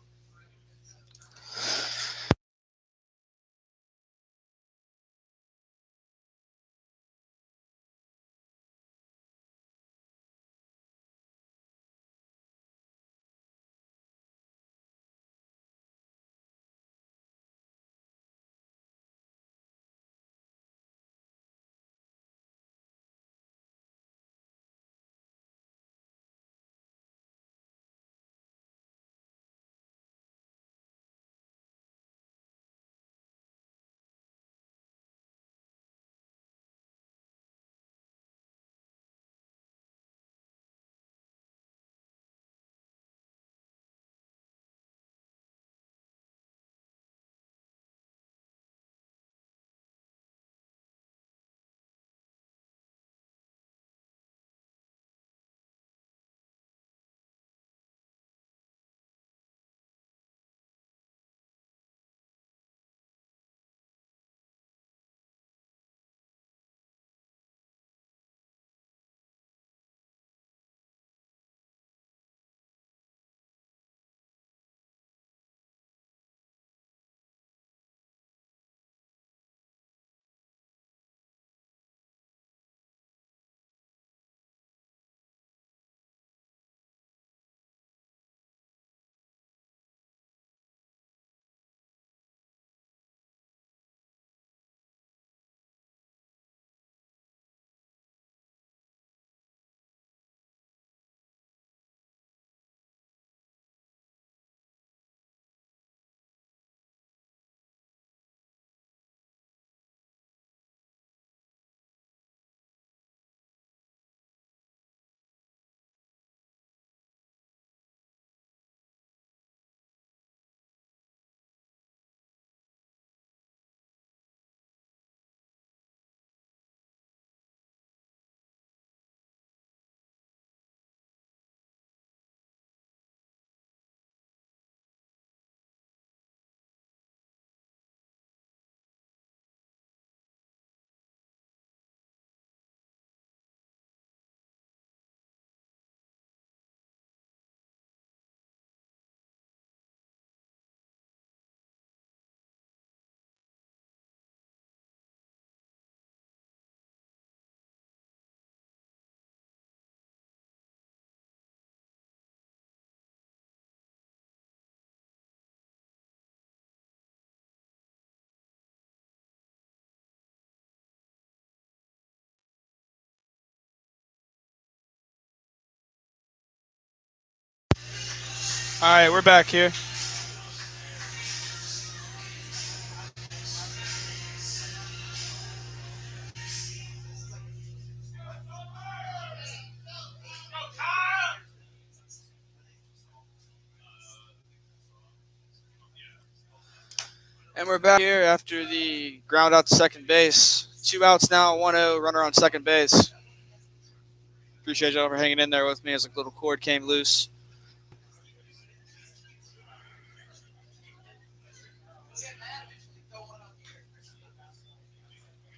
All right, we're back here. And we're back here after the ground out to second base. 2 outs now, 1-0, runner on second base. Appreciate y'all for hanging in there with me as a little cord came loose.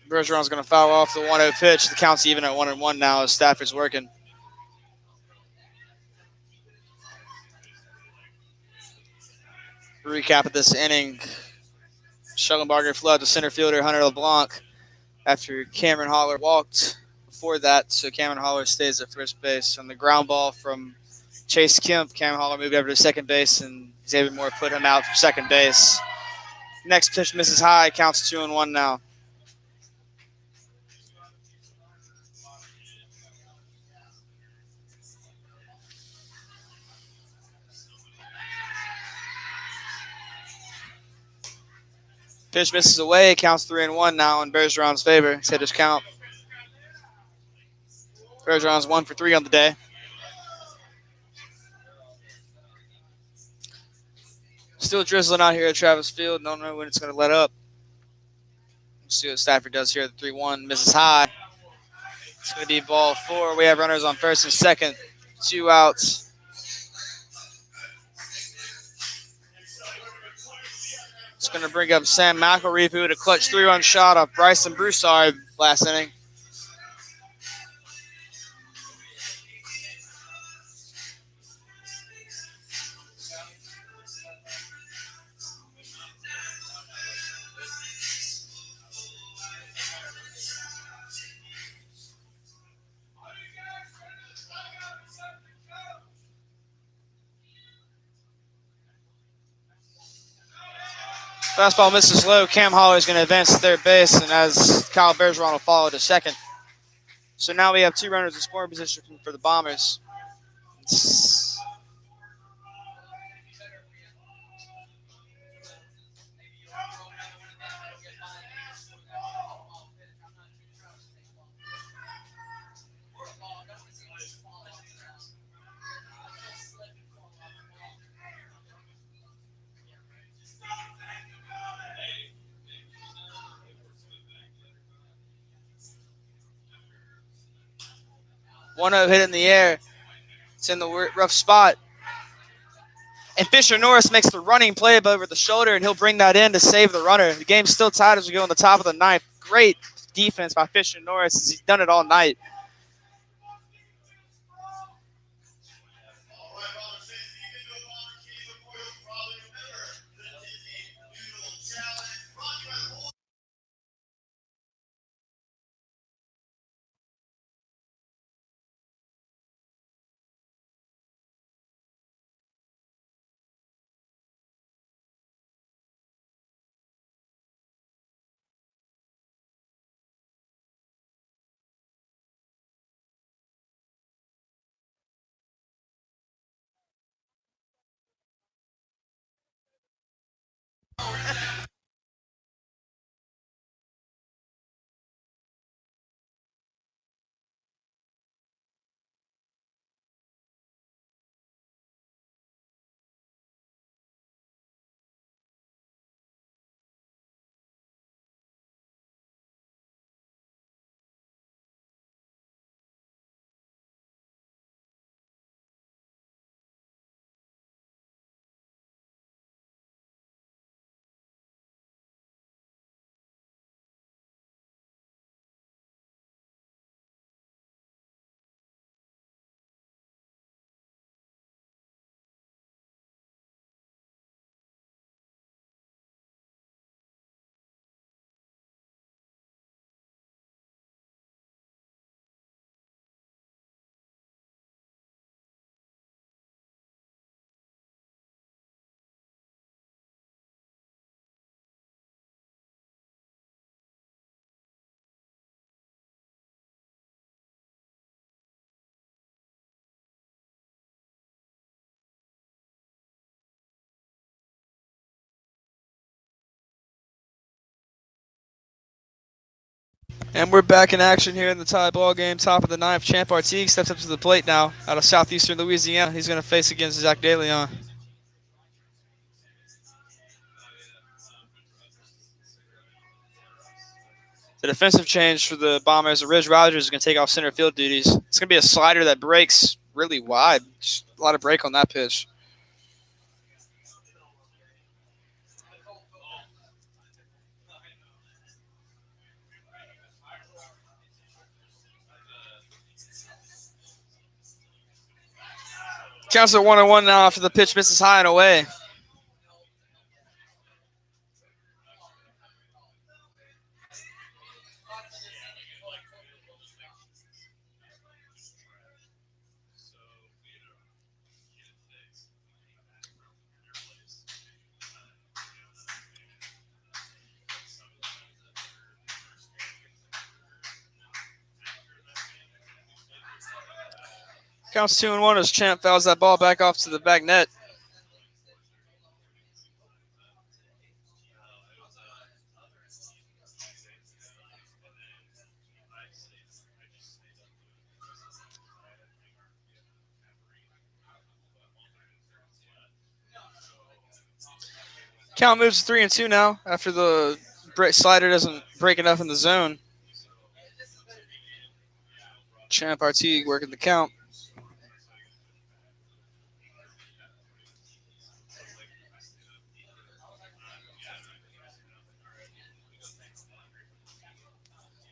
Bergeron's going to foul off the 1-0 pitch. The count's even at 1-1 now as Stafford's working. Recap of this inning. Schellenbarger fled to center fielder Hunter LeBlanc after Cameron Holler walked before that, so Cameron Holler stays at first base. On the ground ball from Chase Kemp, Cameron Holler moved over to second base, and Xavier Moore put him out for second base. Next pitch misses high, counts 2-1 now. Pitch misses away, counts 3-1 now in Bergeron's favor. His hitters count. Bergeron's 1 for 3 on the day. Still drizzling out here at Travis Field. Don't know when it's going to let up. We'll see what Stafford does here. The 3-1 misses high. It's going to be ball 4. We have runners on first and second. 2 outs. It's going to bring up Sam McElreef, who had a clutch 3-run shot off Bryson Broussard last inning. Fastball misses low. Cam Holler is going to advance to third base, and as Kyle Bergeron will follow to second. So now we have 2 runners in scoring position for the Bombers. One hit in the air. It's in the rough spot. And Fisher Norris makes the running play over the shoulder, and he'll bring that in to save the runner. The game's still tied as we go in the top of the ninth. Great defense by Fisher Norris as he's done it all night. And we're back in action here in the tie ball game. Top of the ninth. Champ Artigue steps up to the plate now out of southeastern Louisiana. He's going to face against Zach DeLeon. The defensive change for the Bombers, Ridge Rogers is going to take off center field duties. It's going to be a slider that breaks really wide. Just a lot of break on that pitch. Counts at 1-1 now after the pitch misses high and away. Counts 2-1 as Champ fouls that ball back off to the back net. Count moves 3-2 now after the slider doesn't break enough in the zone. Champ Artigue working the count.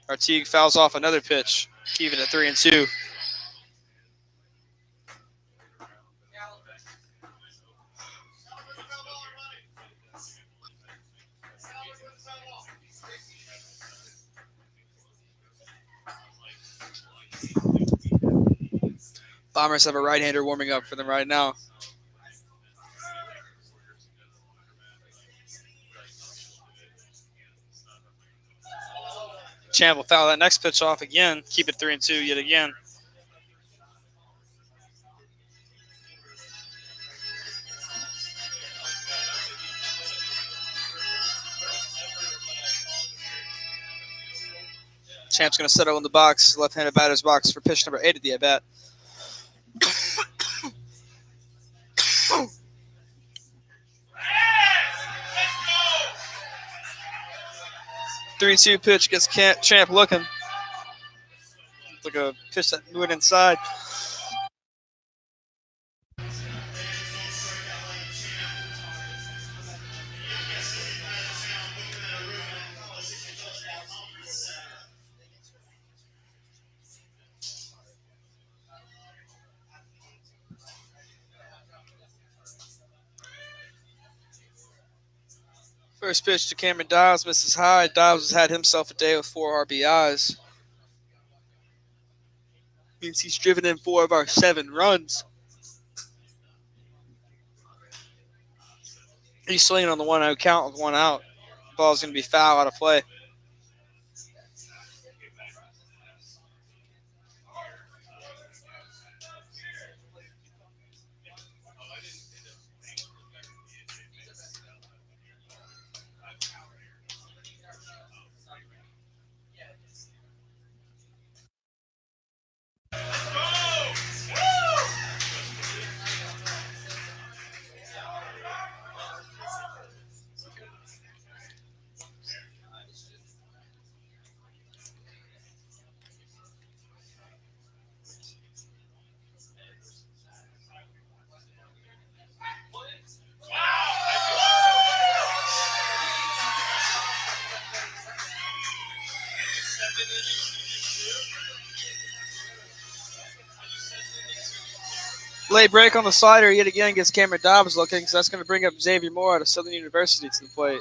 Artigue fouls off another pitch, keeping it 3-2. Bombers have a right-hander warming up for them right now. Champ will foul that next pitch off again, keep it 3-2 yet again. Champ's going to settle in the box, left-handed batter's box for pitch number 8 at the at-bat. 3-2 pitch gets Champ looking. It's like a pitch that went inside. First pitch to Cameron Dobbs misses high. Dobbs has had himself a day with 4 RBIs. Means he's driven in 4 of our 7 runs. He's swinging on the 1-0 count with 1 out. Ball's going to be foul out of play. Late break on the slider yet again gets Cameron Dobbs looking, so that's going to bring up Xavier Moore out of Southern University to the plate.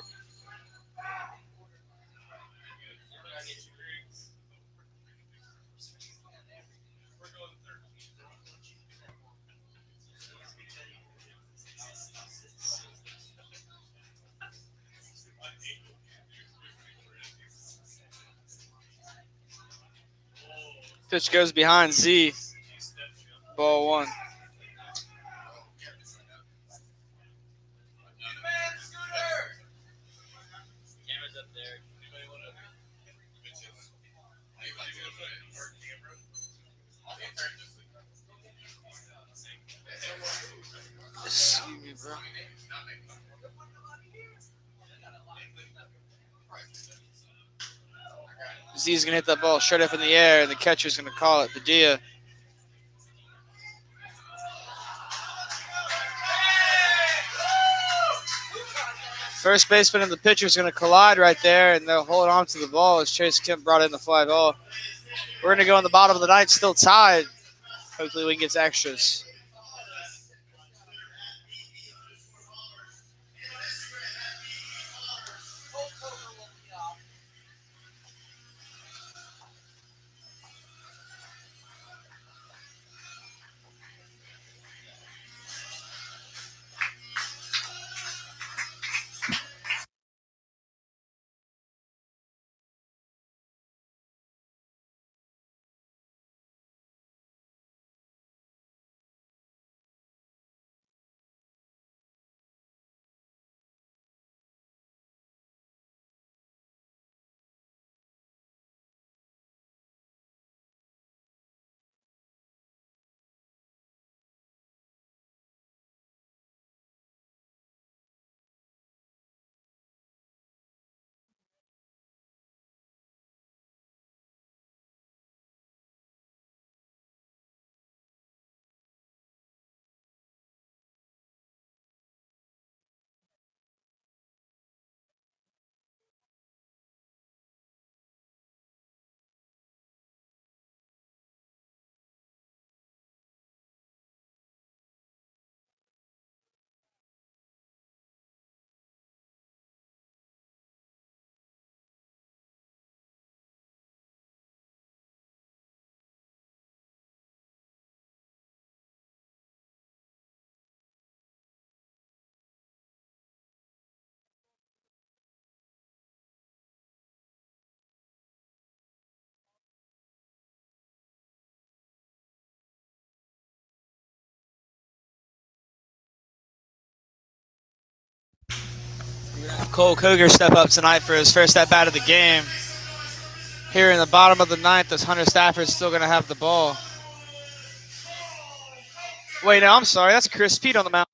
Pitch goes behind Z. Ball 1. Z's going to hit that ball straight up in the air, and the catcher's going to call it Padilla. First baseman and the pitcher is going to collide right there, and they'll hold on to the ball as Chase Kemp brought in the fly ball. We're going to go in the bottom of the ninth, still tied. Hopefully we can get to extras. Cole Coger step up tonight for his first at bat of the game. Here in the bottom of the ninth, as Hunter Stafford's still going to have the ball. Wait, no, I'm sorry. That's Chris Pete on the mound.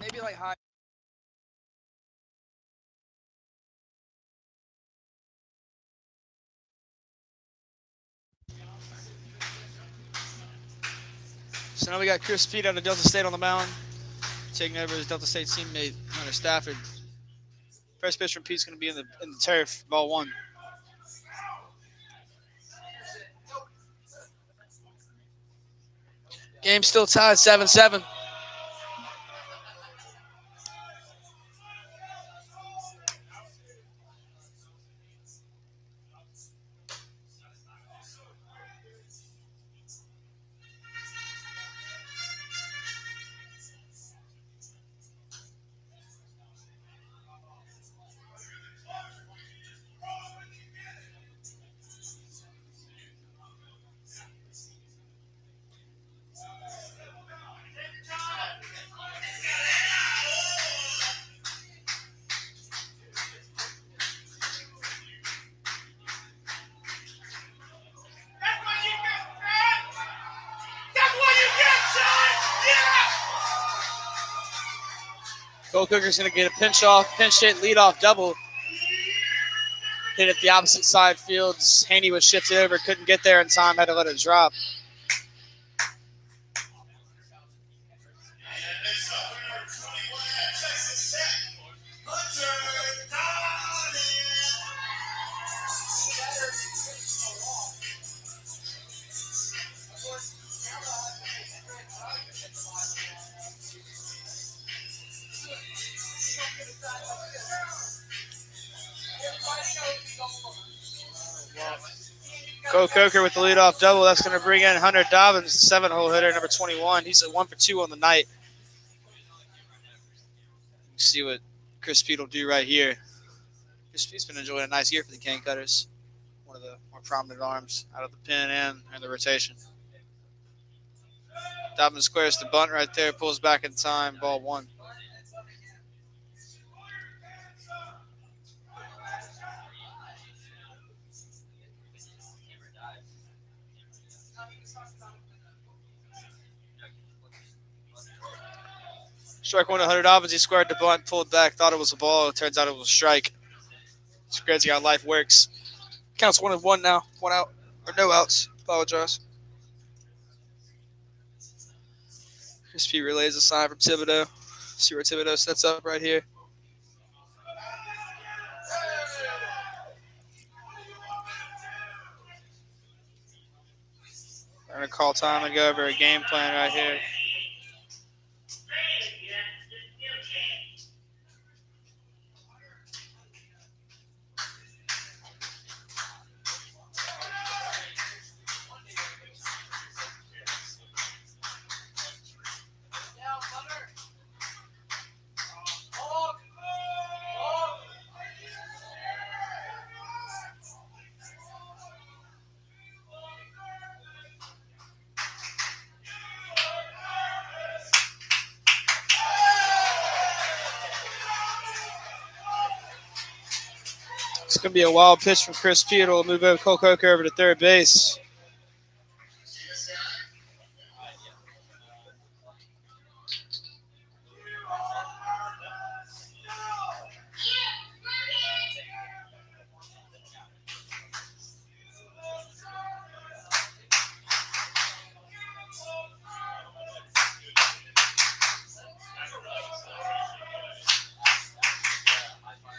Maybe like high. So now we got Chris Pete out of Delta State on the mound, taking over his Delta State teammate Hunter Stafford. First pitch from Pete's going to be in the turf, ball one. Game still tied 7-7. Cole Cooker's going to get a pinch hit, lead off double. Hit at the opposite side field. Haney was shifted over, couldn't get there in time, had to let it drop. Cole Coker with the leadoff double. That's going to bring in Hunter Dobbins, the 7-hole hitter, number 21. He's at 1 for 2 on the night. Let's see what Chris Pete will do right here. Chris Pete's been enjoying a nice year for the Cane Cutters. One of the more prominent arms out of the pen and the rotation. Dobbins squares the bunt right there, pulls back in time, ball 1. Strike 1 to Hunter Dobbins. He squared the bunt, pulled back, thought it was a ball. It turns out it was a strike. It's crazy how life works. Counts 1-1 now. 1 out. Or no outs. Apologize. Chris P relays a sign from Thibodeau. See where Thibodeau sets up right here. We're going to call time and go over a game plan right here. It's going to be a wild pitch from Chris P. It'll move over Cole Coker over to third base.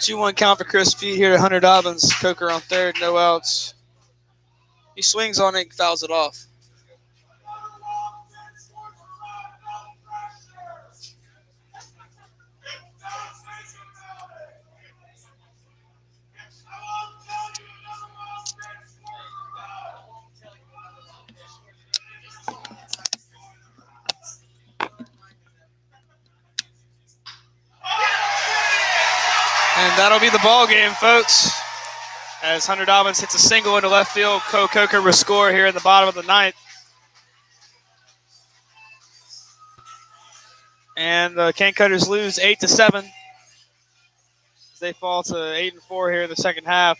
Two-one count for Chris P. here to Hunter Dobbins. Coker on third, no outs. He swings on it, fouls it off. And that'll be the ball game, folks. As Hunter Dobbins hits a single into left field, Cole Coker will score here in the bottom of the ninth. And the Cane Cutters lose 8-7. They fall to 8-4 here in the second half.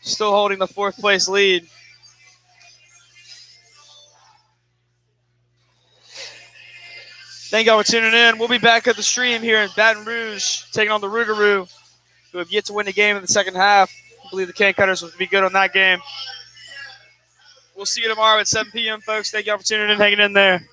Still holding the fourth place lead. Thank y'all for tuning in. We'll be back at the stream here in Baton Rouge, taking on the Rougarou, who have yet to win the game in the second half. I believe the Cane Cutters will be good on that game. We'll see you tomorrow at 7 p.m., folks. Thank y'all for tuning in and hanging in there.